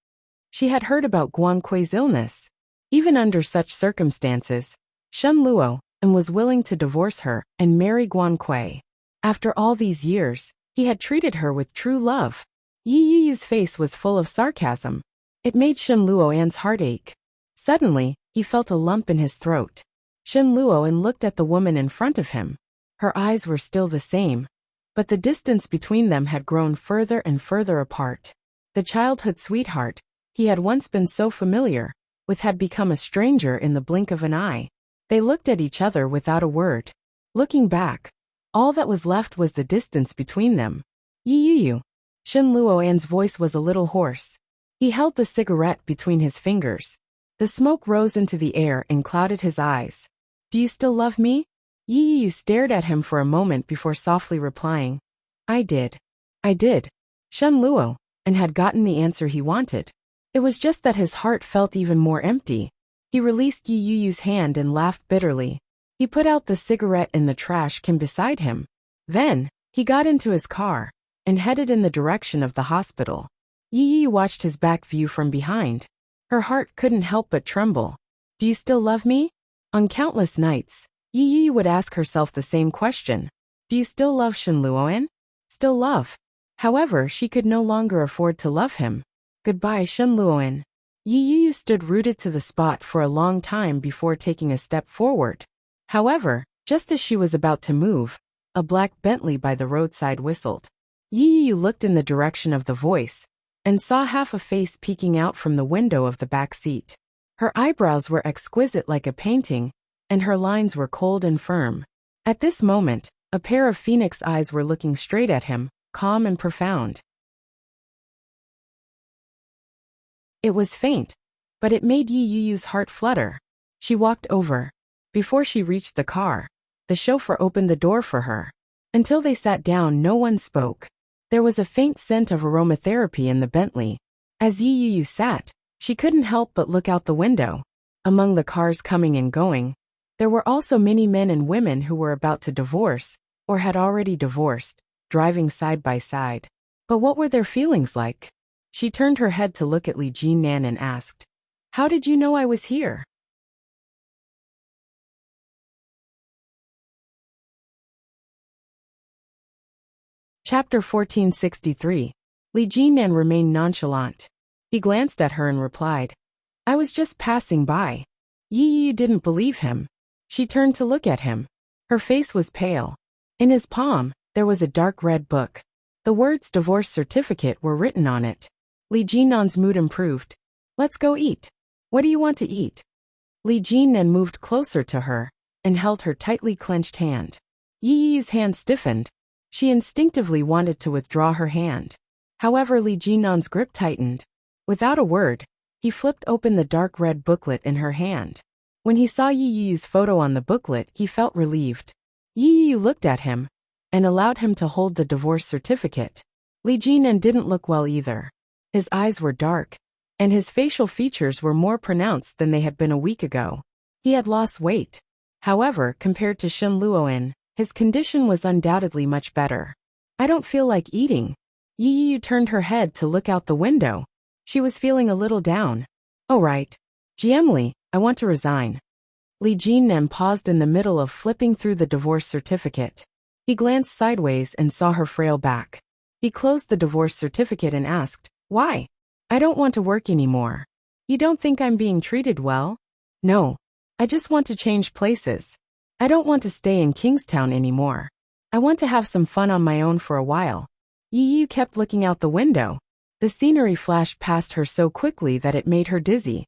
She had heard about Guan Kui's illness. Even under such circumstances, Shen Luoan was willing to divorce her and marry Guan Kui. After all these years, he had treated her with true love. Yi Yu's face was full of sarcasm. It made Shen Luoan's heart ache. Suddenly, he felt a lump in his throat. Shen Luoan looked at the woman in front of him. Her eyes were still the same, but the distance between them had grown further and further apart. The childhood sweetheart he had once been so familiar with had become a stranger in the blink of an eye. They looked at each other without a word. Looking back, all that was left was the distance between them. Yi Yu. Shen Luoan's voice was a little hoarse. He held the cigarette between his fingers. The smoke rose into the air and clouded his eyes. Do you still love me? Yi Yu stared at him for a moment before softly replying, I did. I did. Shen Luoan had gotten the answer he wanted. It was just that his heart felt even more empty. He released Yi Yu's hand and laughed bitterly. He put out the cigarette in the trash can beside him. Then, he got into his car and headed in the direction of the hospital. Yi Yu watched his back view from behind. Her heart couldn't help but tremble. Do you still love me? On countless nights, Yi Yu would ask herself the same question. Do you still love Shen Luoan? Still love. However, she could no longer afford to love him. Goodbye, Shen Luoan. Yi Yu stood rooted to the spot for a long time before taking a step forward. However, just as she was about to move, a black Bentley by the roadside whistled. Yi Yu looked in the direction of the voice and saw half a face peeking out from the window of the back seat. Her eyebrows were exquisite like a painting, and her lines were cold and firm. At this moment, a pair of phoenix eyes were looking straight at him, calm and profound. It was faint, but it made Yi Yu's heart flutter. She walked over. Before she reached the car, the chauffeur opened the door for her. Until they sat down, no one spoke. There was a faint scent of aromatherapy in the Bentley. As Yi Yu sat, she couldn't help but look out the window. Among the cars coming and going, there were also many men and women who were about to divorce, or had already divorced, driving side by side. But what were their feelings like? She turned her head to look at Li Jinnan and asked, How did you know I was here? Chapter 1463. Li Jinnan remained nonchalant. He glanced at her and replied, I was just passing by. Yi Yu didn't believe him. She turned to look at him. Her face was pale. In his palm, there was a dark red book. The words divorce certificate were written on it. Li Jinnan's mood improved. Let's go eat. What do you want to eat? Li Jinnan moved closer to her and held her tightly clenched hand. Yi Yu's hand stiffened. She instinctively wanted to withdraw her hand. However, Li Jinnan's grip tightened. Without a word, he flipped open the dark red booklet in her hand. When he saw Yi Yu's photo on the booklet, he felt relieved. Yi Yu looked at him and allowed him to hold the divorce certificate. Li Jinnan didn't look well either. His eyes were dark, and his facial features were more pronounced than they had been a week ago. He had lost weight. However, compared to Shen Luoan, his condition was undoubtedly much better. I don't feel like eating. Yi Yu turned her head to look out the window. She was feeling a little down. Oh right. Jiemli, I want to resign. Li Jinnan paused in the middle of flipping through the divorce certificate. He glanced sideways and saw her frail back. He closed the divorce certificate and asked, "Why?" "I don't want to work anymore." "You don't think I'm being treated well?" "No. I just want to change places. I don't want to stay in Kingstown anymore. I want to have some fun on my own for a while." Yu kept looking out the window. The scenery flashed past her so quickly that it made her dizzy.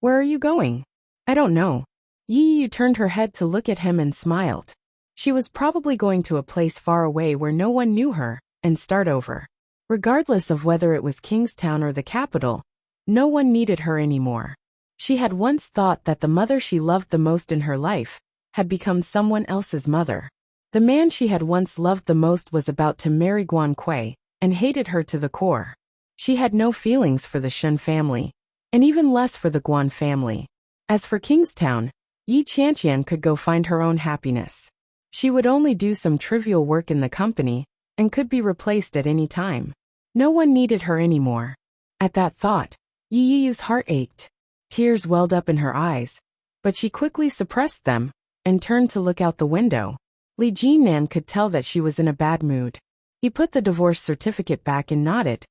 "Where are you going?" "I don't know." Yu turned her head to look at him and smiled. She was probably going to a place far away where no one knew her, and start over. Regardless of whether it was Kingstown or the capital, no one needed her anymore. She had once thought that the mother she loved the most in her life had become someone else's mother. The man she had once loved the most was about to marry Guan Kui, and hated her to the core. She had no feelings for the Shun family, and even less for the Guan family. As for Kingstown, Yi Qianqian could go find her own happiness. She would only do some trivial work in the company, and could be replaced at any time. No one needed her anymore. At that thought, Yi's heart ached. Tears welled up in her eyes, but she quickly suppressed them, and turned to look out the window. Li Jinan could tell that she was in a bad mood. He put the divorce certificate back and nodded.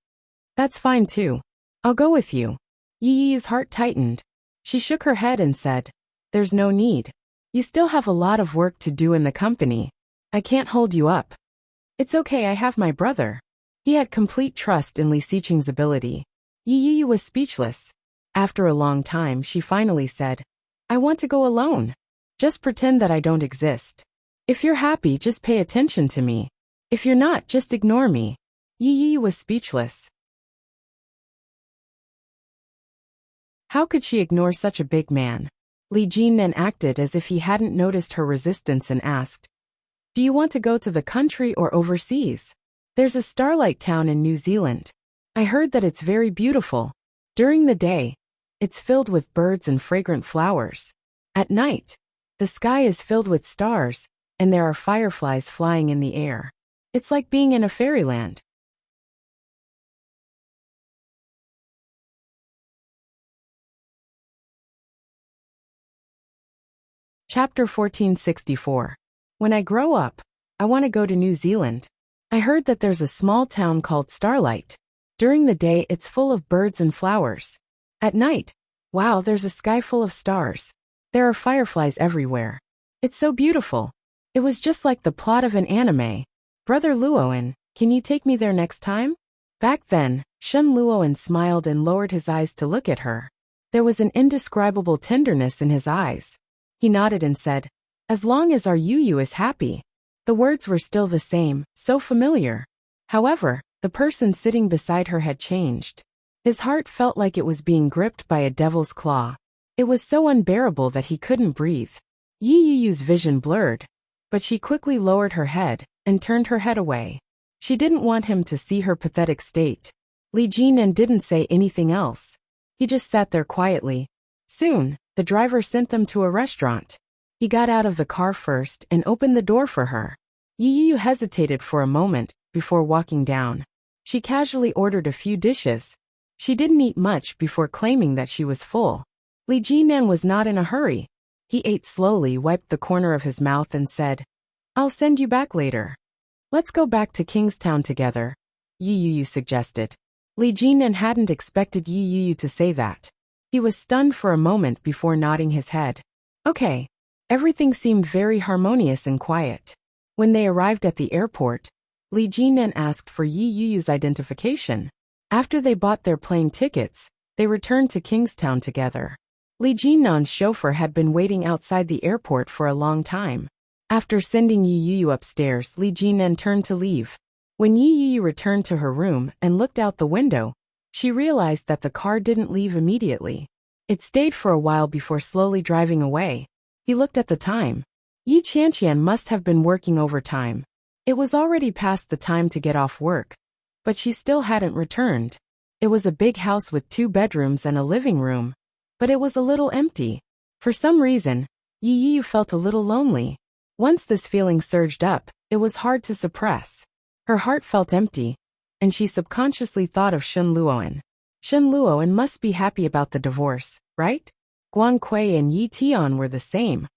"That's fine too. I'll go with you." Yi's heart tightened. She shook her head and said, "There's no need. You still have a lot of work to do in the company. I can't hold you up." "It's okay, I have my brother." He had complete trust in Li Xiqing's ability. Yi was speechless. After a long time, she finally said, "I want to go alone. Just pretend that I don't exist. If you're happy, just pay attention to me. If you're not, just ignore me." Yi was speechless. How could she ignore such a big man? Li Jinan acted as if he hadn't noticed her resistance and asked, "Do you want to go to the country or overseas? There's a starlight town in New Zealand. I heard that it's very beautiful. During the day, it's filled with birds and fragrant flowers. At night, the sky is filled with stars, and there are fireflies flying in the air. It's like being in a fairyland." Chapter 1464. When I grow up, I want to go to New Zealand. I heard that there's a small town called Starlight. During the day, it's full of birds and flowers. At night, wow, there's a sky full of stars. There are fireflies everywhere. It's so beautiful. It was just like the plot of an anime. Brother Luoan, can you take me there next time? Back then, Shun Luoan smiled and lowered his eyes to look at her. There was an indescribable tenderness in his eyes. He nodded and said, "As long as our Yu is happy." The words were still the same, so familiar. However, the person sitting beside her had changed. His heart felt like it was being gripped by a devil's claw. It was so unbearable that he couldn't breathe. Yiyu's vision blurred, but she quickly lowered her head and turned her head away. She didn't want him to see her pathetic state. Li Jinan didn't say anything else. He just sat there quietly. Soon, the driver sent them to a restaurant. He got out of the car first and opened the door for her. Yiyu hesitated for a moment before walking down. She casually ordered a few dishes. She didn't eat much before claiming that she was full. Li Jinan was not in a hurry. He ate slowly, wiped the corner of his mouth and said, "I'll send you back later." "Let's go back to Kingstown together," Yiyu suggested. Li Jinan hadn't expected Yiyu to say that. He was stunned for a moment before nodding his head. Okay. Everything seemed very harmonious and quiet. When they arrived at the airport, Li Jinan asked for Yiyu's identification. After they bought their plane tickets, they returned to Kingstown together. Li Jinan's chauffeur had been waiting outside the airport for a long time. After sending Yiyu upstairs, Li Jinan turned to leave. When Yiyu returned to her room and looked out the window, she realized that the car didn't leave immediately. It stayed for a while before slowly driving away. He looked at the time. Yi Qianqian must have been working overtime. It was already past the time to get off work, but she still hadn't returned. It was a big house with 2 bedrooms and a living room, but it was a little empty. For some reason, Yiyu felt a little lonely. Once this feeling surged up, it was hard to suppress. Her heart felt empty, and she subconsciously thought of Shun Luoan. Shun Luoan must be happy about the divorce, right? Guan Kui and Yi Tian were the same.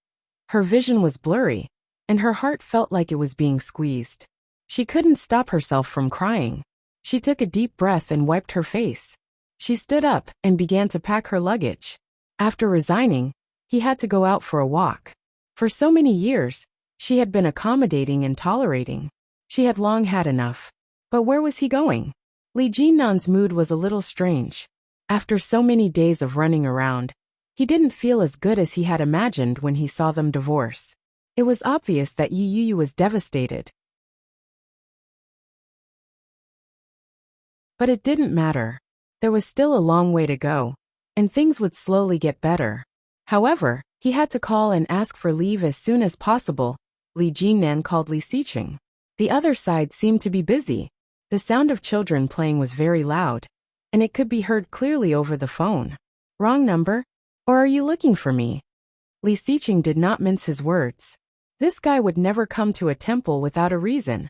Her vision was blurry, and her heart felt like it was being squeezed. She couldn't stop herself from crying. She took a deep breath and wiped her face. She stood up and began to pack her luggage. After resigning, he had to go out for a walk. For so many years, she had been accommodating and tolerating. She had long had enough. But where was he going? Li Jinnan's mood was a little strange. After so many days of running around, he didn't feel as good as he had imagined when he saw them divorce. It was obvious that Yu was devastated. But it didn't matter. There was still a long way to go, and things would slowly get better. However, he had to call and ask for leave as soon as possible. Li Jinnan called Li Xiqing. The other side seemed to be busy. The sound of children playing was very loud, and it could be heard clearly over the phone. Wrong number? Or are you looking for me? Li Xiqing did not mince his words. This guy would never come to a temple without a reason.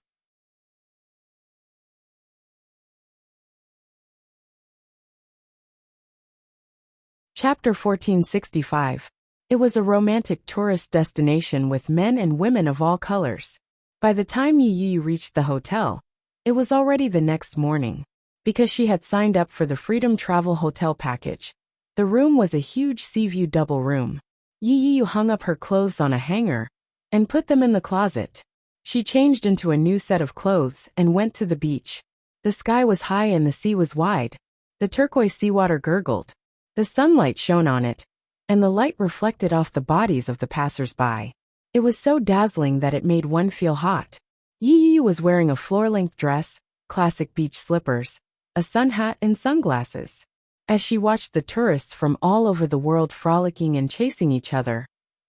Chapter 1465. It was a romantic tourist destination with men and women of all colors. By the time Yu reached the hotel, it was already the next morning. Because she had signed up for the Freedom Travel Hotel package, the room was a huge sea-view double room. Yu hung up her clothes on a hanger and put them in the closet. She changed into a new set of clothes and went to the beach. The sky was high and the sea was wide. The turquoise seawater gurgled. The sunlight shone on it, and the light reflected off the bodies of the passers-by. It was so dazzling that it made one feel hot. Yu was wearing a floor-length dress, classic beach slippers, a sun hat and sunglasses. As she watched the tourists from all over the world frolicking and chasing each other,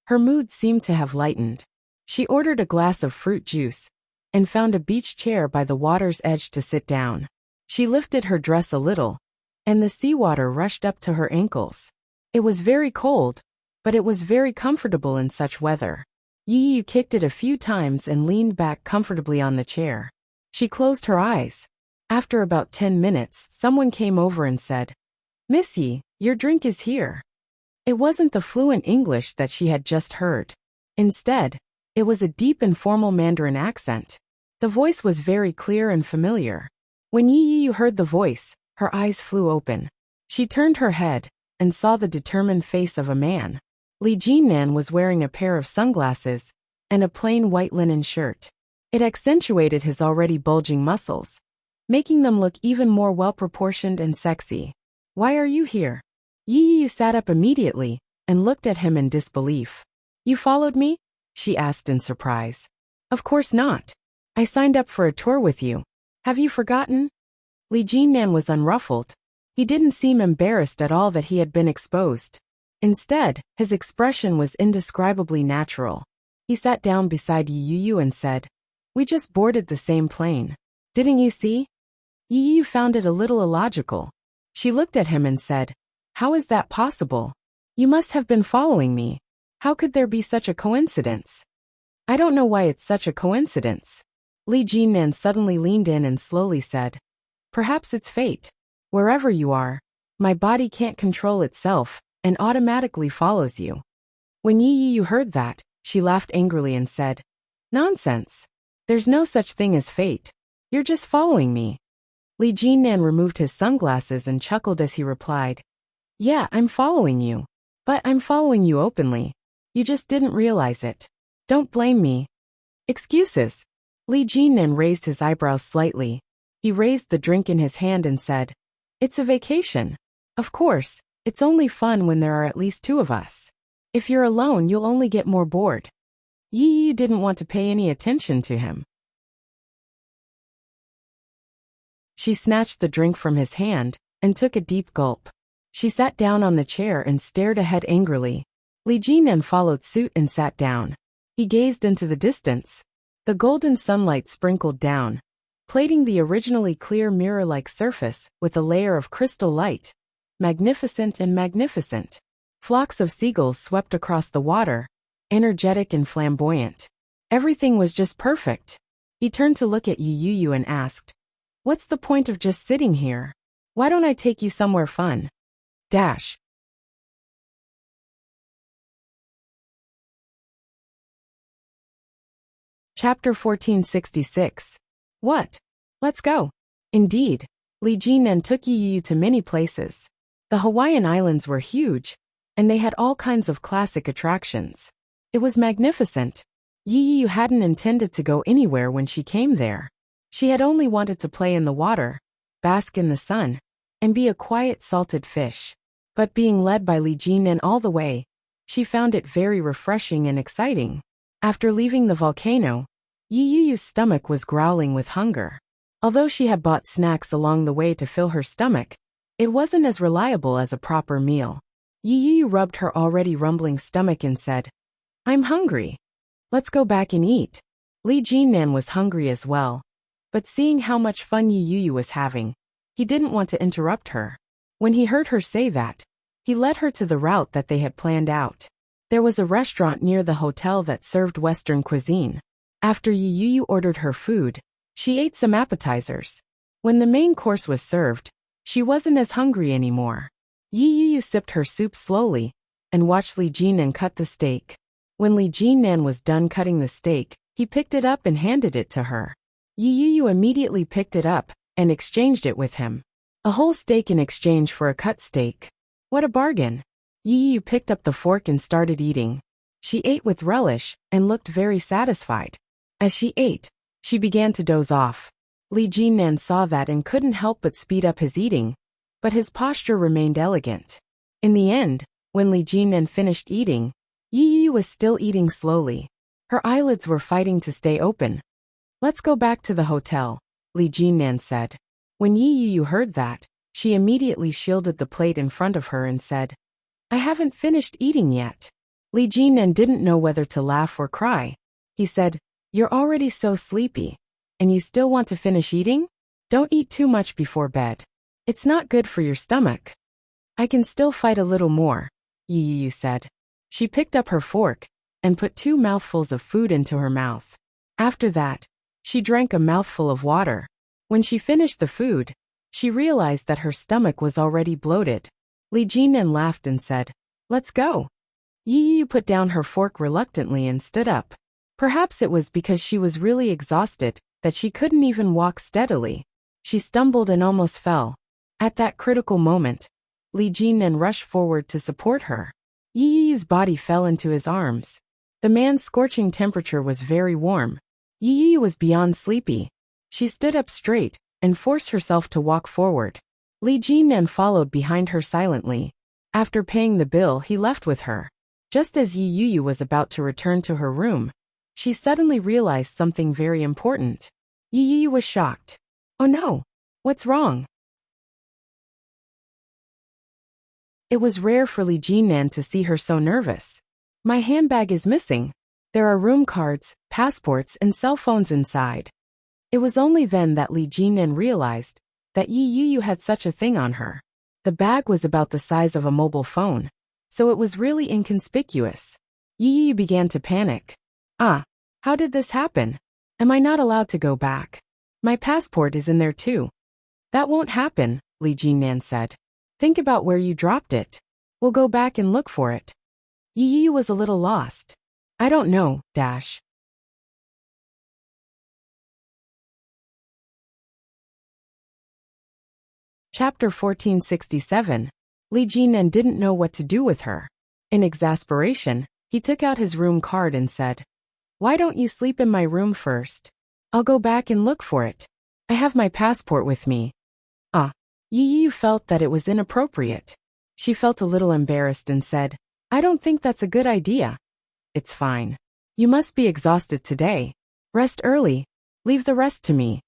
her mood seemed to have lightened. She ordered a glass of fruit juice and found a beach chair by the water's edge to sit down. She lifted her dress a little, and the seawater rushed up to her ankles. It was very cold, but it was very comfortable in such weather. Yu kicked it a few times and leaned back comfortably on the chair. She closed her eyes. After about 10 minutes, someone came over and said, "Miss Yi, your drink is here." It wasn't the fluent English that she had just heard. Instead, it was a deep and formal Mandarin accent. The voice was very clear and familiar. When Yu heard the voice, her eyes flew open. She turned her head and saw the determined face of a man. Li Jinnan was wearing a pair of sunglasses and a plain white linen shirt. It accentuated his already bulging muscles, making them look even more well-proportioned and sexy. "Why are you here?" Yu sat up immediately and looked at him in disbelief. "You followed me?" she asked in surprise. "Of course not. I signed up for a tour with you. Have you forgotten?" Li Jinnan was unruffled. He didn't seem embarrassed at all that he had been exposed. Instead, his expression was indescribably natural. He sat down beside Yu and said, "We just boarded the same plane. Didn't you see?" Yu found it a little illogical. She looked at him and said, "How is that possible? You must have been following me. How could there be such a coincidence?" "I don't know why it's such a coincidence." Li Jinnan suddenly leaned in and slowly said, "Perhaps it's fate. Wherever you are, my body can't control itself and automatically follows you." When Yu heard that, she laughed angrily and said, "Nonsense. There's no such thing as fate. You're just following me." Li Jinnan removed his sunglasses and chuckled as he replied, "Yeah, I'm following you. But I'm following you openly. You just didn't realize it. Don't blame me." "Excuses." Li Jinnan raised his eyebrows slightly. He raised the drink in his hand and said, "It's a vacation. Of course, it's only fun when there are at least two of us. If you're alone, you'll only get more bored." Yi didn't want to pay any attention to him. She snatched the drink from his hand and took a deep gulp. She sat down on the chair and stared ahead angrily. Li Jinnan followed suit and sat down. He gazed into the distance. The golden sunlight sprinkled down, plating the originally clear mirror-like surface with a layer of crystal light. Magnificent and magnificent. Flocks of seagulls swept across the water, energetic and flamboyant. Everything was just perfect. He turned to look at Yu and asked, "What's the point of just sitting here? Why don't I take you somewhere fun?" Dash. Chapter 1466. What? Let's go. Indeed, Li Jinan took Yi Yu to many places. The Hawaiian Islands were huge, and they had all kinds of classic attractions. It was magnificent. Yi Yu hadn't intended to go anywhere when she came there. She had only wanted to play in the water, bask in the sun, and be a quiet salted fish. But being led by Li Jinan all the way, she found it very refreshing and exciting. After leaving the volcano, Yi Yu's stomach was growling with hunger. Although she had bought snacks along the way to fill her stomach, it wasn't as reliable as a proper meal. Yi Yu rubbed her already rumbling stomach and said, "I'm hungry. Let's go back and eat." Li Jinan was hungry as well, but seeing how much fun Yi Yu was having, he didn't want to interrupt her. When he heard her say that, he led her to the route that they had planned out. There was a restaurant near the hotel that served Western cuisine. After Yi Yu ordered her food, she ate some appetizers. When the main course was served, she wasn't as hungry anymore. Yi Yu sipped her soup slowly and watched Li Jinan cut the steak. When Li Jinan was done cutting the steak, he picked it up and handed it to her. Yi Yu immediately picked it up and exchanged it with him. A whole steak in exchange for a cut steak. What a bargain. Yi Yu picked up the fork and started eating. She ate with relish and looked very satisfied. As she ate, she began to doze off. Li Jinan saw that and couldn't help but speed up his eating, but his posture remained elegant. In the end, when Li Jinan finished eating, Yi Yu was still eating slowly. Her eyelids were fighting to stay open. "Let's go back to the hotel," Li Jinan said. When Yi Yu heard that, she immediately shielded the plate in front of her and said, "I haven't finished eating yet." Li Jinan didn't know whether to laugh or cry. He said, "You're already so sleepy, and you still want to finish eating? Don't eat too much before bed. It's not good for your stomach." "I can still fight a little more," Yi Yu said. She picked up her fork and put 2 mouthfuls of food into her mouth. After that, she drank a mouthful of water. When she finished the food, she realized that her stomach was already bloated. Li Jinan laughed and said, "Let's go." Yi Yu put down her fork reluctantly and stood up. Perhaps it was because she was really exhausted that she couldn't even walk steadily. She stumbled and almost fell. At that critical moment, Li Jinan rushed forward to support her. Yi Yu's body fell into his arms. The man's scorching temperature was very warm. Yi Yu was beyond sleepy. She stood up straight and forced herself to walk forward. Li Jinan followed behind her silently. After paying the bill, he left with her. Just as Yi Yu was about to return to her room, she suddenly realized something very important. Yi Yu was shocked. "Oh no! What's wrong?" It was rare for Li Jinan to see her so nervous. "My handbag is missing. There are room cards, passports, and cell phones inside." It was only then that Li Jinan realized that Yi Yu had such a thing on her. The bag was about the size of a mobile phone, so it was really inconspicuous. Yi Yu began to panic. How did this happen? Am I not allowed to go back? My passport is in there too." "That won't happen," Li Jinan said. "Think about where you dropped it. We'll go back and look for it." Yi Yu was a little lost. "I don't know, dash." Chapter 1467. Li Jinan didn't know what to do with her. In exasperation, he took out his room card and said, "Why don't you sleep in my room first? I'll go back and look for it. I have my passport with me." Yi Yu felt that it was inappropriate. She felt a little embarrassed and said, "I don't think that's a good idea." "It's fine. You must be exhausted today. Rest early. Leave the rest to me."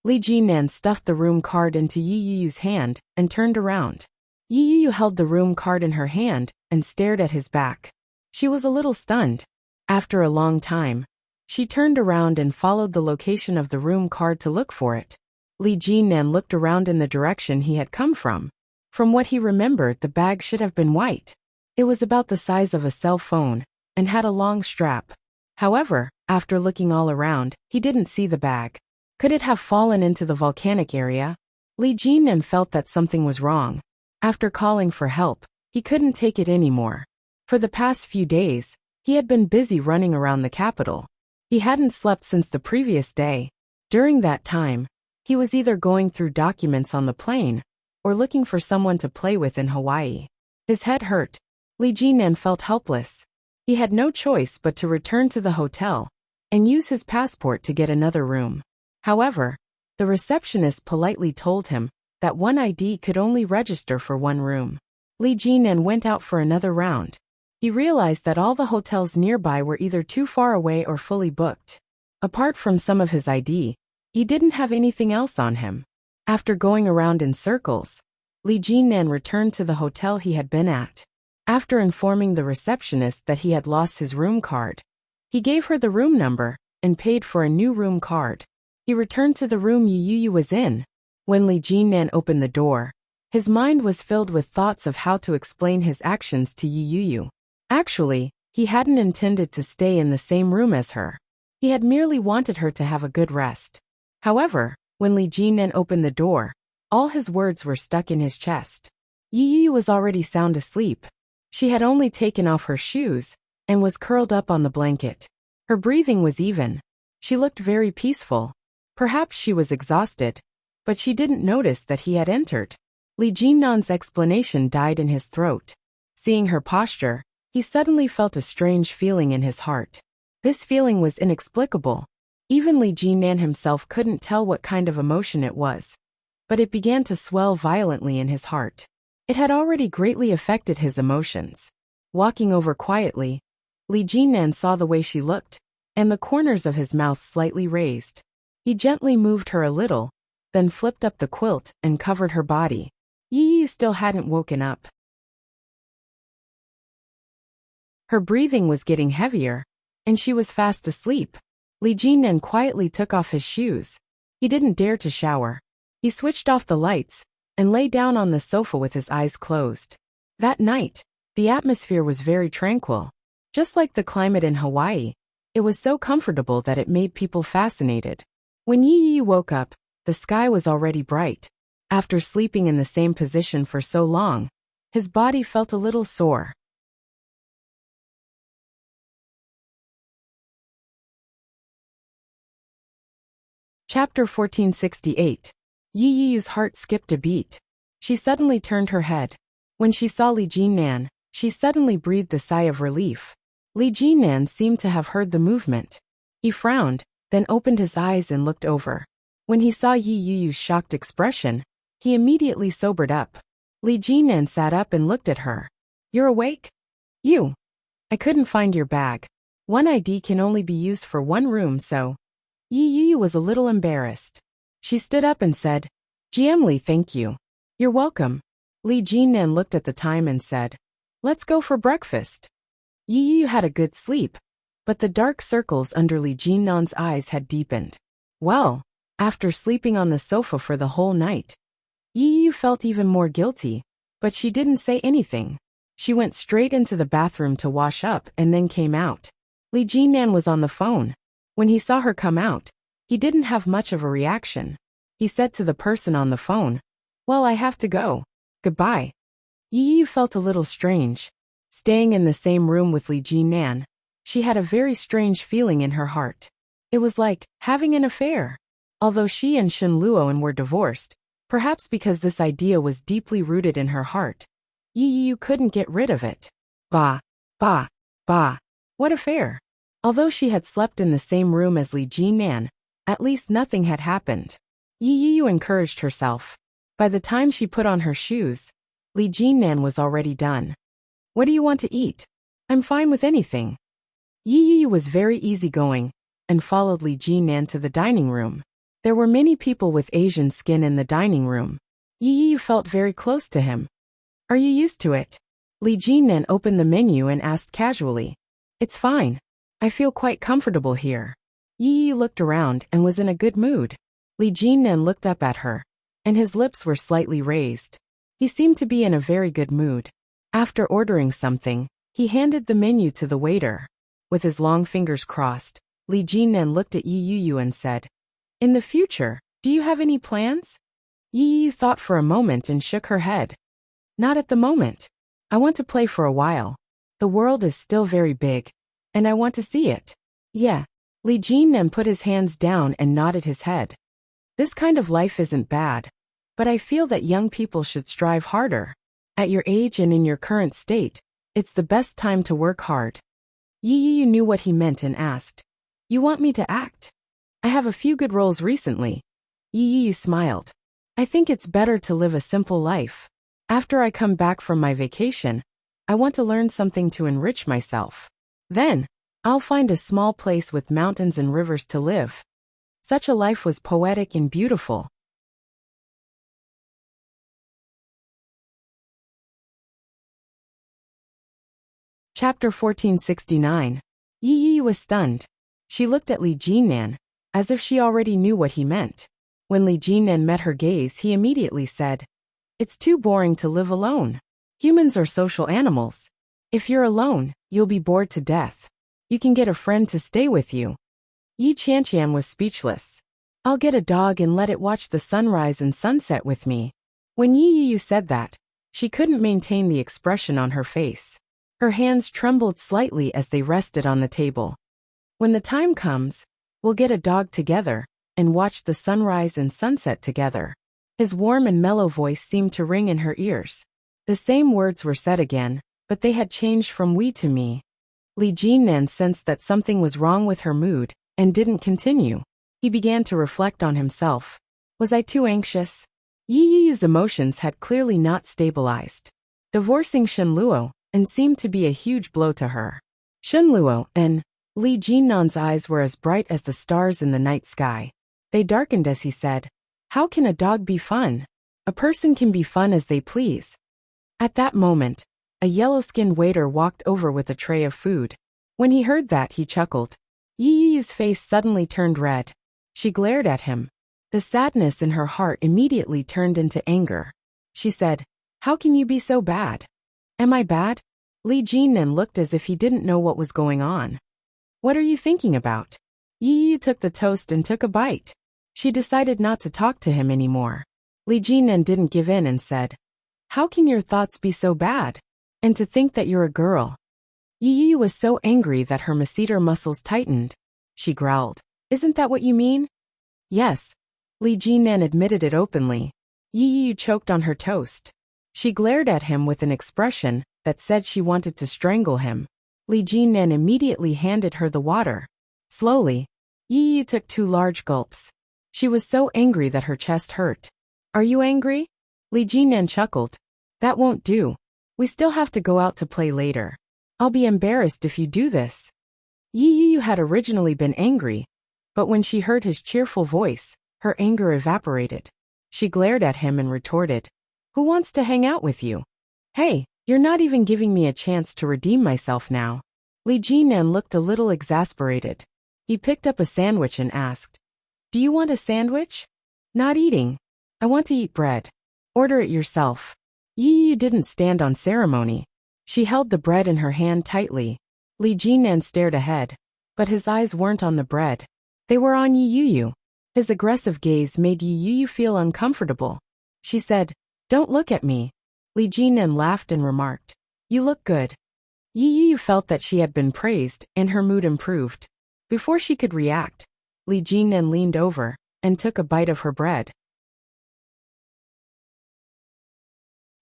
Li Jinan stuffed the room card into Yi Yu's hand and turned around. Yi Yu held the room card in her hand and stared at his back. She was a little stunned. After a long time, she turned around and followed the location of the room card to look for it. Li Jinan looked around in the direction he had come from. From what he remembered, the bag should have been white. It was about the size of a cell phone and had a long strap. However, after looking all around, he didn't see the bag. Could it have fallen into the volcanic area? Li Jinan felt that something was wrong. After calling for help, he couldn't take it anymore. For the past few days, he had been busy running around the capital. He hadn't slept since the previous day. During that time, he was either going through documents on the plane or looking for someone to play with in Hawaii. His head hurt. Lee Jinan felt helpless. He had no choice but to return to the hotel and use his passport to get another room. However, the receptionist politely told him that one ID could only register for one room. Lee Jinan went out for another round. He realized that all the hotels nearby were either too far away or fully booked. Apart from some of his ID, he didn't have anything else on him. After going around in circles, Lee Jinan returned to the hotel he had been at. After informing the receptionist that he had lost his room card, he gave her the room number and paid for a new room card. He returned to the room Yu was in. When Lee Jinan opened the door, his mind was filled with thoughts of how to explain his actions to Yu. Actually, he hadn't intended to stay in the same room as her. He had merely wanted her to have a good rest. However, when Lee Jinan opened the door, all his words were stuck in his chest. Yu was already sound asleep. She had only taken off her shoes and was curled up on the blanket. Her breathing was even. She looked very peaceful. Perhaps she was exhausted, but she didn't notice that he had entered. Lee Jinan's explanation died in his throat. Seeing her posture, he suddenly felt a strange feeling in his heart. This feeling was inexplicable. Even Lee Jinan himself couldn't tell what kind of emotion it was. But it began to swell violently in his heart. It had already greatly affected his emotions. Walking over quietly, Lee Jinan saw the way she looked, and the corners of his mouth slightly raised. He gently moved her a little, then flipped up the quilt and covered her body. Yu still hadn't woken up. Her breathing was getting heavier, and she was fast asleep. Lee Jinan quietly took off his shoes. He didn't dare to shower. He switched off the lights and lay down on the sofa with his eyes closed. That night, the atmosphere was very tranquil. Just like the climate in Hawaii, it was so comfortable that it made people fascinated. When Yu woke up, the sky was already bright. After sleeping in the same position for so long, his body felt a little sore. Chapter 1468. Yu's heart skipped a beat. She suddenly turned her head. When she saw Lee Jinan, she suddenly breathed a sigh of relief. Lee Jinan seemed to have heard the movement. He frowned, then opened his eyes and looked over. When he saw Yu's shocked expression, he immediately sobered up. Lee Jinan sat up and looked at her. "You're awake? You. I couldn't find your bag. One ID can only be used for one room, so." Yu was a little embarrassed. She stood up and said, "GM Lee, thank you." "You're welcome." Lee Jinan looked at the time and said, "Let's go for breakfast." Yu had a good sleep, but the dark circles under Lee Jinan's eyes had deepened. Well, after sleeping on the sofa for the whole night, Yu felt even more guilty, but she didn't say anything. She went straight into the bathroom to wash up and then came out. Lee Jinan was on the phone. When he saw her come out, he didn't have much of a reaction. He said to the person on the phone, "Well, I have to go. Goodbye." Yu felt a little strange. Staying in the same room with Lee Jinan, she had a very strange feeling in her heart. It was like having an affair. Although she and Shin Luoan were divorced, perhaps because this idea was deeply rooted in her heart, Yu couldn't get rid of it. Bah, bah, bah. What affair? Although she had slept in the same room as Lee Jinan, at least nothing had happened. Yu encouraged herself. By the time she put on her shoes, Lee Jinan was already done. "What do you want to eat?" "I'm fine with anything." Yu was very easygoing and followed Lee Jinan to the dining room. There were many people with Asian skin in the dining room. Yu felt very close to him. "Are you used to it?" Lee Jinan opened the menu and asked casually. "It's fine. I feel quite comfortable here." Yu looked around and was in a good mood. Lee Jinan looked up at her, and his lips were slightly raised. He seemed to be in a very good mood. After ordering something, he handed the menu to the waiter. With his long fingers crossed, Lee Jinan looked at Yu and said, "In the future, do you have any plans?" Yu thought for a moment and shook her head. "Not at the moment. I want to play for a while. The world is still very big, and I want to see it." "Yeah, Li Jinnan put his hands down and nodded his head. This kind of life isn't bad, but I feel that young people should strive harder. At your age and in your current state, it's the best time to work hard. Yi Yu knew what he meant and asked, "You want me to act? I have a few good roles recently." Yi Yu smiled. "I think it's better to live a simple life. After I come back from my vacation, I want to learn something to enrich myself. Then, I'll find a small place with mountains and rivers to live." Such a life was poetic and beautiful. Chapter 1469. Yi Yu was stunned. She looked at Li Jinnan, as if she already knew what he meant. When Li Jinnan met her gaze, he immediately said, "It's too boring to live alone. Humans are social animals. If you're alone, you'll be bored to death. You can get a friend to stay with you." Yi Qianqian was speechless. "I'll get a dog and let it watch the sunrise and sunset with me." When Yi Yu said that, she couldn't maintain the expression on her face. Her hands trembled slightly as they rested on the table. "When the time comes, we'll get a dog together and watch the sunrise and sunset together." His warm and mellow voice seemed to ring in her ears. The same words were said again, but they had changed from "we" to "me." Li Jinnan sensed that something was wrong with her mood and didn't continue. He began to reflect on himself. Was I too anxious? Yi Yu's emotions had clearly not stabilized. Divorcing Shen Luo and seemed to be a huge blow to her. Shen Luo and Li Jinnan's eyes were as bright as the stars in the night sky. They darkened as he said, "How can a dog be fun? A person can be fun as they please." At that moment, a yellow-skinned waiter walked over with a tray of food. When he heard that, he chuckled. Yi Yu's face suddenly turned red. She glared at him. The sadness in her heart immediately turned into anger. She said, "How can you be so bad?" "Am I bad?" Li Jinnan looked as if he didn't know what was going on. "What are you thinking about?" Yi Yu took the toast and took a bite. She decided not to talk to him anymore. Li Jinnan didn't give in and said, "How can your thoughts be so bad? And to think that you're a girl." Yi Yu was so angry that her masseter muscles tightened. She growled, "Isn't that what you mean?" "Yes." Li Jinnan admitted it openly. Yi Yu choked on her toast. She glared at him with an expression that said she wanted to strangle him. Li Jinnan immediately handed her the water. Slowly, Yi Yu took 2 large gulps. She was so angry that her chest hurt. "Are you angry?" Li Jinnan chuckled. "That won't do. We still have to go out to play later. I'll be embarrassed if you do this." Yi Yu had originally been angry, but when she heard his cheerful voice, her anger evaporated. She glared at him and retorted, "Who wants to hang out with you? Hey, you're not even giving me a chance to redeem myself now." Li Jinnan looked a little exasperated. He picked up a sandwich and asked, "Do you want a sandwich?" "Not eating. I want to eat bread." "Order it yourself." Yi Yu didn't stand on ceremony. She held the bread in her hand tightly. Li Jinnan stared ahead, but his eyes weren't on the bread. They were on Yi Yu. His aggressive gaze made Yi Yu feel uncomfortable. She said, "Don't look at me." Li Jinnan laughed and remarked, "You look good." Yi Yu felt that she had been praised, and her mood improved. Before she could react, Li Jinnan leaned over and took a bite of her bread.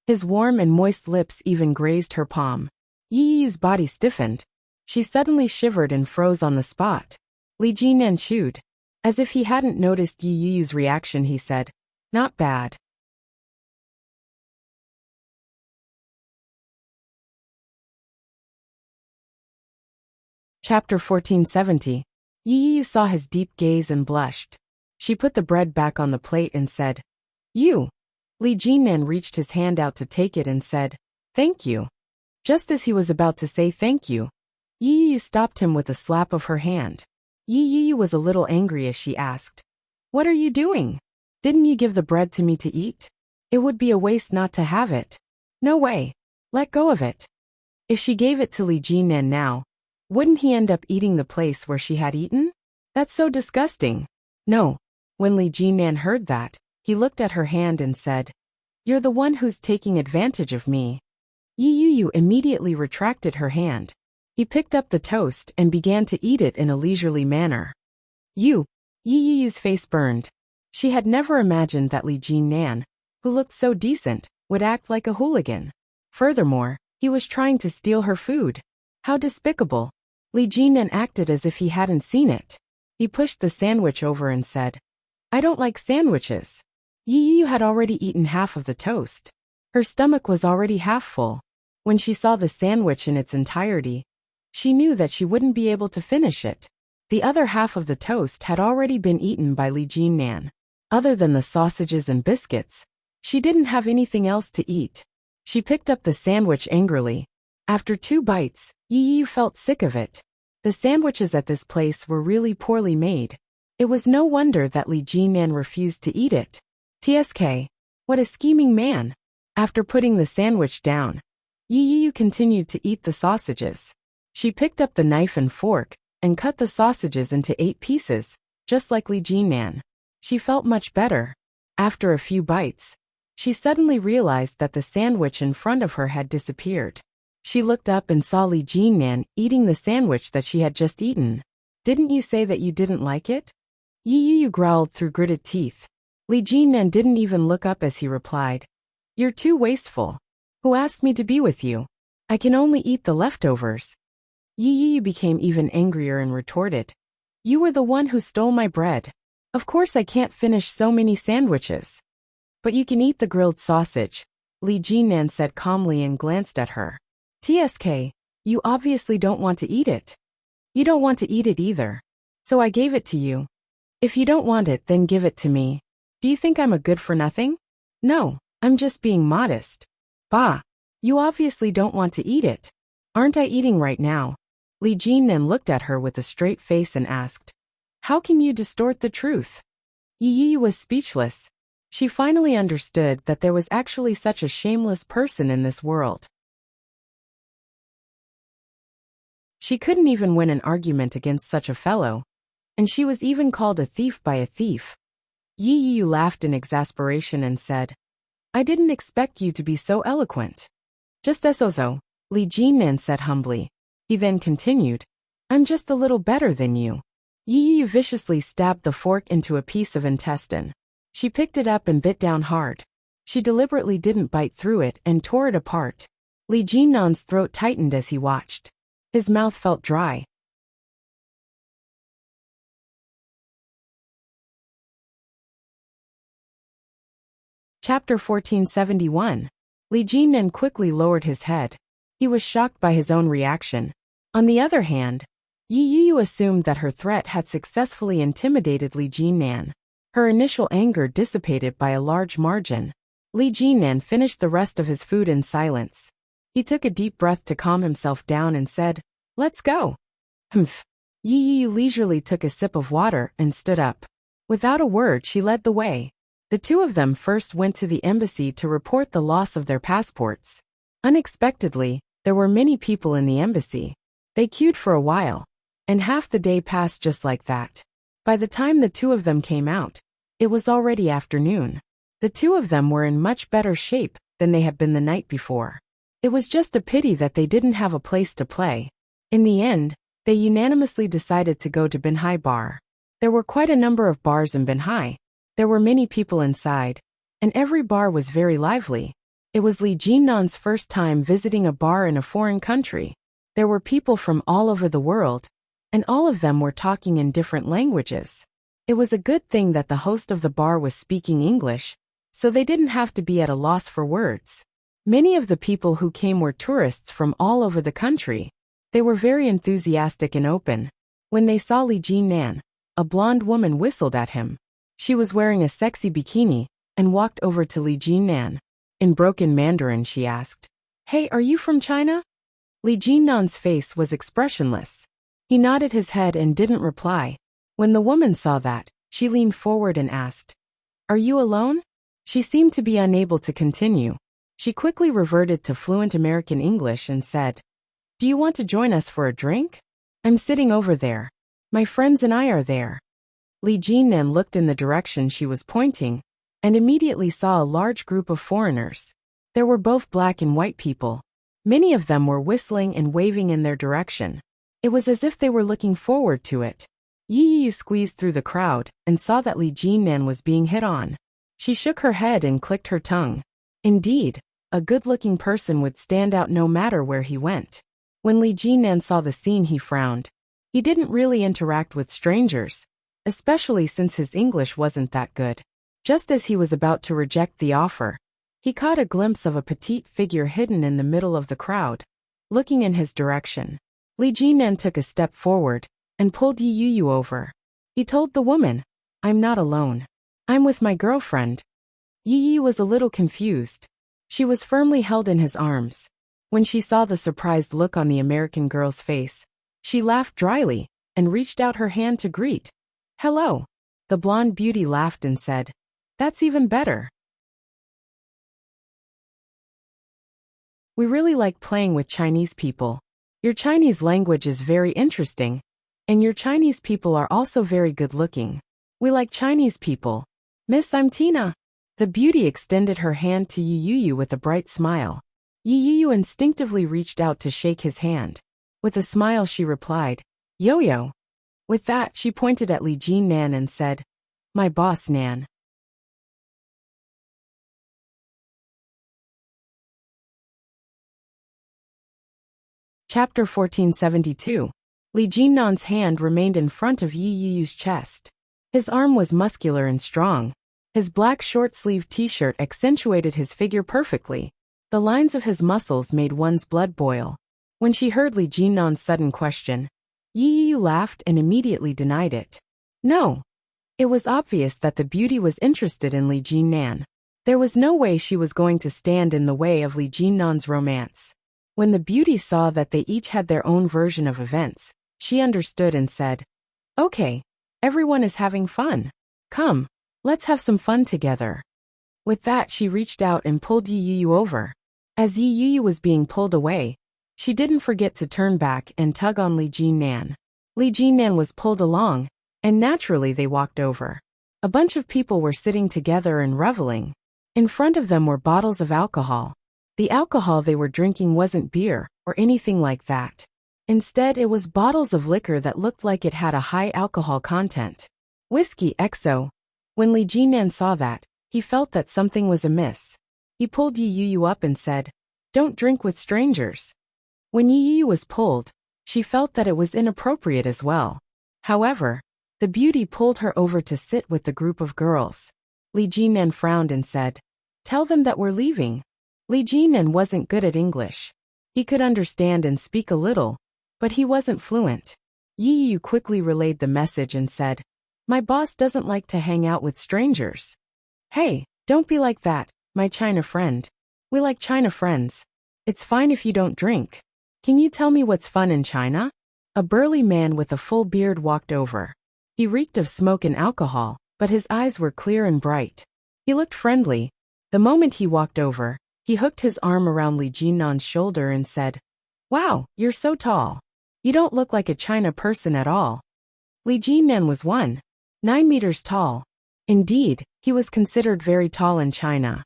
His warm and moist lips even grazed her palm. Yi Yu's body stiffened. She suddenly shivered and froze on the spot. Li Jinnan chewed. As if he hadn't noticed Yi Yu's reaction, he said, "Not bad." Chapter 1470. Yi Yu saw his deep gaze and blushed. She put the bread back on the plate and said, "You." Li Jinnan reached his hand out to take it and said, "Thank you." Just as he was about to say thank you, Yi Yu stopped him with a slap of her hand. Yi Yu was a little angry as she asked, "What are you doing? Didn't you give the bread to me to eat? It would be a waste not to have it." "No way. Let go of it." If she gave it to Li Jinnan now, wouldn't he end up eating the place where she had eaten? That's so disgusting. "No." When Li Jinnan heard that, he looked at her hand and said, "You're the one who's taking advantage of me." Yi Yu immediately retracted her hand. He picked up the toast and began to eat it in a leisurely manner. Yi Yi's face burned. She had never imagined that Li Jinnan, who looked so decent, would act like a hooligan. Furthermore, he was trying to steal her food. How despicable. Li Jinnan acted as if he hadn't seen it. He pushed the sandwich over and said, I don't like sandwiches. Yi had already eaten half of the toast. Her stomach was already half full. When she saw the sandwich in its entirety, she knew that she wouldn't be able to finish it. The other half of the toast had already been eaten by Li Jinnan. Other than the sausages and biscuits, she didn't have anything else to eat. She picked up the sandwich angrily. After 2 bites, Yi felt sick of it. The sandwiches at this place were really poorly made. It was no wonder that Li Jinnan refused to eat it. TSK. What a scheming man. After putting the sandwich down, Yi continued to eat the sausages. She picked up the knife and fork and cut the sausages into 8 pieces, just like Li Jinnan. She felt much better. After a few bites, she suddenly realized that the sandwich in front of her had disappeared. She looked up and saw Li Jinnan eating the sandwich that she had just eaten. Didn't you say that you didn't like it? Yi growled through gritted teeth. Li Jinnan didn't even look up as he replied, You're too wasteful. Who asked me to be with you? I can only eat the leftovers. Yi became even angrier and retorted, You were the one who stole my bread. Of course I can't finish so many sandwiches. But you can eat the grilled sausage, Li Jinnan said calmly and glanced at her. TSK, you obviously don't want to eat it. You don't want to eat it either. So I gave it to you. If you don't want it, then give it to me. Do you think I'm a good-for-nothing? No, I'm just being modest. Bah, you obviously don't want to eat it. Aren't I eating right now? Li Jinnan looked at her with a straight face and asked, How can you distort the truth? Yi was speechless. She finally understood that there was actually such a shameless person in this world. She couldn't even win an argument against such a fellow, and she was even called a thief by a thief. Yi laughed in exasperation and said, I didn't expect you to be so eloquent. Just so, Li Jinnan said humbly. He then continued, I'm just a little better than you. Yi viciously stabbed the fork into a piece of intestine. She picked it up and bit down hard. She deliberately didn't bite through it and tore it apart. Li Jinnan's throat tightened as he watched. His mouth felt dry. Chapter 1471. Li Jinnan quickly lowered his head. He was shocked by his own reaction. On the other hand, Yi assumed that her threat had successfully intimidated Li Jinnan. Her initial anger dissipated by a large margin. Li Jinnan finished the rest of his food in silence. He took a deep breath to calm himself down and said, Let's go. Humph. Yi leisurely took a sip of water and stood up. Without a word, she led the way. The two of them first went to the embassy to report the loss of their passports. Unexpectedly, there were many people in the embassy. They queued for a while, and half the day passed just like that. By the time the two of them came out, it was already afternoon. The two of them were in much better shape than they had been the night before. It was just a pity that they didn't have a place to play. In the end, they unanimously decided to go to Binhai Bar. There were quite a number of bars in Binhai. There were many people inside, and every bar was very lively. It was Li Jinnan's first time visiting a bar in a foreign country. There were people from all over the world, and all of them were talking in different languages. It was a good thing that the host of the bar was speaking English, so they didn't have to be at a loss for words. Many of the people who came were tourists from all over the country. They were very enthusiastic and open. When they saw Li Jinnan, a blonde woman whistled at him. She was wearing a sexy bikini and walked over to Li Jinnan. In broken Mandarin, she asked, Hey, are you from China? Li Jinnan's face was expressionless. He nodded his head and didn't reply. When the woman saw that, she leaned forward and asked, Are you alone? She seemed to be unable to continue. She quickly reverted to fluent American English and said, Do you want to join us for a drink? I'm sitting over there. My friends and I are there. Li Jinnan looked in the direction she was pointing, and immediately saw a large group of foreigners. There were both black and white people. Many of them were whistling and waving in their direction. It was as if they were looking forward to it. Yi Yu squeezed through the crowd and saw that Li Jinnan was being hit on. She shook her head and clicked her tongue. Indeed, a good-looking person would stand out no matter where he went. When Li Jinnan saw the scene, he frowned. He didn't really interact with strangers, especially since his English wasn't that good. Just as he was about to reject the offer, he caught a glimpse of a petite figure hidden in the middle of the crowd, looking in his direction. Li Jinnan took a step forward and pulled Yi Yu over. He told the woman, "I'm not alone. I'm with my girlfriend." Yi Yu was a little confused. She was firmly held in his arms. When she saw the surprised look on the American girl's face, she laughed dryly and reached out her hand to greet. "Hello." The blonde beauty laughed and said, "That's even better. We really like playing with Chinese people. Your Chinese language is very interesting, and your Chinese people are also very good-looking. We like Chinese people. Miss, I'm Tina." The beauty extended her hand to Yi Yu with a bright smile. Yi Yu instinctively reached out to shake his hand. With a smile she replied, "Yo-yo." With that she pointed at Li Jinnan and said, "My boss, Nan." Chapter 1472. Li Jinnan's hand remained in front of Yi Yu's chest. His arm was muscular and strong. His black short-sleeved t-shirt accentuated his figure perfectly. The lines of his muscles made one's blood boil. When she heard Li Jinnan's sudden question, Yi Yu laughed and immediately denied it. No. It was obvious that the beauty was interested in Li Jinnan. There was no way she was going to stand in the way of Li Jinnan's romance. When the beauty saw that they each had their own version of events, she understood and said, "Okay, everyone is having fun. Come, let's have some fun together." With that she reached out and pulled Yi Yu over. As Yi Yu was being pulled away, she didn't forget to turn back and tug on Li Jinnan. Li Jinnan was pulled along, and naturally they walked over. A bunch of people were sitting together and reveling. In front of them were bottles of alcohol. The alcohol they were drinking wasn't beer or anything like that. Instead, it was bottles of liquor that looked like it had a high alcohol content. Whiskey XO. When Li Jinnan saw that, he felt that something was amiss. He pulled Yi Yu up and said, "Don't drink with strangers." When Yi Yu was pulled, she felt that it was inappropriate as well. However, the beauty pulled her over to sit with the group of girls. Li Jinnan frowned and said, "Tell them that we're leaving." Li Jinnan wasn't good at English. He could understand and speak a little, but he wasn't fluent. Yi Yu quickly relayed the message and said, "My boss doesn't like to hang out with strangers." "Hey, don't be like that, my China friend. We like China friends. It's fine if you don't drink. Can you tell me what's fun in China?" A burly man with a full beard walked over. He reeked of smoke and alcohol, but his eyes were clear and bright. He looked friendly. The moment he walked over, he hooked his arm around Li Jinnan's shoulder and said, "Wow, you're so tall. You don't look like a China person at all." Li Jinnan was 1.9 meters tall. Indeed, he was considered very tall in China.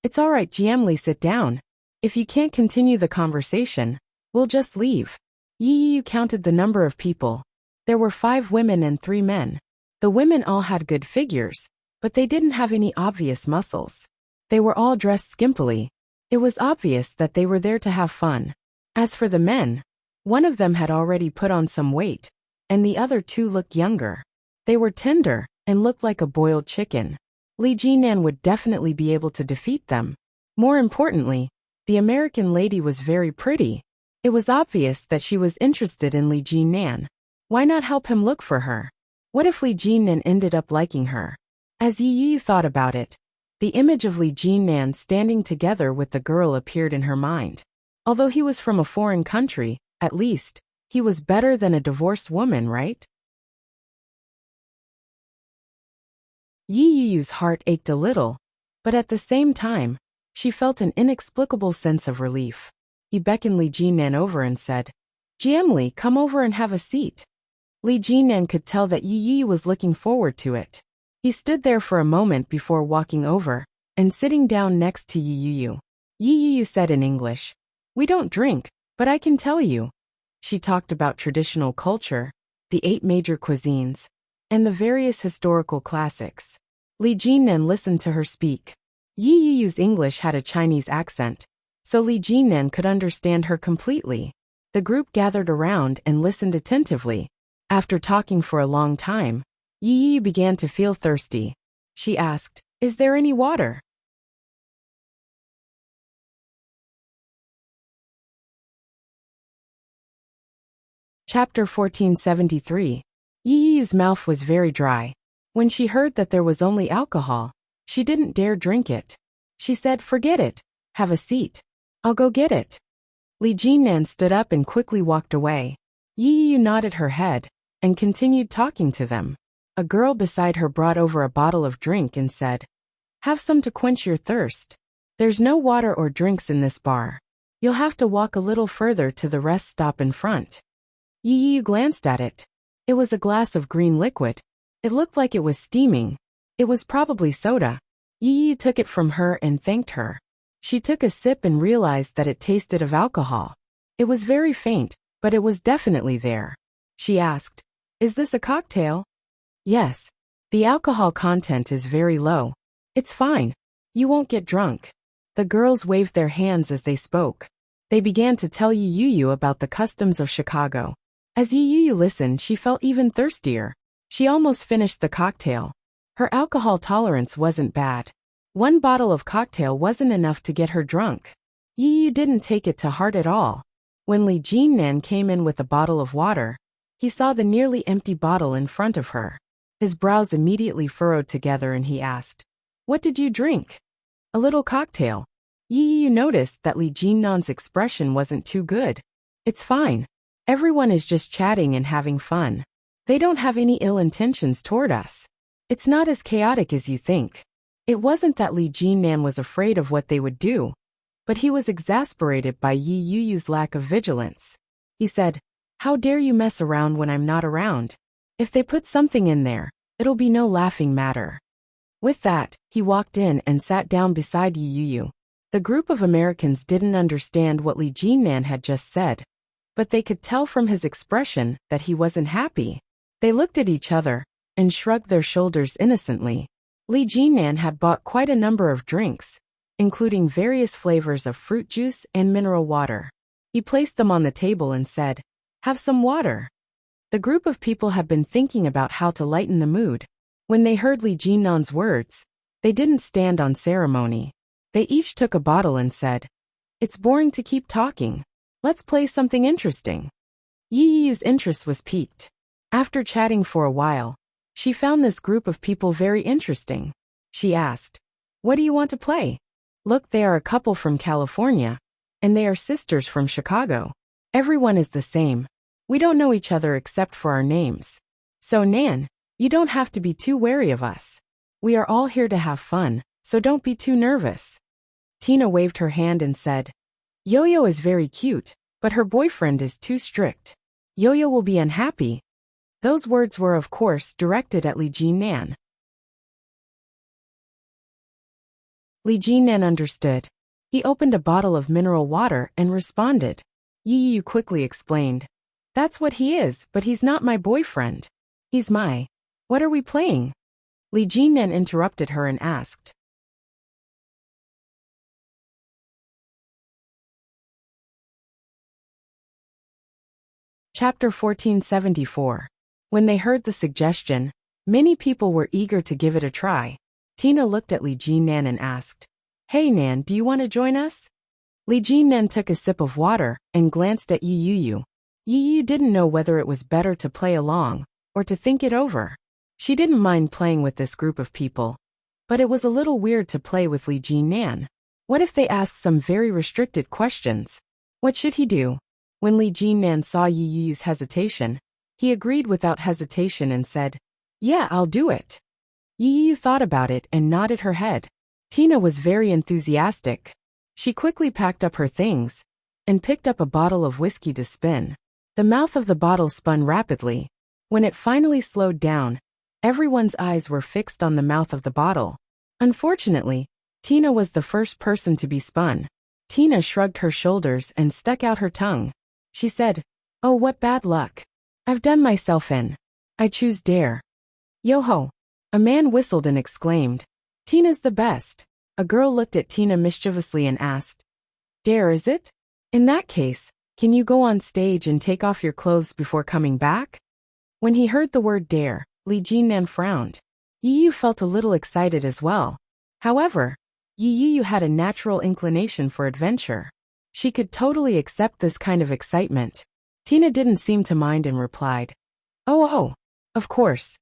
"It's all right, Jiemli, sit down. If you can't continue the conversation, we'll just leave." Yi Yu counted the number of people. There were 5 women and 3 men. The women all had good figures, but they didn't have any obvious muscles. They were all dressed skimpily. It was obvious that they were there to have fun. As for the men, one of them had already put on some weight, and the other 2 looked younger. They were tender and looked like a boiled chicken. Li Jinnan would definitely be able to defeat them. More importantly, the American lady was very pretty. It was obvious that she was interested in Li Jinnan. Why not help him look for her? What if Li Jinnan ended up liking her? As Yi Yu thought about it, the image of Li Jinnan standing together with the girl appeared in her mind. Although he was from a foreign country, at least, he was better than a divorced woman, right? Yi Yu's heart ached a little, but at the same time, she felt an inexplicable sense of relief. He beckoned Li Jinnan over and said, "Jiemli, come over and have a seat." Li Jinnan could tell that Yi Yu was looking forward to it. He stood there for a moment before walking over and sitting down next to Yi Yu. Yi Yu said in English, We don't drink, but I can tell you. She talked about traditional culture, the 8 major cuisines, and the various historical classics. Li Jinnan listened to her speak. Yi Yu's English had a Chinese accent, so Li Jinnan could understand her completely. The group gathered around and listened attentively. After talking for a long time, Yi Yu began to feel thirsty. She asked, "Is there any water?" Chapter 1473. Yi Yu's mouth was very dry. When she heard that there was only alcohol, she didn't dare drink it. She said, "Forget it. Have a seat. I'll go get it." Li Jinnan stood up and quickly walked away. Yi Yu nodded her head and continued talking to them. A girl beside her brought over a bottle of drink and said, "Have some to quench your thirst. There's no water or drinks in this bar. You'll have to walk a little further to the rest stop in front." Yi Yu glanced at it. It was a glass of green liquid. It looked like it was steaming. It was probably soda. Yi Yu took it from her and thanked her. She took a sip and realized that it tasted of alcohol. It was very faint, but it was definitely there. She asked, "Is this a cocktail?" "Yes. The alcohol content is very low. It's fine. You won't get drunk." The girls waved their hands as they spoke. They began to tell Yi Yu about the customs of Chicago. As Yi Yu listened, she felt even thirstier. She almost finished the cocktail. Her alcohol tolerance wasn't bad. 1 bottle of cocktail wasn't enough to get her drunk. Yi Yu didn't take it to heart at all. When Li Jinnan came in with a bottle of water, he saw the nearly empty bottle in front of her. His brows immediately furrowed together and he asked, "What did you drink?" "A little cocktail." Yi Yu noticed that Li Jinnan's expression wasn't too good. "It's fine. Everyone is just chatting and having fun. They don't have any ill intentions toward us. It's not as chaotic as you think." It wasn't that Li Jinnan was afraid of what they would do, but he was exasperated by Yi Yu's lack of vigilance. He said, "How dare you mess around when I'm not around? If they put something in there, it'll be no laughing matter." With that, he walked in and sat down beside Yi Yu. The group of Americans didn't understand what Li Jinnan had just said, but they could tell from his expression that he wasn't happy. They looked at each other and shrugged their shoulders innocently. Li Jinnan had bought quite a number of drinks, including various flavors of fruit juice and mineral water. He placed them on the table and said, "Have some water." The group of people had been thinking about how to lighten the mood. When they heard Li Jinnan's words, they didn't stand on ceremony. They each took a bottle and said, "It's boring to keep talking. Let's play something interesting." Yi Yu's interest was piqued. After chatting for a while, she found this group of people very interesting. She asked, "What do you want to play?" "Look, they are a couple from California, and they are sisters from Chicago. Everyone is the same. We don't know each other except for our names. So Nan, you don't have to be too wary of us. We are all here to have fun, so don't be too nervous." Tina waved her hand and said, "Yo-Yo is very cute, but her boyfriend is too strict. Yo-Yo will be unhappy." Those words were of course directed at Li Jinnan. Li Jinnan understood. He opened a bottle of mineral water and responded. Yi Yu quickly explained, "That's what he is, but he's not my boyfriend. He's my... What are we playing?" Li Jinnan interrupted her and asked, Chapter 1474. When they heard the suggestion, many people were eager to give it a try. Tina looked at Li Jinnan and asked, "Hey Nan, do you want to join us?" Li Jinnan took a sip of water and glanced at Yi Yu. Yi Yu didn't know whether it was better to play along or to think it over. She didn't mind playing with this group of people, but it was a little weird to play with Li Jinnan. What if they asked some very restricted questions? What should he do? When Li Jinnan saw Yi Yu's hesitation, he agreed without hesitation and said, "Yeah, I'll do it." Yi Yu thought about it and nodded her head. Tina was very enthusiastic. She quickly packed up her things and picked up a bottle of whiskey to spin. The mouth of the bottle spun rapidly. When it finally slowed down, everyone's eyes were fixed on the mouth of the bottle. Unfortunately, Tina was the first person to be spun. Tina shrugged her shoulders and stuck out her tongue. She said, "Oh, what bad luck. I've done myself in. I choose Dare." "Yo-ho." A man whistled and exclaimed, "Tina's the best." A girl looked at Tina mischievously and asked, "Dare, is it? In that case, can you go on stage and take off your clothes before coming back?" When he heard the word Dare, Li Jinnan frowned. Yu felt a little excited as well. However, Yu had a natural inclination for adventure. She could totally accept this kind of excitement. Tina didn't seem to mind and replied, "Oh, of course."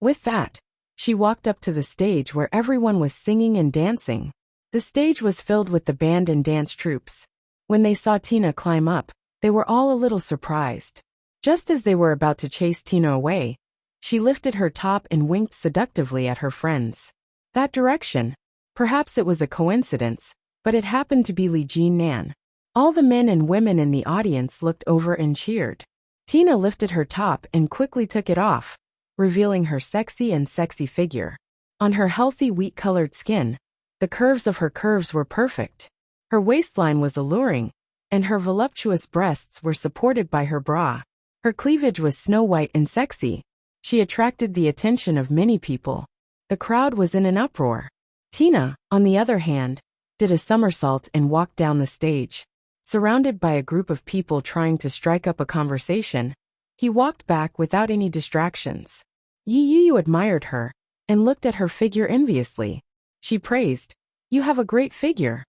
With that, she walked up to the stage where everyone was singing and dancing. The stage was filled with the band and dance troops. When they saw Tina climb up, they were all a little surprised. Just as they were about to chase Tina away, she lifted her top and winked seductively at her friends. That direction. Perhaps it was a coincidence, but it happened to be Li Jinnan. All the men and women in the audience looked over and cheered. Tina lifted her top and quickly took it off, revealing her sexy figure. On her healthy wheat-colored skin, the curves of her curves were perfect. Her waistline was alluring, and her voluptuous breasts were supported by her bra. Her cleavage was snow-white and sexy. She attracted the attention of many people. The crowd was in an uproar. Tina, on the other hand, did a somersault and walked down the stage. Surrounded by a group of people trying to strike up a conversation, he walked back without any distractions. Yu admired her and looked at her figure enviously. She praised, "You have a great figure."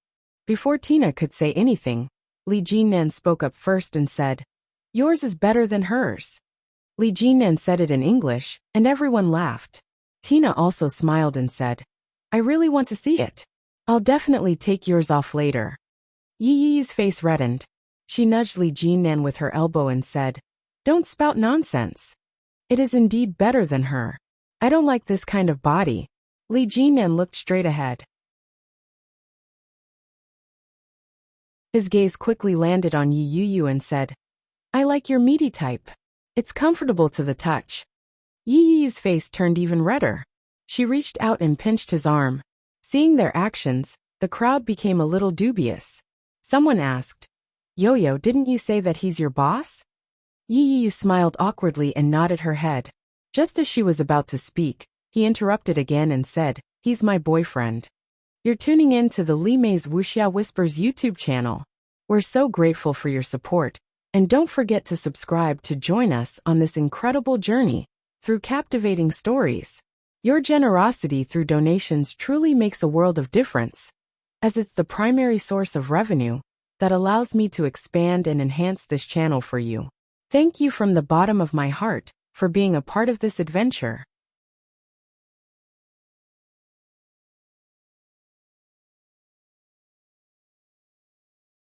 Before Tina could say anything, Li Jinnan spoke up first and said, "Yours is better than hers." Li Jinnan said it in English, and everyone laughed. Tina also smiled and said, "I really want to see it. I'll definitely take yours off later." Yi's face reddened. She nudged Li Jinnan with her elbow and said, "Don't spout nonsense. It is indeed better than her. I don't like this kind of body." Li Jinnan looked straight ahead. His gaze quickly landed on Yu and said, "I like your meaty type. It's comfortable to the touch." Yi's face turned even redder. She reached out and pinched his arm. Seeing their actions, the crowd became a little dubious. Someone asked, "Yo-Yo, didn't you say that he's your boss?" Yi smiled awkwardly and nodded her head. Just as she was about to speak, he interrupted again and said, "He's my boyfriend." You're tuning in to the Li Mei's Wuxia Whispers YouTube channel. We're so grateful for your support, and don't forget to subscribe to join us on this incredible journey through captivating stories. Your generosity through donations truly makes a world of difference, as it's the primary source of revenue that allows me to expand and enhance this channel for you. Thank you from the bottom of my heart for being a part of this adventure.